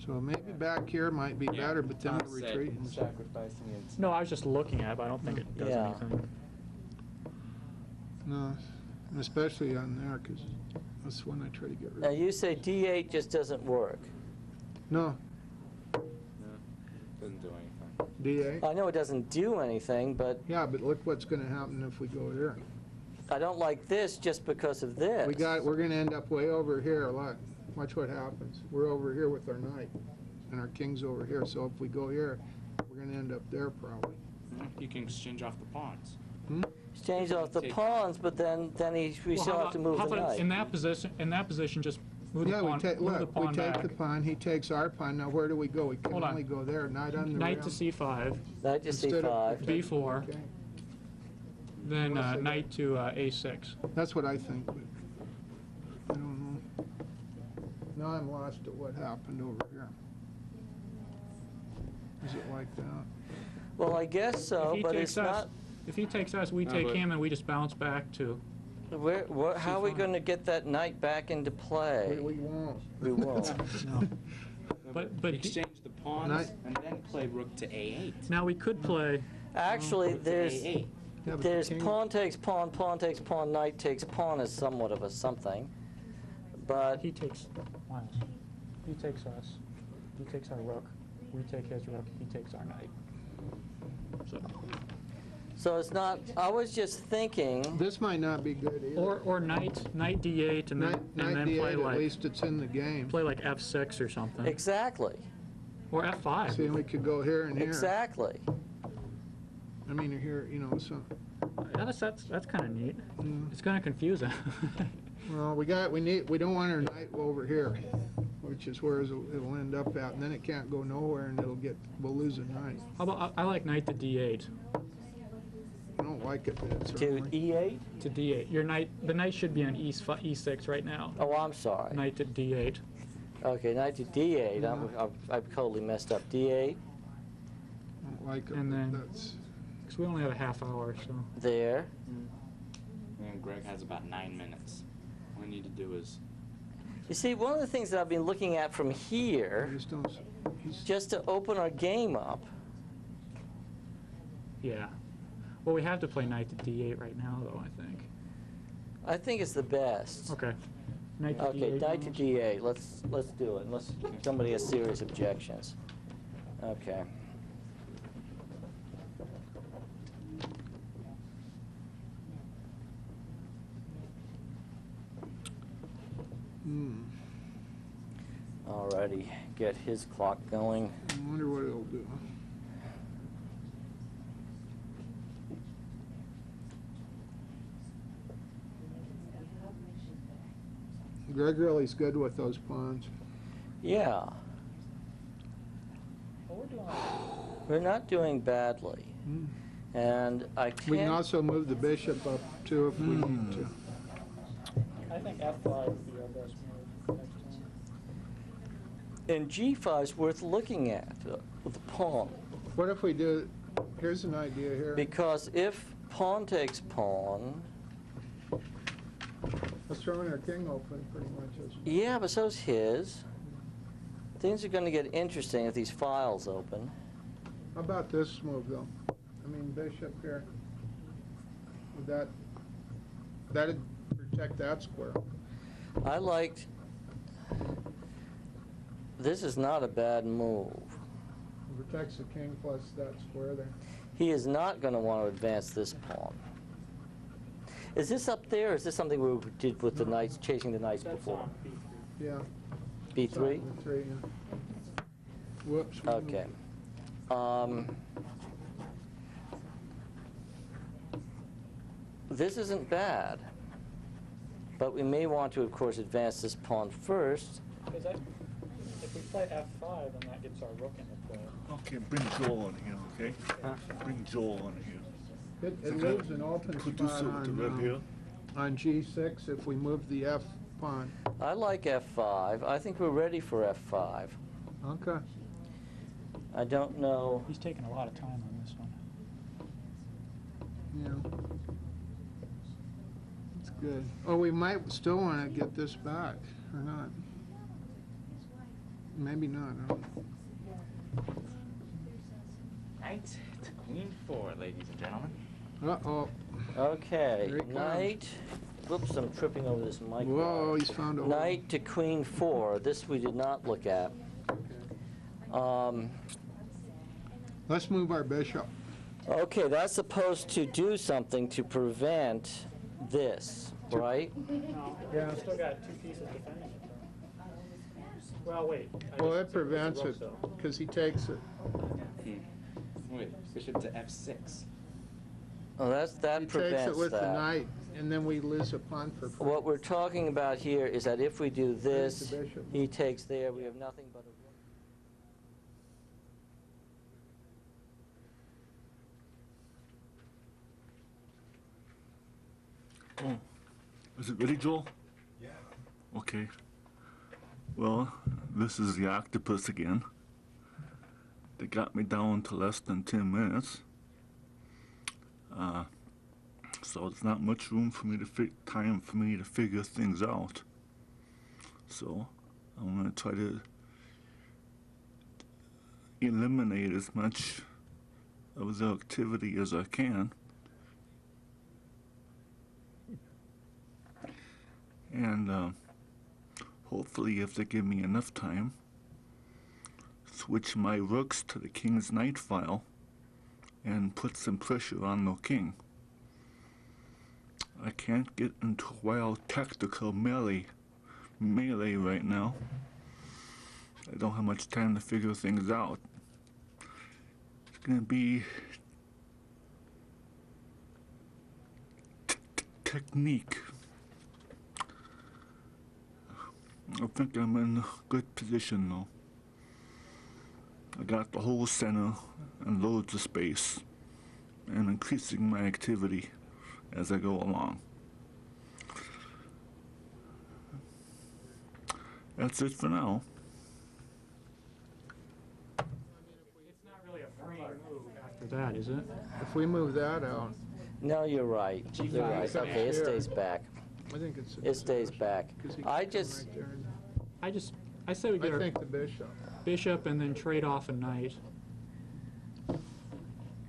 So maybe back here might be Yeah, better, but then Tom we're said retreating. sacrificing it. No, I was just looking at it, but I don't think it does Yeah. anything. No, especially on there, because that's when I try to get rid Now, of it. you say D8 just doesn't work. No, No, doesn't do anything. D8. I know it doesn't do anything, but Yeah, but look what's gonna happen if we go here. I don't like this just because of this. We're gonna end up way over here, look. Watch what happens. We're over here with our knight, and our king's over here, so if we go here, we're gonna end up there probably. You can exchange off the pawns. Exchange off the Take- pawns, but then we Well, still how have to about- move how the about knight. In that position, just move the Yeah, we pawn, take, move the look, we pawn take back. the pawn, he takes our pawn, now where do we go? We can Hold on. only go there, knight on the Knight rim. to C5, Knight to Instead of C5. B4, Okay. then Unless they knight to A6. That's what I think, but I don't know. Now I'm lost at what happened over here. Is it like that? Well, I guess so, If he but takes it's us, not. if he takes us, we No, take but- him, and we just bounce back to. How are we C5. going to get that knight back into play? We won't. We won't. No. But But- exchange the pawns Knight- and then play rook to A8. Now we could play. Actually, Rook to there's A8. Yeah, but there's the king- pawn takes pawn, pawn takes pawn, knight takes pawn is somewhat of a something, but He takes Miles. He takes us. He takes our rook. We take his rook. He takes our knight. so it's not. I was just thinking. This might not be good either. Or knight D8 and then Knight play D8, at like least it's in the game. F6 or something. Exactly. Or F5. See, we could go here and here. Exactly. I mean, here, so, Yeah, that's kind of neat. yeah. It's going to confuse him. Well, we don't want our knight over here, which is where it'll end up at, and then it can't go nowhere, and we'll lose a knight. How about I like knight to D8. I don't like it, but it's To early. E8. To D8. The knight should be on E6 right now. Oh, I'm sorry. Knight to D8. Okay, knight to D8. Yeah. I've totally messed up. D8 I don't like it, And but then- that's, Because we only have a half hour, so. there. And Greg has about 9 minutes. All we need to do is You see, one of the things that I've been looking at from I here, just don't, he's, just to open our game up. Yeah. Well, we have to play knight to D8 right now, though, I think. I think it's the best. Okay. Knight to Okay, D8. knight to D8. Let's do it. Unless somebody has serious objections. Okay. Alrighty, get his clock going. I wonder what it'll do. Greg really's good with those pawns. Yeah. We're not doing badly. Hmm. And I We can can't. also move the bishop up too if we need to. I think F5 would be our best move next time. And G5's worth looking at with the pawn. What if we do, here's an idea here. Because if pawn takes pawn, Let's throw in our king open pretty much. yeah, but so's his. Things are going to get interesting if these files open. How about this move though? I mean, bishop here. Would that'd protect that square. I liked. This is not a bad move. It protects the king plus that square there. He is not going to want to advance this pawn. Is this up there, or is this something we did with the knights, chasing the knights That's before? on B3. Yeah. B3? Three, yeah. Whoops. we Okay. moved. This isn't bad, but we may want to, of course, advance this pawn first. Because if we play F5, then that gets our rook into play. Okay, bring Joel on here, okay? Bring Joel on here. It leaves an open Introduce spot him to right here. on G6 if we move the F pawn. I like F5. I think we're ready for F5. Okay. I don't know. He's taking a lot of time on this one. Yeah. That's good. Oh, we might still want to get this back, or not. maybe not, I don't know. Knight to queen 4, ladies and gentlemen. Uh-oh. Okay, Here he comes. knight, whoops, I'm tripping over this mic. Whoa, he's found a hole. Knight to queen 4, this we did not look at. Let's move our bishop. Okay, that's supposed to do something to prevent this, right? No, Yeah. still got 2 pieces defending it. Well, wait. Well, it prevents it, because he takes it. Wait, bishop to f6. Oh, that He takes it prevents with the that. knight, and then we lose a pawn for free. What we're talking about here is that if we do There's this, the bishop. he takes there, we have nothing but a Oh, is it ready, Joel? Yeah. Okay. Well, this is the Octopus again. They got me down to less than 10 minutes. So there's not much room for me to time for me to figure things out. So I'm gonna try to eliminate as much of the activity as I can. And hopefully, if they give me enough time, switch my rooks to the king's knight file and put some pressure on the king. I can't get into wild tactical melee right now. I don't have much time to figure things out. It's gonna be technique. I think I'm in a good position though. I got the whole center and loads of space, and increasing my activity as I go along. That's it for now. It's not really a free move after that, is it? If we move that out, No, you're right. You're right. Okay, it stays back. I think it's. It stays back. 'Cause he I can come just, right there and- I say we get I our think the bishop. bishop and then trade off a knight.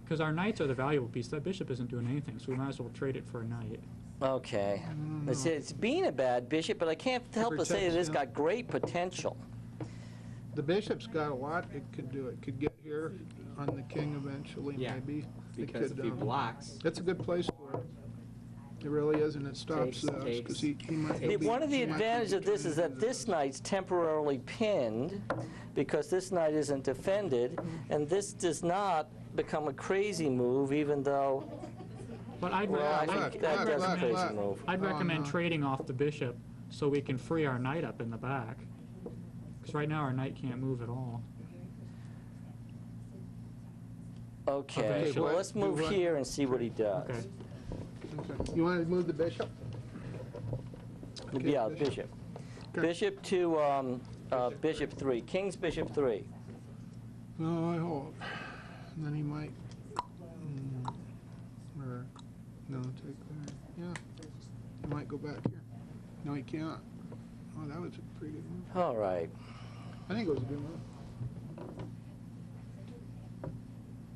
Because our knights are the valuable piece. That bishop isn't doing anything, so we might as well trade it for a knight. okay. It's being a bad bishop, but I can't help but say that it's got great potential. The bishop's got a lot it could do. It could get here on the king eventually, Yeah, maybe. It Because could, if he blocks, That's a good place for it. It really is, and it stops Takes- us, because takes- he might. The- be- One of the he might be advantages of this trying is to that do this knight's temporarily pinned because this knight isn't defended, and this does not become a crazy move, even though, But I'd, well, I look, think that does a look, crazy look. move. I'd Oh, recommend no. trading off the bishop so we can free our knight up in the back. Because right now our knight can't move at all. Okay, Okay, well, what- let's do move what? here and see what he does. Okay. Okay. You want to move the bishop? Okay, Yeah, bishop. Okay. Bishop to bishop 3. King's bishop 3. No, I hope. And then he might, or, no, take that, yeah. He might go back here. No, he can't. Oh, that was a pretty good move. All right. I think it was a good move.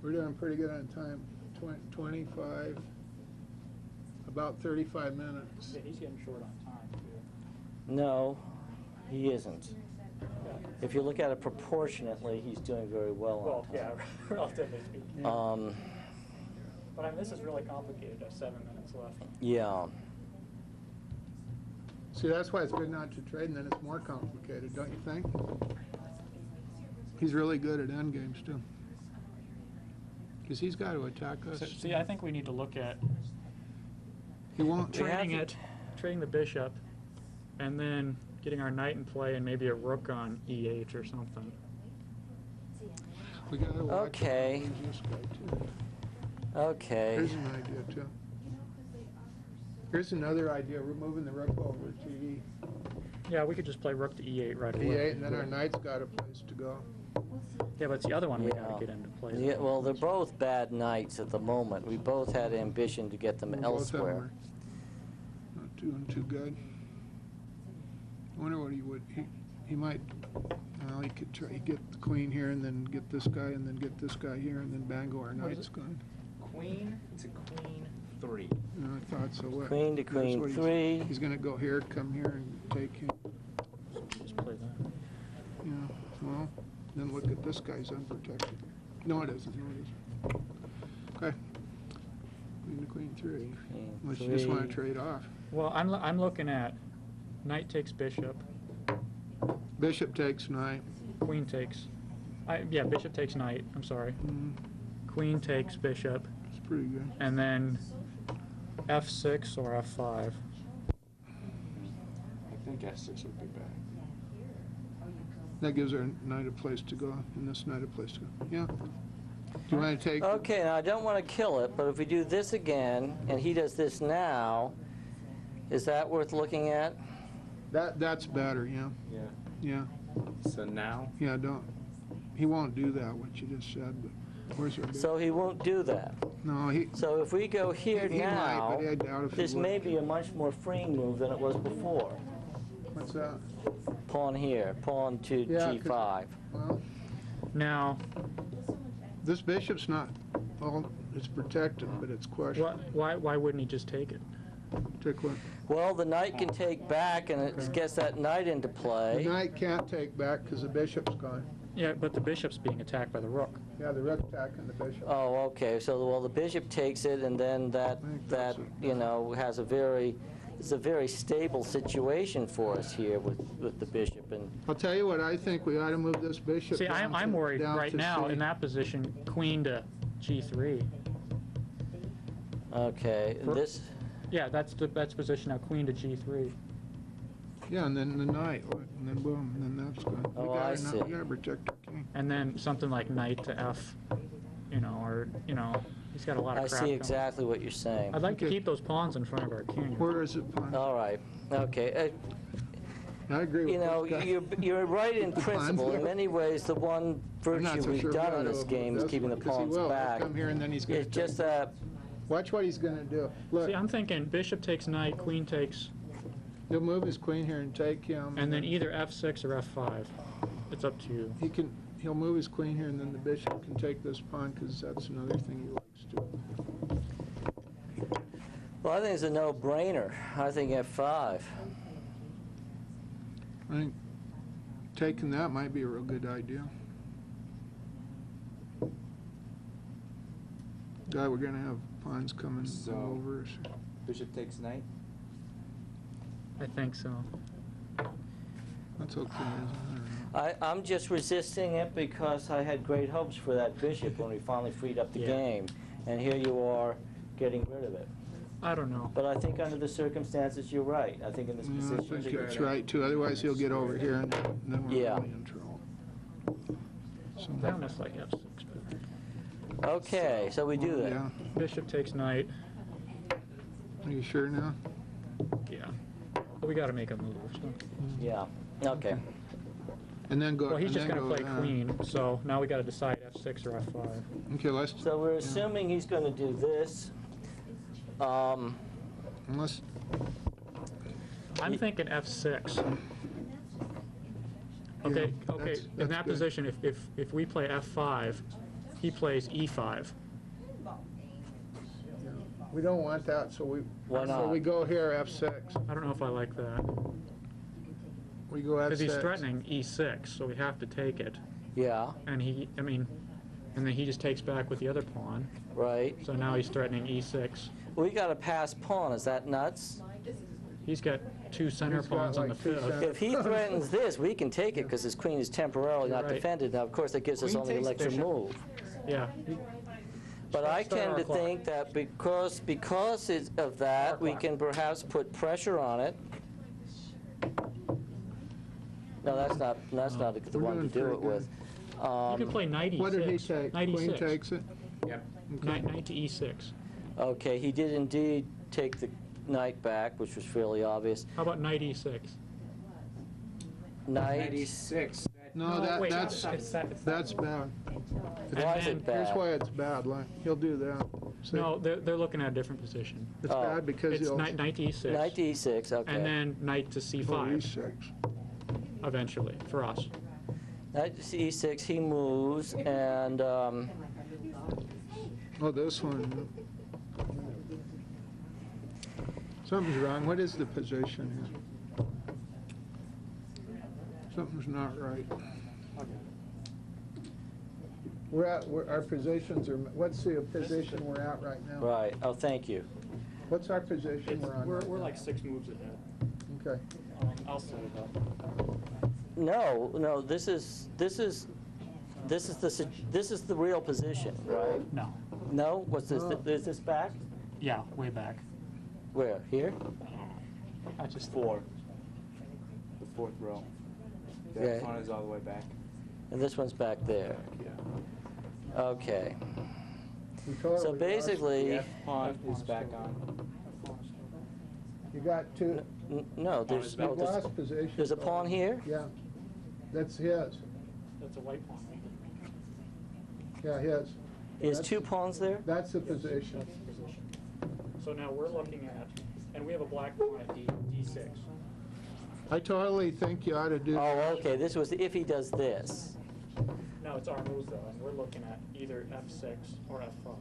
We're doing pretty good on time. 25, about 35 minutes. Yeah, he's getting short on time, too. No, he isn't. If you look at it proportionately, he's doing very well on time. relatively speaking. But I mean, this is really complicated. There's 7 minutes left. Yeah. See, that's why it's good not to trade, and then it's more complicated, don't you think? He's really good at endgames, too. Because he's got to attack us. So, see, I think we need to look at He won't. We have trading to- it, trading the bishop, and then getting our knight in play and maybe a rook on e8 or something. We gotta watch Okay. how we use this guy, too. Okay. Here's an idea, too. Here's another idea. We're moving the rook over to Yeah, we could just play rook to e8 right away. E8, and then our knight's got a place to go. Yeah, but it's the other one we Yeah. gotta get into play. Yeah, well, they're both bad knights at the moment. We both had ambition to get them Both of them elsewhere. are not doing too good. I wonder what he would. he might, well, he could try, get the queen here and then get this guy and then get this guy here and then bango our What is knight's it? gone. Queen to queen 3. No, I thought so. What? Queen to That's queen what 3. He's gonna go here, come here and take him. Just play that. Yeah, well, then look at this guy's unprotected. No, it isn't, no, it isn't. Okay. Queen to queen 3. Queen Unless you just wanna 3. trade off. Well, I'm looking at knight takes bishop, Bishop takes knight. queen takes, yeah, bishop takes knight, I'm sorry. Queen takes bishop, It's pretty good. and then f6 or f5. I think S6 would be bad. That gives our knight a place to go, and this knight a place to go. Yeah. Do you wanna take? Okay, now I don't want to kill it, but if we do this again, and he does this now, is that worth looking at? That's better, yeah, Yeah. yeah, So now, yeah, don't, he won't do that, what you just said, but where's our? So he won't do that. No, he, So if we go here he might, now, but I doubt if he this would. may be a much more freeing move than it was before. What's that? Pawn here, pawn to Yeah, 'cause- g5. Well, Now, this bishop's not, well, it's protected, but it's questioned. why wouldn't he just take it? Take what? Well, the knight can take back, and it gets that knight into The play. knight can't take back because the bishop's gone. Yeah, but the bishop's being attacked by the rook. Yeah, the rook attacking the bishop. Oh, okay, so, well, the bishop takes it, and then that, you know, has it's a very stable situation for us here with the bishop, and I'll tell you what, I think we ought to move this bishop See, down I'm to- worried down right to now C. in that position, queen to g3. okay, For- this, Yeah, that's position now, queen to g3. Yeah, and then the knight, and then boom, and then that's good. Oh, I see. We gotta protect our king. And then something like knight to f, or, he's got a lot of I crap see going. exactly what you're saying. I'd like to Okay. keep those pawns in front of our king. Where is it, pawn? All right, okay. I agree with You know, this guy. you're right in The pawns principle. In there. many ways, the one I'm not virtue so we've sure we done ought in to this move game is this keeping the one, 'cause he pawns will. He'll back. come here and then he's gonna It's take just that, Watch what he's gonna do. Look, See, I'm thinking bishop takes knight, queen takes, he'll move his queen here and take him. and then either f6 or f5. It's up to you. He'll move his queen here and then the bishop can take this pawn because that's another thing he likes to. well, I think it's a no-brainer. I think f5. I think taking that might be a real good idea. God, we're gonna have pawns coming So- all over us. bishop takes knight. I think so. That's okay, isn't it? I don't know. I'm just resisting it because I had great hopes for that bishop when we finally freed up the Yeah. game. And here you are getting rid of it. I don't know. But I think under the circumstances, you're right. I think in this Yeah, I position. think it's right too, otherwise he'll get over here and then we're Yeah. really in trouble. So, I almost like f6 better. Okay, so we do that. Yeah, Bishop takes knight. are you sure now? Yeah. But we got to make a move. So. Yeah, okay. And then go. Well, he's and just then going to go play down. queen, so now we got to decide f6 or f5. Okay, let's, So we're assuming he's going to do this. unless, I'm thinking f6. Okay, okay. that's In that good. position, if we play f5, he plays e5. we don't want that, so we. Why So not? we go here, F6. I don't know if I like that We go F6. because he's threatening e6, so we have to take it. Yeah, And and then he just takes back with the other pawn. right. So now he's threatening e6. We got a pass pawn. Is that nuts? He's got two center He's got, pawns on the like, two fifth. center- If he threatens this, we can take it because his queen is temporarily You're not right. defended. Now, of course, that gives us Queen only an takes extra bishop. move. Yeah. But I Start tend our to clock. think that because of that, we clock. can perhaps put pressure on it. No, that's not the We're one to doing do pretty it with. You can play knight e6. What did he take? Knight Queen e6. takes it? Yep. Okay. Knight to e6. Okay, he did indeed take the knight back, which was fairly obvious. How about knight e6? Knight. 96. No, wait, that's it's that- bad. Why is then- it Here's bad? why it's bad, like, he'll do that. See? No, they're looking at a different position. It's Oh. bad because It's he'll. knight to e6. Knight to e6. Okay. And then knight to Oh, c5. E6. eventually, for us. Knight to C6, he moves, and Oh, this one. Something's wrong. What is the position here? Something's not right. Our positions are, what's the position we're at right now? right. Oh, thank you. What's our position we're on? right We're now? like 6 moves ahead. Okay. I'll set it up. No, this is the real position, right? No. No, what's this? Oh. Is this back? Yeah, way back. Where? Here? I just Four. The fourth row. The Okay. pawn is all the way back. And this one's back there. Yeah. Okay. We totally So lost- basically, The F pawn is back on. You got two, no, there's is no. you've lost position. There's a pawn here. Yeah. That's his. That's a white pawn. Yeah, his. He has That's- 2 pawns there. That's the position. That's the position. So now we're looking at, and we have a black pawn at D6. I totally think you ought to do. Oh, okay. This was if he does this. No, it's our moves though, and we're looking at either F6 or F5.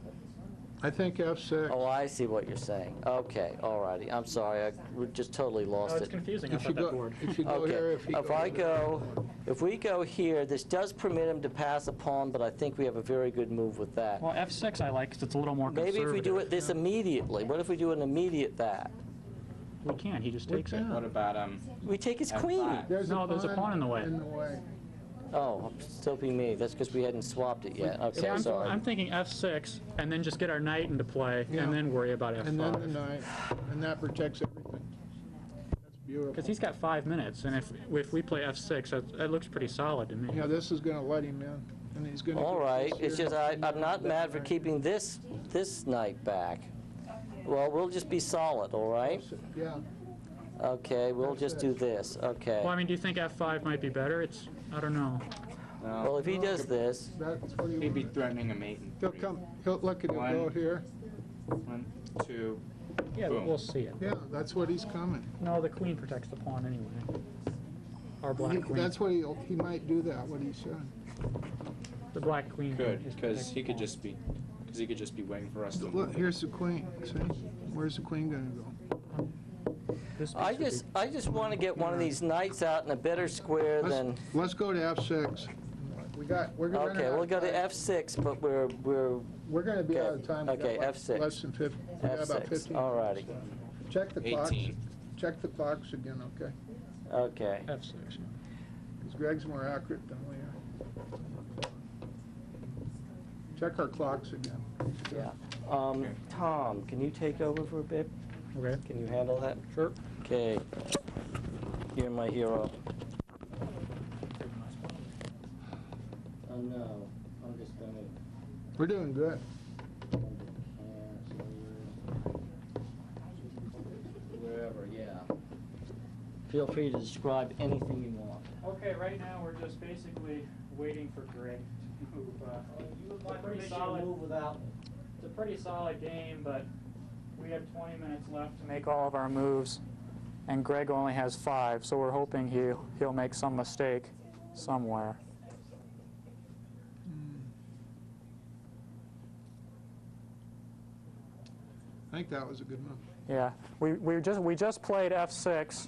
I think F6. Oh, I see what you're saying. Okay, all righty. I'm sorry. We just totally No, lost it's it. confusing. I If you thought that go, board. if you go Okay. here, if he goes If we go here, this does permit him to pass a pawn, but I think we have a very good move with that. Well, F6 I like because it's a little more Maybe conservative. if we do it this immediately. What if we do an immediate that? We can. He just We takes it. can. What about We take his F5. queen. There's No, there's a pawn in the way. In the way. Oh, still be me. That's because we hadn't swapped it yet. Okay, I'm sorry. thinking F6 and then just get our knight into play Yeah. and then worry about F5. And then the knight, and that protects everything. That's beautiful. Because he's got 5 minutes, and if we play F6, that looks pretty solid to me. Yeah, this is gonna let him in, and he's gonna. All get right. this It's here. just I'm not mad for keeping this knight back. Well, we'll just be solid, all right? Yeah, Okay, we'll just do this. Okay. Well, I mean, do you think F5 might be better? I don't know. No. Well, if he does this, that's what he He'd be wants. threatening a mate in He'll 3. come, look at him One. go here. 1, 2. Yeah, Boom. we'll see it. Yeah, that's what he's coming. No, the queen protects the pawn anyway. Our black queen. That's what he might do that, what he said. The black queen. Could, is because he could protecting just be waiting for us to Look, move. here's the queen, see? Where's the queen gonna go? the pawn. This I piece would just want to get one of these knights out in a better square than. Let's go to F6. We're gonna run Okay, out we'll of go to time. F6, but we're We're gonna be out of okay, time. We got okay, like F6. Less than 50, we got about F6. 15. All righty. Check the clocks. 18. Check the clocks again, okay? Okay. F6. Because Greg's more accurate than we are. Check our clocks again. Yeah. Tom, can you take over for a bit? Okay. Can you handle that? Sure. Okay. You're my hero. Oh no, I'm just gonna. We're doing good. Wherever, yeah. Feel free to describe anything you want. Okay, right now we're just basically waiting for Greg to move. It's a pretty solid. without. It's a pretty solid game, but we have 20 minutes left to make all of our moves, and Greg only has 5, so we're hoping he'll make some mistake somewhere. I think that was a good move. Yeah, we just played F6,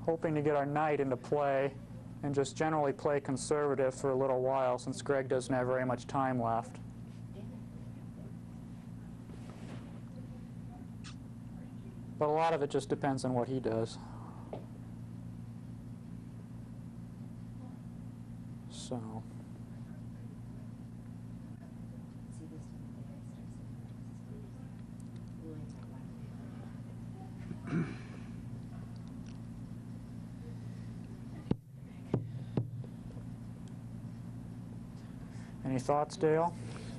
hoping to get our knight into play, and just generally play conservative for a little while since Greg doesn't have very much time left. But a lot of it just depends on what he does. So. Any thoughts, Dale?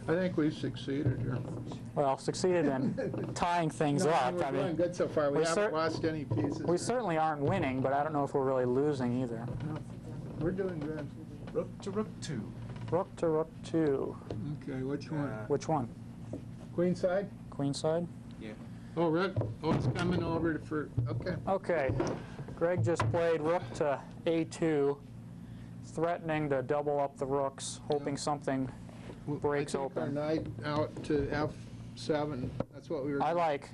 I think we've succeeded here. Well, succeeded in tying things No, up. we're doing good so far. We we haven't lost any pieces. we certainly aren't winning, but I don't know if we're really losing either. No, we're doing good. Rook to rook 2. Rook to rook 2. Okay, which one? Which one? Queen side? Queen side? Yeah. Oh, Rick. Oh, it's coming over for, okay. Okay. Greg just played rook to A2, threatening to double up the rooks, hoping something breaks I think our open. knight out to F7, that's what we were. I like,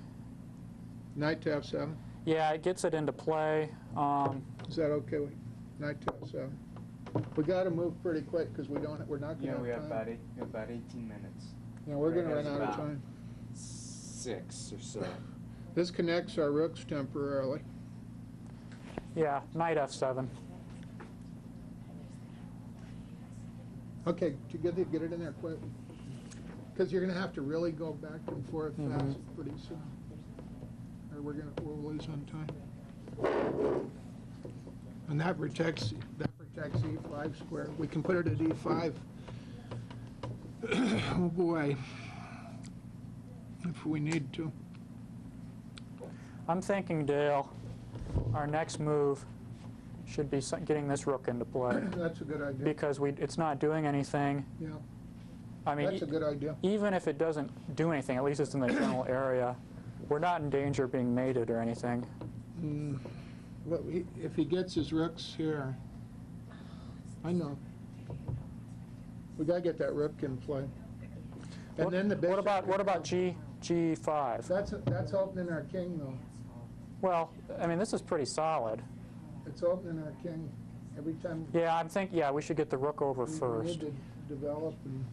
Knight to F7, yeah, it gets it into play. is that okay with knight to F7? We gotta move pretty quick, because we're not gonna Yeah, have we have time. about 18 minutes. Yeah, we're gonna Greg run has out of about time. 6 or so. This connects our rooks temporarily. Yeah, knight F7. Okay, to get it in there quick. Because you're gonna have to really go back and forth fast pretty soon. Or we'll lose on time. And that protects E5 square. We can put it at E5. Oh boy. If we need to. I'm thinking, Dale, our next move should be getting this rook into play. That's a good idea. Because it's not doing anything. Yeah, I mean, that's a good idea. even if it doesn't do anything, at least it's in the general area, we're not in danger of being mated or anything. But if he gets his rooks here, I know. We gotta get that rook in play. And then the bishop. What about G5? That's opening our king though. Well, I mean, this is pretty solid. It's opening our king every time. Yeah, we should get the rook over We first. need to develop, and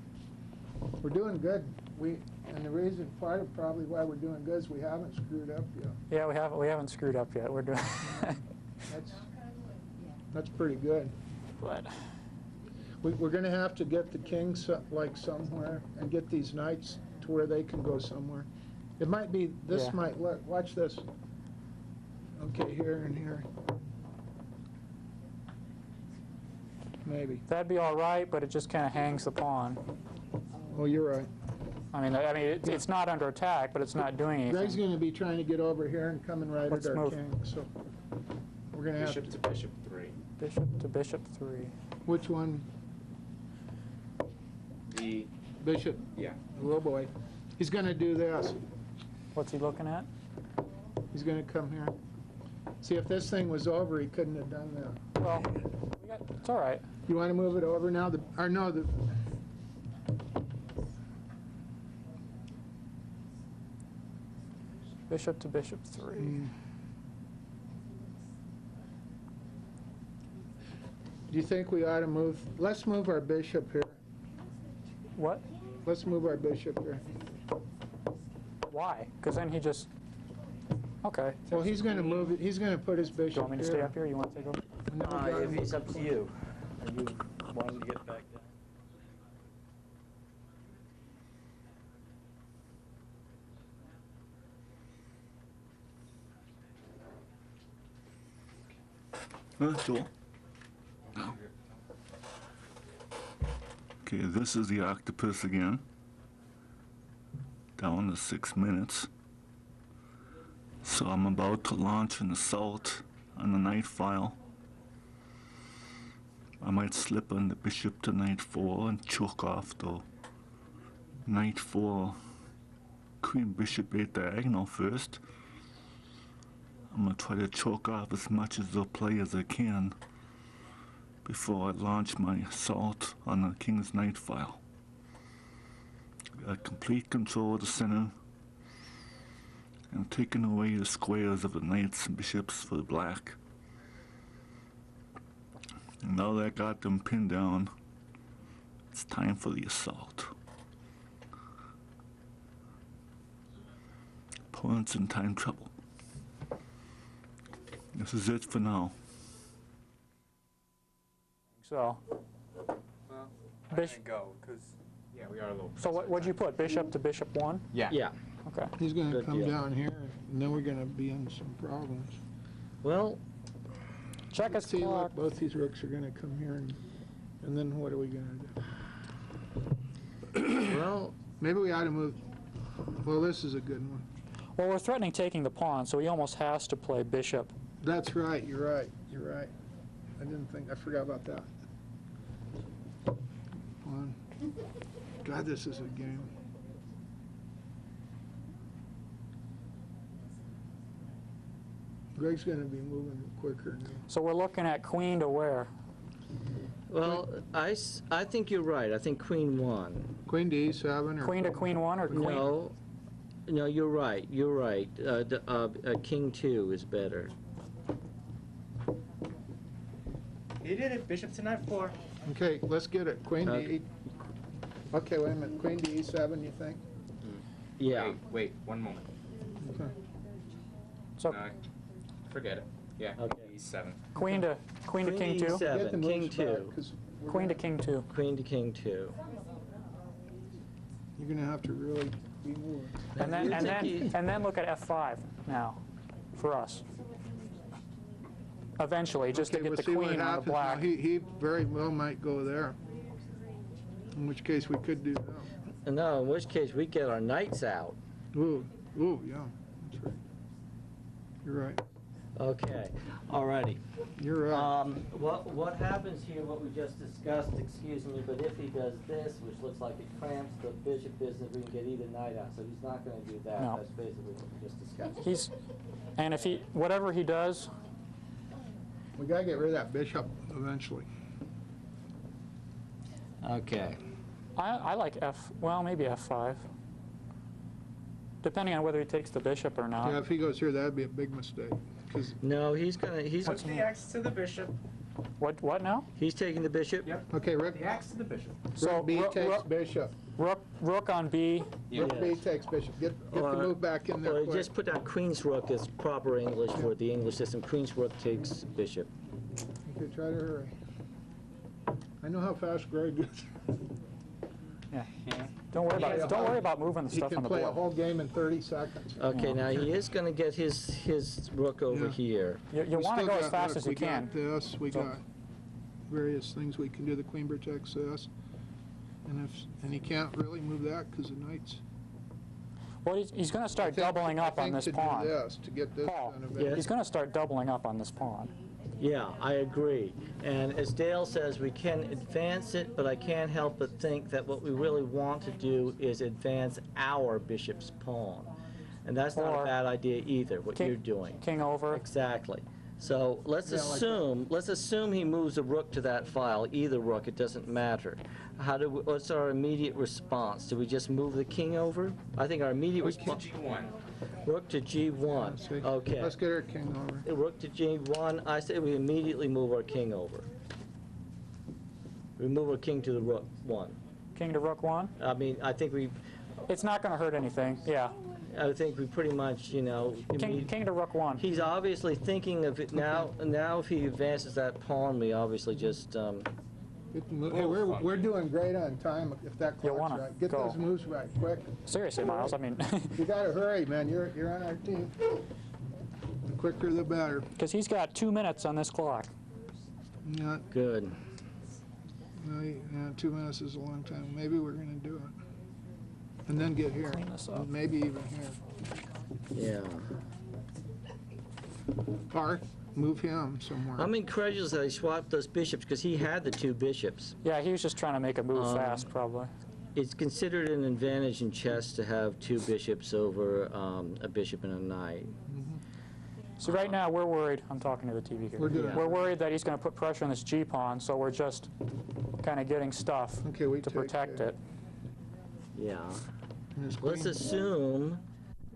we're doing good. And the reason, part of probably why we're doing good is we haven't screwed up yet. Yeah, we haven't screwed up yet. We're doing. That's pretty good. But We're gonna have to get the king like somewhere and get these knights to where they can go somewhere. It might be, this Yeah. might, watch this. Okay, here and here. Maybe. that'd be all right, but it just kind of hangs the pawn. Oh, you're right. I mean, it's not under attack, but it's not doing anything. Greg's gonna be trying to get over here and coming right Let's at our move. king, so we're gonna have Bishop to. to bishop 3. Bishop to bishop 3. Which one? The Bishop. yeah. Oh boy. He's gonna do this. What's he looking at? He's gonna come here. See, if this thing was over, he couldn't have done that. Well, it's all right. You wanna move it over now? Bishop to bishop 3. Do you think we ought to move, let's move our bishop here. What? Let's move our bishop here. Why? Because then he just. Okay. Well, he's gonna move it, he's gonna put his Do bishop you want me to stay up here? You want to take over? And then we gotta If move- it's up to you. Are you wanting to get back down? Sure. Okay, this is the Octopus again. Down to 6 minutes. So I'm about to launch an assault on the knight file. I might slip on the bishop to knight 4 and choke off the knight 4 queen bishop 8 diagonal first. I'm gonna try to choke off as much of the play as I can before I launch my assault on the king's knight file. Got complete control of the center. I'm taking away the squares of the knights and bishops for the black. And now that I got them pinned down, it's time for the assault. Opponent's in time trouble. This is it for now. So. Well, Bishop. go because yeah, we are a little. So what'd you put? Bishop to bishop 1? Yeah. Yeah. Okay. He's gonna Good come deal. down here, and then we're gonna be in some problems. Well, Check his See, clock. look, both these rooks are gonna come here, and then what are we gonna do? well, Maybe we ought to move, well, this is a good one. Well, we're threatening taking the pawn, so he almost has to play bishop. That's right, you're right, you're right. I forgot about that. One. God, this is a game. Greg's gonna be moving quicker now. So we're looking at queen to where? Well, I think you're right. I think queen won. Queen to E7 or? Queen to queen 1 or queen? No, you're right. You're right. King 2 is better. He did it. Bishop to knight 4. Okay, let's get it. Queen to Okay. E. Okay, wait a minute. Queen to E7, you think? Yeah. Wait, one moment. Okay. So No, forget it. Yeah, Okay. E7. queen to king 2? Get the E7, king moves back, 2. 'cause we're Queen to gonna- king 2. Queen to king 2. You're gonna have to really be moving. And then look at F5 now for us. Eventually, just Okay, to get we'll the see what queen on the happens. Now, black. he very well might go there. In which case we could do that. No, in which case we get our knights out. Ooh, yeah, that's right. You're right. Okay. Alrighty. You're right. What happens here, what we just discussed, excuse me, but if he does this, which looks like it cramps the bishop business, we can get either knight out, so he's not gonna do that. No. That's basically what we just discussed. And if he, whatever he does, We gotta get rid of that bishop eventually. Okay. I like well, maybe F5. Depending on whether he takes the bishop or not. Yeah, if he goes here, that'd be a big mistake. 'Cause No, he's Put the axe to the bishop. What now? he's taking the bishop? Yep. okay, The axe to the bishop. So B rook, takes bishop. rook on B. Rook B Yes. takes bishop. Get the Or- move back in there Or quick. just put down queen's rook as proper English for the English system. Queen's rook takes bishop. Okay, try to hurry. I know how fast Greg is. Yeah. Don't worry about moving the He stuff on can the play a board. whole game in 30 seconds. Okay, now he is gonna get his rook over Yeah. here. You We want to still go as got- fast look, as you can. We got this, we So- got various things we can do. The queen protects this. And he can't really move that because the knight's. Well, he's going to I start think- doubling up I think think this to pawn. do this, to get this Paul, done Yes. eventually. he's going to start doubling up on this pawn. Yeah, I agree. And as Dale says, we can advance it, but I can't help but think that what we really want to do is advance our bishop's pawn. And that's not Or a bad idea either, what king- you're doing. King over. Exactly. So let's Yeah, like assume he moves a rook to that file, either rook, it doesn't matter. What's our immediate response? Do we just move the king over? I think our immediate Rook to response, G1. rook to G1. See? Okay. Let's get our king over. Rook to G1, I say we immediately move our king over. We move our king to the rook 1. King to rook 1. I mean, I think we It's not going to hurt anything. Yeah. pretty much, King to rook 1. he's obviously thinking of it now. Now if he advances that pawn, we obviously just, Hey, we're doing great on time if that You'll clock's wanna right. Get go. those moves right, quick. Seriously, Miles. I mean, You gotta hurry, man. You're on our team. The quicker the better. because he's got 2 minutes on this clock. Yeah, good. yeah, 2 minutes is a long time. Maybe we're gonna do it. And then get here. Clean this up. Maybe even here. Yeah. Or move him somewhere. I'm incredulous that he swapped those bishops because he had the 2 bishops. Yeah, he was just trying to make a move fast, probably. It's considered an advantage in chess to have 2 bishops over a bishop and a knight. So right now, we're worried. I'm talking to the TV here. We're doing- We're worried that he's going to put pressure on this G pawn, so we're just kind of getting stuff Okay, we to take protect care. it. Yeah. And his Let's queen- assume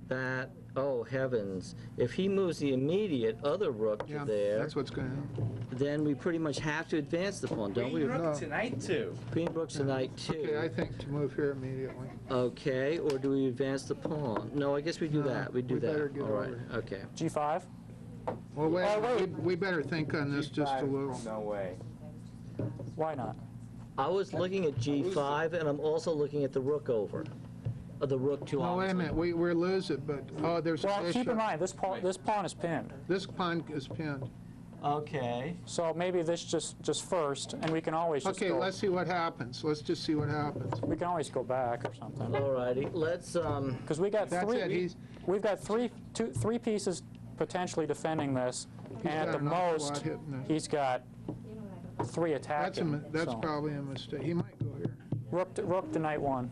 that, oh heavens, if he moves the immediate other rook Yeah, to there, that's what's gonna happen. then we pretty much have to advance the pawn, don't we? Queen rook No. to knight 2. Queen rook to knight 2. Okay, I think to move here immediately. Okay, or do we advance the pawn? No, I guess we do No, that. We do we that. better get All right. over Okay. G5. Well, wait, Oh, wait. we better think on this just a G5, little. No way. Why not? I was looking at G5, and I'm also looking at the rook over. The rook to No, wait a minute, we're losing, but, oh, there's a Well, keep in bishop. mind, this pawn is pinned. This pawn is pinned. Okay. So maybe this just first, and we can always just Okay, go. let's see what happens. Let's just see what happens. We can always go back or something. All righty. Let's, Because we got That's it, we've got three pieces potentially defending this, and at got the an awful most, lot hitting it. he's got 3 attacking. That's so. probably a mistake. He might go here. Rook to knight 1.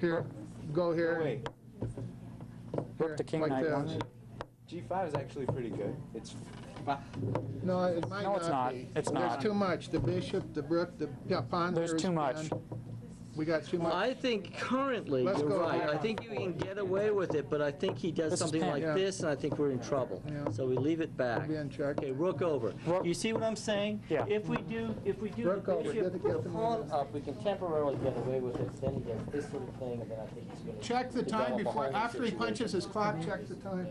Here, go here. Wait. Rook to king like knight this. 1. G5 is actually pretty good. It's No, it might No, it's not. be. It's There's not. too much. The bishop, the rook, the pawn. There's too much. We got too Well, much. I think currently, Let's you're go right. back I on think you can get away with it, but I think he does This is something pin. like Yeah. this, and I think we're in trouble. Yeah. So we leave it back. We'll be in check. Okay, rook over. Rook- You see what I'm saying? Yeah. If we do Rook the over. bishop, Get put a the pawn move. up, we can temporarily get away with it. Then he does this little thing, and then I think he's going to Check the time before, after he punches his clock, check the time.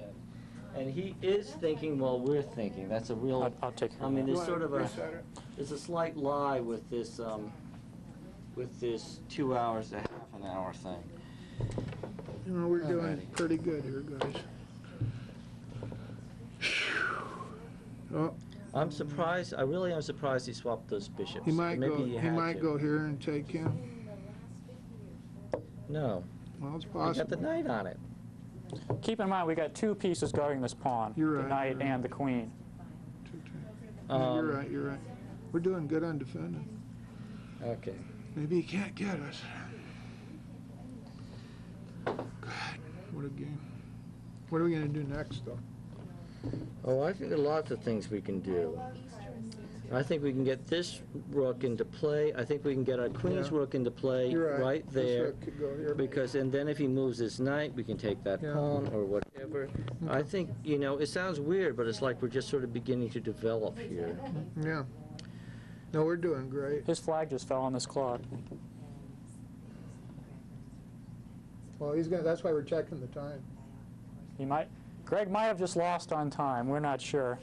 And he is thinking while we're thinking. That's a real. I'll take care I of mean, that. there's sort of a. Reset it. There's a slight lie with this 2 hours to half an hour thing. You know, we're doing Alrighty. pretty good here, guys. Oh, I'm surprised. I really am surprised he swapped those bishops. he might Maybe go, he he had might to. go here and take him. No, Well, it's he got the possible. knight on it. Keep in mind, we got two pieces guarding this pawn. You're The right, knight you're right. and the queen. Yeah, you're right, you're right. We're doing good on defending. Okay. Maybe he can't get us. God, what a game. What are we gonna do next, though? Oh, I think there are lots of things we can do. I think we can get this rook into play. I think we can get our queen's Yeah. rook into play You're right. right This there. rook could go here. Because, and then if he moves his knight, we can take that Yeah. pawn or whatever. I think, it sounds weird, but it's like we're just sort of beginning to develop here. Yeah. No, we're doing great. His flag just fell on this clock. Well, that's why we're checking the time. Greg might have just lost on time. We're not sure.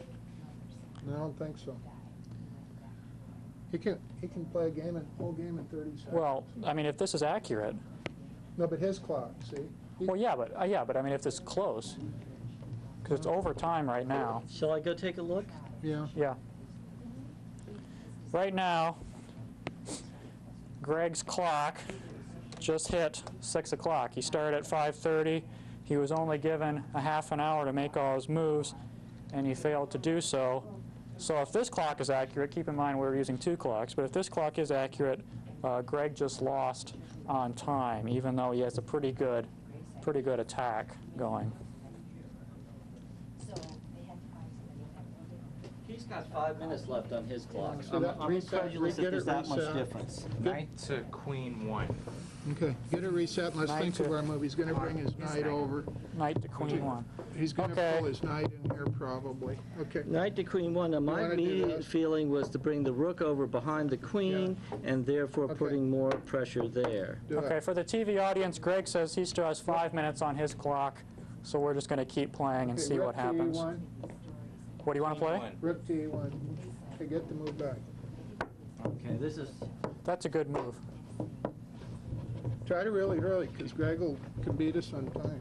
No, I don't think so. He can play a whole game in 30 seconds. Well, I mean, if this is accurate. No, but his clock, see? Well, yeah, but I mean, if this is close, because it's over time right now. Shall I go take a look? Yeah. Yeah. Right now, Greg's clock just hit 6 o'clock. He started at 5:30. He was only given a half an hour to make all his moves, and he failed to do so. So if this clock is accurate, keep in mind we're using two clocks, but if this clock is accurate, Greg just lost on time, even though he has a pretty good attack going. He's got 5 minutes left on his clock. So that I'm reset- incredulous get that there's it that much reset. difference. knight to queen 1. Okay, get a reset and let's Knight think to- of our move. He's gonna bring his knight over. Knight to queen 1. He's gonna Okay. pull his knight in here probably. Okay. Knight to queen 1. Now, my wanna do immediate that? feeling was to bring the rook over behind the queen, and therefore Okay. putting more pressure there. Do Okay, it. for the TV audience, Greg says he still has 5 minutes on his clock, so we're just going to keep playing and Okay, see rook what to happens. E1, What do you want to play? rook to E1. Okay, get the move back. Okay, this is. That's a good move. Try to really hurry, because Greg can beat us on time,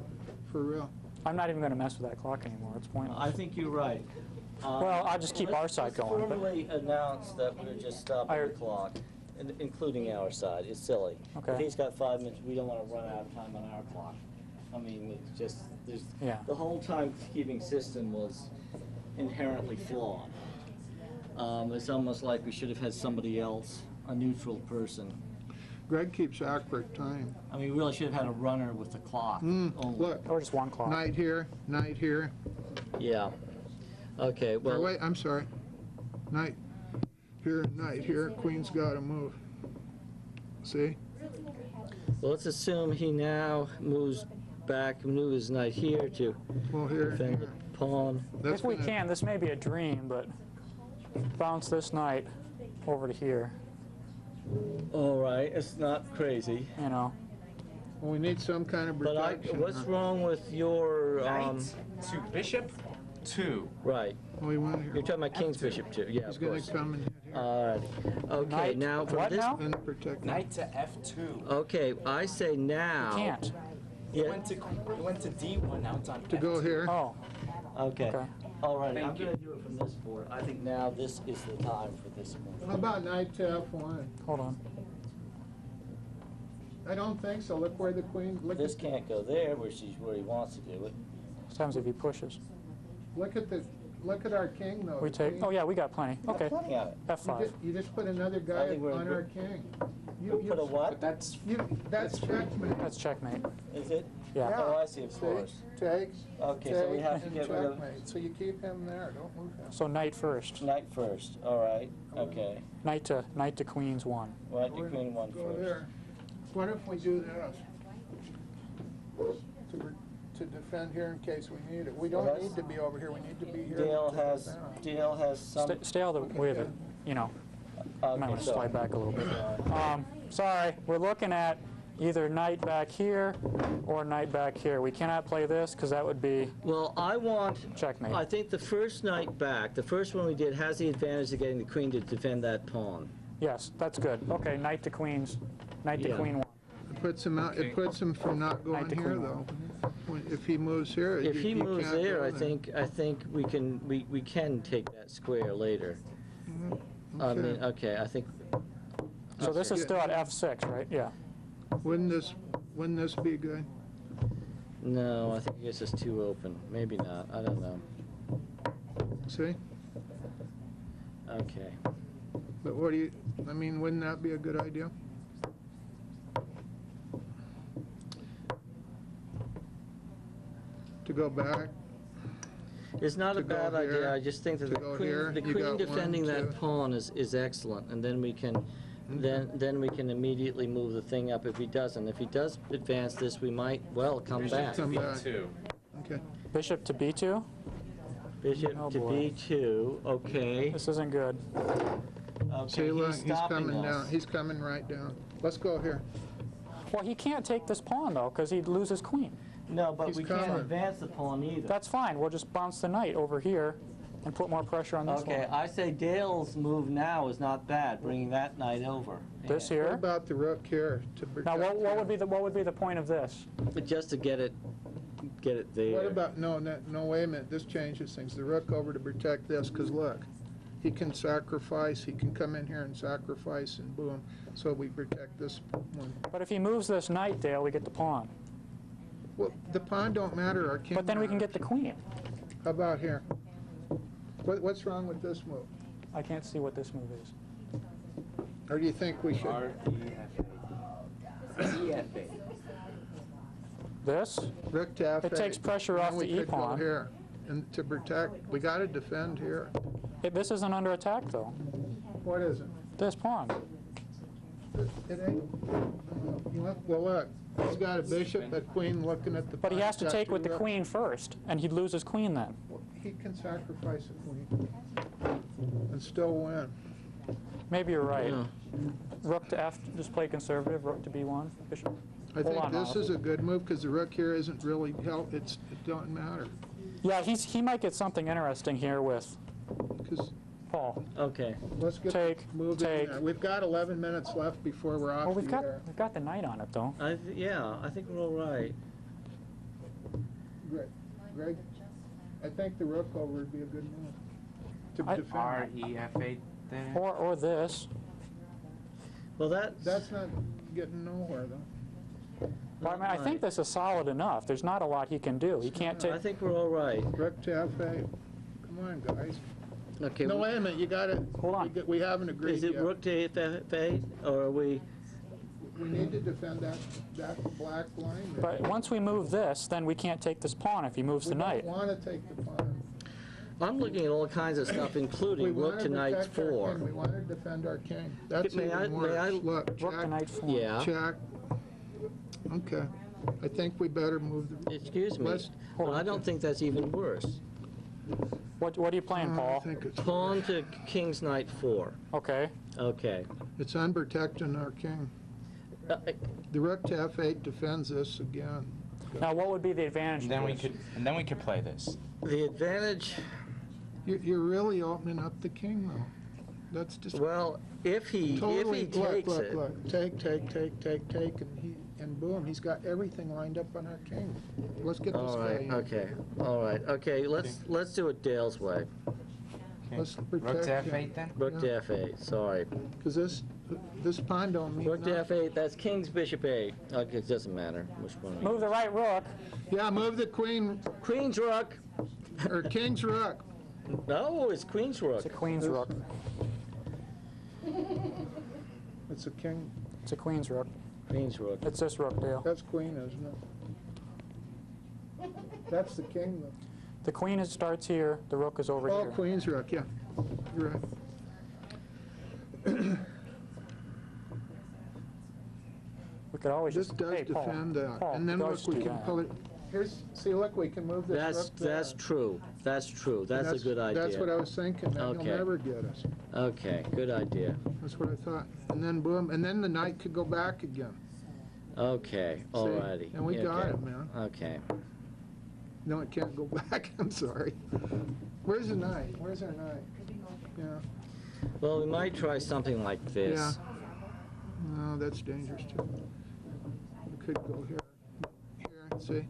for real. I'm not even going to mess with that clock anymore. It's pointless. I think you're right. Well, I'll just keep our side going, Let's but- formally announce that we're just stopping the clock, including our side. It's silly. Okay. If he's got 5 minutes, we don't want to run out of time on our clock. I mean, it's just, Yeah. the whole timekeeping system was inherently flawed. It's almost like we should have had somebody else, a neutral person. Greg keeps accurate time. I mean, we really should have had a runner with the clock. only. Look, Or just one clock. knight here, knight here. Yeah. Okay, Or well. wait, I'm sorry. Knight here, knight here. Queen's got to move. See? Well, let's assume he now moves back, moves his knight here to Well, here, defend the here. pawn. That's If we gonna- can, this may be a dream, but bounce this knight over to here, All right, it's not crazy. you know. Well, we need some kind of But protection. what's wrong with your, Knight to bishop 2. right, Oh, he went you're here. talking about king's bishop too, yeah, He's of gonna course. come and hit here. Alrighty, okay, Knight- now from what this, now? And protect. Knight to F2. okay, I say now. Can't. It Yeah, went to D1, now it's on To go F2. here. Oh, okay, okay. alright, I'm Thank you. gonna do it from this board. I think now this is the time for this move. How about knight to F1? Hold on. I don't think so. Look where the queen, This can't go there, where he wants to do it. What happens if he pushes? look at our king though. We The take, queen. oh yeah, we got plenty. Okay, Plenty of it. You F5. you just put another I guy think we're in on our good- king. You put a what? But that's That's checkmate. That's checkmate. Is it? Yeah. Oh, I see, of See? course. Take, Okay, so we take, have to and get rid of checkmate. So you keep him there, don't move him. So knight first. knight first. All right, okay. Knight to queens 1. Knight to queen 1 Go first. there. What if we do this? To defend here in case we need it. We Well, don't that's- need to be over here, we need to be here. Dale to has, defend. Dale has some. Stay out of the way of it, you know. Okay, Might want to so- slide back a little bit. Sorry, we're looking at either knight back here or knight back here. We cannot play this because that would be Well, I want, checkmate. I think the first knight back, the first one we did has the advantage of getting the queen to defend that pawn. Yes, that's good. Okay, knight to queens, knight to Yeah. queen 1. It puts him out, it puts him from not going Knight to here queen though. If he moves here, If he you moves can't there, go I think we can take that square later. I mean, okay, I think, So this is still at f6, right? Yeah. Wouldn't this be good? no, I think this is too open. Maybe not, I don't know. See? Okay. But what do you, I mean, wouldn't that be a good idea? To go back? It's not a To go bad here, idea, I just think that to go here, the you queen got one, defending that two. pawn is excellent, and then we can, then we can immediately move the thing up if he doesn't. If he does advance this, we might, well, come back. Come back. B2. Okay. Bishop to b2. Bishop Oh, to boy. b2, okay. This isn't good. Okay, See, look, he's he's stopping coming down, us. he's coming right down. Let's go here. Well, he can't take this pawn, though, because he'd lose his queen. No, but He's we can't coming. advance the pawn either. That's fine. We'll just bounce the knight over here and put more pressure on this Okay, one. I say Dale's move now is not bad, bringing that knight over. This What here. about the rook here to protect? Now, what him? would be the point of this? Just to get it there. What about, no, wait a minute, this changes things. The rook over to protect this, because look, he can sacrifice, he can come in here and sacrifice, and boom, so we protect this one. But if he moves this knight, Dale, we get the pawn. Well, the pawn don't matter, our king But then we can get matters. the queen. How about here? What's wrong with this move? I can't see what this move is. Or do you think we should? R-E-F-A. This? Rook to F8. It takes pressure and off then the we could go e-pawn. here, and to protect, we gotta defend here. This isn't under attack, though. What is it? This pawn. It ain't. Well, look, he's got a bishop, a queen looking at the. But he has to got take two with the rooks. queen first, and he'd lose his queen then. He can sacrifice a queen and still win. Maybe you're right. Yeah. Rook to f, just play conservative. Rook to b1. Bishop. I Hold think on, this Miles. is a good move because the rook here isn't really help. It don't matter Yeah, he might get something interesting here with because Paul. Okay. let's get Take, moving. take. There. We've got 11 minutes left before we're off Well, we've the got air. the knight on it though. Yeah, I think we're all right. Greg, I think the rook over would be a good move to defend. R-E-F-A there. Or this. Well, That's not getting nowhere though. Well, I mean, I think this is solid enough. There's not a lot he can do. He can't take. I think we're all right. Rook to F8. Come on, guys. Okay. No, wait a minute. You got it. Hold on. We haven't agreed Is it yet. rook to f8, or are we? We need to defend that black line there. But once we move this, then we can't take this pawn if he moves the knight. We don't want to take the pawn. I'm looking at all kinds of stuff, including rook to knight protect our 4. king. We want to defend our king. That's May I- even may I- worse. Look, Rook to check, knight 4. Yeah. check. Okay. I think we better move the... Excuse me. Let's- Well, I don't think that's even worse. What are you playing, I Paul? think it's Pawn to king's knight 4. Okay. Okay. It's unprotecting our king. The rook to F8 defends this again. Now, what would be the advantage? And of then we could play this. The advantage, You're really opening up the king, though. That's just well, if he totally... takes look, it. look. Take, and boom, he's got everything lined up on our king. Let's get this All guy right. in. Okay. All right. Okay. Let's do it Dale's way. Okay. Let's Rook to protect F8 then? Rook to f8. Sorry. Because this pawn don't mean Rook to nothing. f8. That's king's bishop 8. Okay, it doesn't matter which one. Move the right rook. Yeah, move the queen, Queen's rook. or king's rook. No, it's queen's rook. It's a queen's rook. It's a king. It's a queen's rook. Queen's rook. It's this rook, Dale. That's queen, isn't it? That's the king, though. The queen starts here, the rook is over Oh, here. queen's rook, yeah. You're right. We could always This just, does hey, Paul, defend that. Paul, And then we could look, always we do can that. pull it. Here's, see, look, we can move this rook there. That's true. That's true. And That's a good idea. That's what I was thinking, that Okay. he'll never get us. Okay, good idea. That's what I thought. And then boom, and then the knight could go back again. Okay, See? alrighty. And we got Okay. it, man. Okay. No, it can't go back, I'm sorry. Where's the knight? Where's our knight? Yeah, Well, we might try something like this. yeah. No, that's dangerous too. We could go here, see?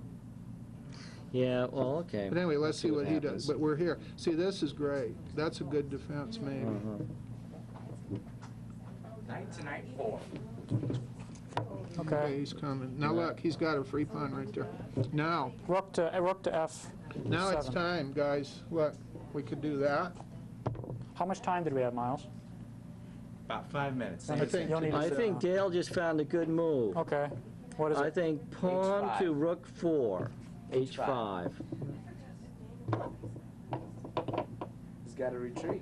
Yeah, well, okay. But anyway, let's see what he does. happens. But we're here. See, this is great. That's a good defense, maybe. Uh-huh. Knight to knight 4. Okay, he's coming. Now look, he's got a free pawn right there. Now, Rook to F7. now it's time, guys. Look, we could do that. How much time did we have, Miles? About 5 minutes. I think you'll need to I sit think down. Dale just found a good move. Okay. What is I it? think pawn H5. to rook 4. H5. He's got to retreat.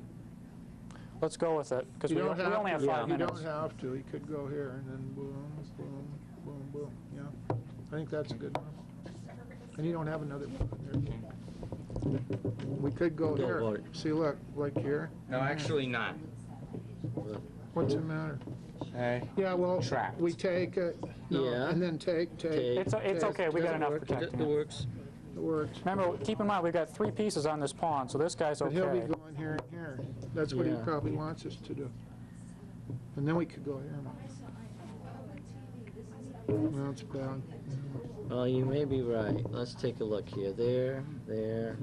Let's go with it, because You we don't have only have to. 5 You minutes. don't have to. He could go here and then boom, boom, boom, boom. Yeah, I think that's a good one. And you don't have another pawn here. We could go Go here. what? See, look, like here. No, actually not. What's the matter? Hey. Yeah, well, Trapped. we take it. No, Yeah. and then take. Take. It's okay, we got Doesn't enough work. protecting It it. works. It works. Remember, keep in mind, we've got 3 pieces on this pawn, so this guy's But he'll be okay. going here and here. That's what he Yeah. probably wants us to do. And then we could go here. No, it's bad. Well, you may be right. Let's take a look here. There, there.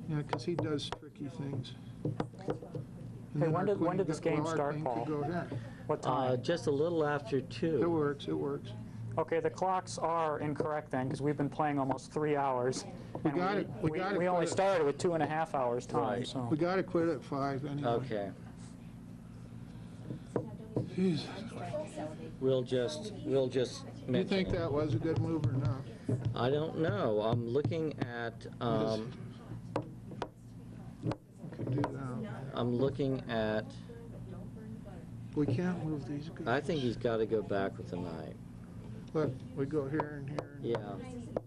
Yeah, because he does tricky things. And Hey, then when our did queen this well, game our start, queen Paul? could go here. What time? Just a little after It 2. works, it works. Okay, the clocks are incorrect then, because we've been playing almost 3 hours. We and got it- we got it We only put it- started with 2.5 hours time, Right. so. We gotta quit at 5 anyway. Okay. Jeez. We'll just You mention think it. that was a good move or not? I don't know. I'm looking at, We could do that. I'm looking at, We can't move these guys. I think he's got to go back with the knight. Look, we go here and here. Yeah,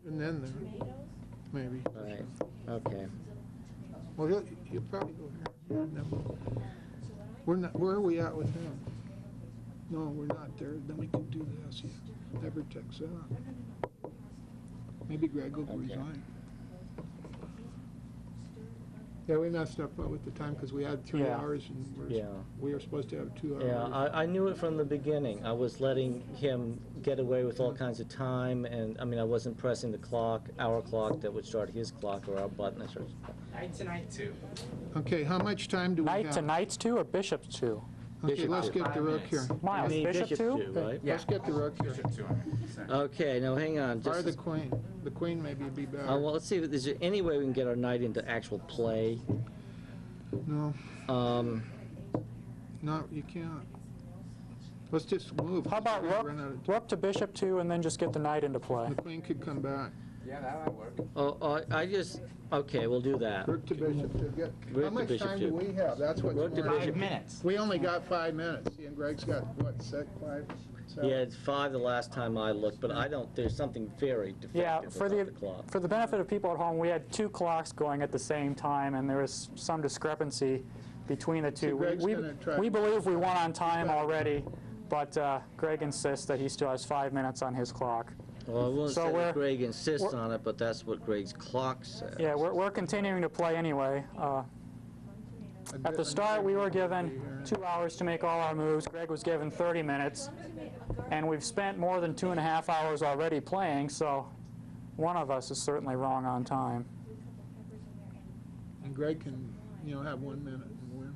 And then there, maybe. right. Okay. Well, he'll probably go here. And then we're not, where are we at with him? No, we're not there. Then we can do this. Yeah. That protects that. Maybe Greg will Okay. resign. Yeah, we messed up with the time because we had 3 Yeah. hours and Yeah. we were supposed to have 2 hours. Yeah, I knew it from the beginning. I was letting him get away with all kinds of time, and I mean, I wasn't pressing the clock, our clock that would start his clock, or our button that starts. Knight to knight 2. Okay, how much time do we have? Knight to knights 2 or bishops 2? Okay, Bishop let's two. get the rook here. Miles, I mean, bishop 2? too, right? Let's get the rook here. Bishop 200%. Okay, now hang on. Or Just, the queen. The queen maybe would be better. well, let's see. Is there any way we can get our knight into actual play? No, Um, no, you can't. Let's just move. How about We're gonna run out of rook to bishop 2 and then just get the knight into play? The queen could come back. Yeah, that might work. okay, we'll do that. Rook to bishop to get. Rook How to much bishop time to- do we have? That's what's Rook to more- bishop. 5 minutes. We only got 5 minutes. See, and Greg's got, what, 6, 5, 7? Yeah, it's 5 the last time I looked, but I don't, there's something very Yeah, defective for about the the clock. for the benefit of people at home, we had 2 clocks going at the same time, and there was some discrepancy between the 2. See, Greg's gonna try- We believe we won on time already, but Greg insists that he still has 5 minutes on his clock. Well, I won't So say we're- that Greg insists we're- on it, but that's what Greg's clock says. Yeah, we're continuing to play anyway. At the start, we were given 2 hours to make all our moves. Greg was given 30 minutes, and we've spent more than 2.5 hours already playing, so one of us is certainly wrong on time. And Greg can, have 1 minute and win.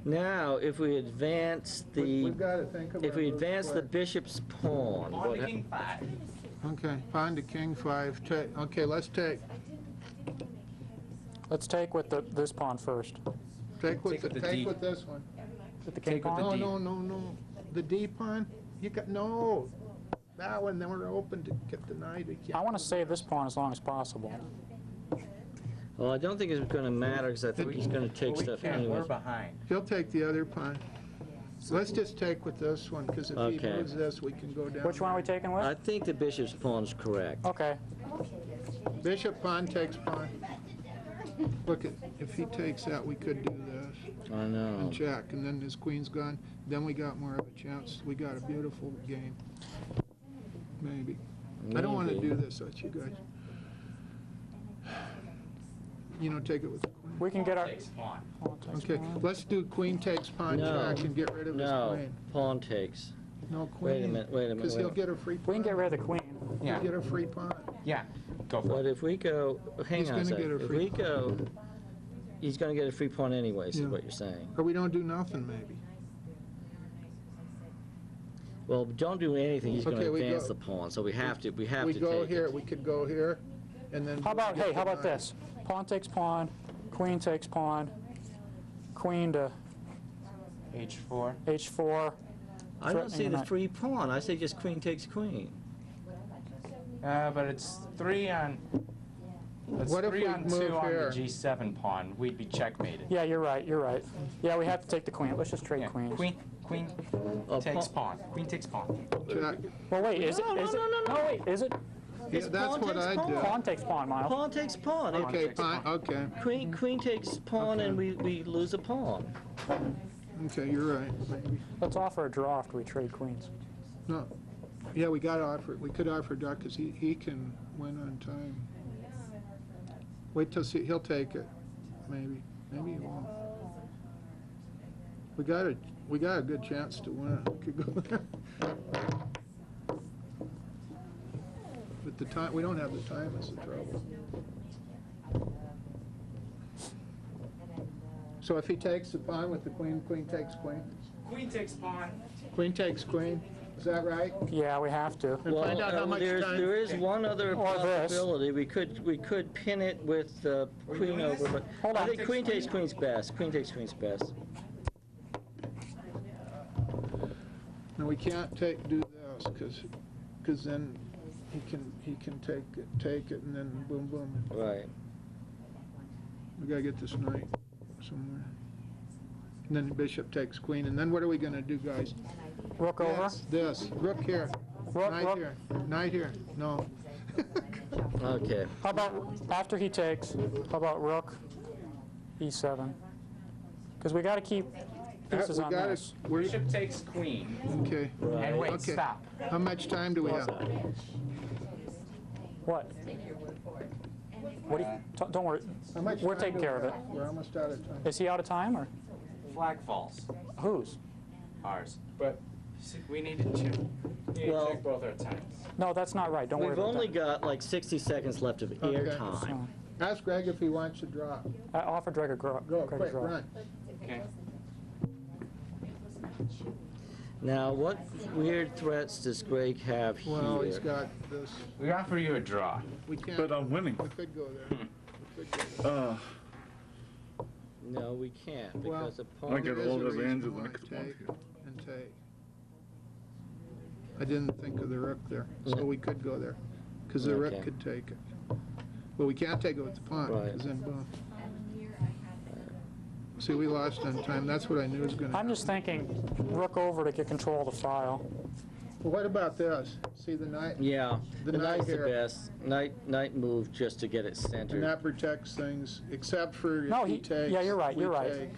Now, if we advance We've got to think of if our we moves advance the quick. bishop's pawn, Pawn what to king 5. Okay, pawn to king 5. Okay, let's take. Let's take with this pawn first. Take with Take with the take D. with this one. With the king Take with pawn? the No, D. no, no, no. The D pawn? You got, no. That one, then we're open to get the knight. I want to save this pawn as long as possible. Well, I don't think it's going to matter because I think he's going to take We stuff can't, anyway. we're behind. He'll take the other pawn. So let's just take with this one, because if he Okay. moves this, we can go down. Which one are we there. taking I with? think the bishop's pawn's correct. Okay. Bishop pawn takes pawn. Look, if he takes that, we could do this. I know. And check, and then his queen's gone. Then we got more of a chance. We got a beautiful game. Maybe. I don't want to Maybe. do this with you guys. You know, take it with the queen. We can get our... Takes pawn. Pawn takes Okay, pawn. let's do queen takes pawn No. check and get rid of his No, queen. pawn takes. No queen. Wait a minute, wait a minute, Because wait a he'll minute. get a free pawn. We can get rid of the queen. Yeah, He'll get a free pawn. yeah, go for But it. if we go, hang He's on a gonna second. get a If free we pawn. go, he's going to get a free pawn anyways, Yeah. is what you're saying. Or we don't do nothing, maybe. Well, don't do anything. He's going Okay, to we advance go- the pawn, so we have to We take go it. here, we could go here, and then. How about, get hey, how the about knight. this? Pawn takes pawn, queen takes pawn, queen to H4. h4. I don't see threatening the knight. free pawn. I say just queen takes queen. But it's 3 on. It's What if 3 we on move 2 on here? the G7 pawn. We'd be checkmated. Yeah, you're right, you're right. Yeah, we have to take the queen. Let's just trade Yeah, queens. Queen Oh, takes pawn. Queen takes pawn. Check. Well, wait, is it? No, no, Is it? no, no, no. wait, is it? Yeah, It's that's pawn what takes I pawn. do. Pawn takes pawn, Miles. Pawn takes pawn. Okay, takes fine, pawn. okay. Queen takes pawn, Okay. and we lose a pawn. Okay, you're right, maybe. Let's offer a draw after we trade queens. No. Yeah, we gotta offer, we could offer Duck, because he can win on time. Wait till see, he'll take it, maybe. Maybe he won't. We got a good chance to win. We could go there. But the time, we don't have the time is the trouble. So if he takes the pawn with the queen, queen takes queen. Queen takes pawn. Queen takes queen, is that right? Yeah, we have to. And find out how much time. there is one other Or this. possibility. We could pin it with queen doing over, this? but Hold I on. think queen takes queen's best. Queen takes queen's best. No, we can't do this, because then he can take it, and then boom, boom. Right. We gotta get this knight somewhere. And then the bishop takes queen, and then what are we gonna do, guys? Rook over. This, rook here, Rook, knight rook. here, knight here, no. Okay. How about after he takes? How about rook, e7? Because we got to keep pieces We on gotta- this. we're- Bishop takes queen. Okay, And wait, Okay. stop. how much time do we have? What? What do you? Don't worry. How much We're time taking do care we of it. have? We're almost out of time. Is he out of time or Flag falls. whose? Ours. But we need to check. We need Well- to check both our times. No, that's not right. Don't worry We've about only that. got like 60 seconds left of air Okay. time. Ask Greg if he wants to draw. I offer Greg a draw. Go, Greg a quick, draw. run. Okay. Now, what weird threats does Greg have here? Well, he's got this, We offer you a draw. we can't. But I'm winning. We could go there. We could go there. No, we can't Well, because the I pawn. get there is all a the reason advantages why I could want take here. and take. I didn't think of the rook there, so Yeah. we could go there, because the rook Okay. could take it. But we can't take it with the pawn, Right. because then boom. See, we lost on time, that's what I knew was gonna I'm happen. just thinking rook over to get control of the file. Well, what about this? See the knight? Yeah, The the knight knight's the here. best. Knight move just to get it And centered. that protects things, except for No, if he he- takes. yeah, you're right, we you're right. take.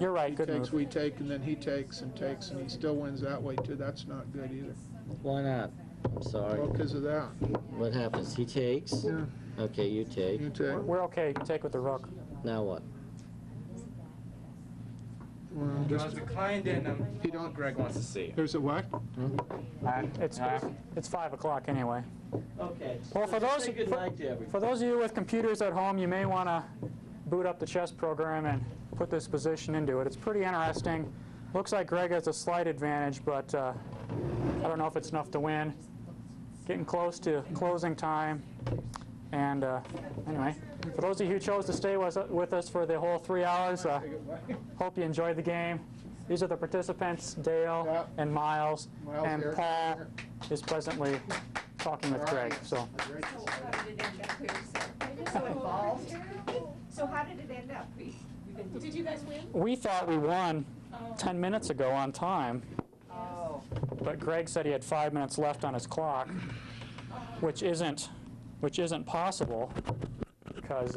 You're right. He Good takes, move. we take, and then he takes, and he still wins that way too. That's not good either. Why not? I'm sorry. Well, because of that. What happens? He takes. Yeah, Okay, you take. you take. We're okay. You can take with the rook. Now what? Well, Draws just, declined and He don't- Greg wants to see it. there's a what? It's 5 o'clock anyway. Okay. Well, for those Say good night to everybody. for those of you with computers at home, you may want to boot up the chess program and put this position into it. It's pretty interesting. Looks like Greg has a slight advantage, but I don't know if it's enough to win. Getting close to closing time. And anyway, for those of you who chose to stay with us for the whole 3 hours, hope you enjoyed the game. These are the participants, Dale Yeah. and Miles, Miles and here. Paul is presently talking with All Greg, right. so. Great. So how did it end up here? So involved? So how did it end up? Did you guys win? We thought we won 10 minutes ago on time, Oh. but Greg said he had 5 minutes left on his clock, which isn't possible, because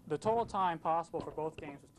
the total time possible for both games was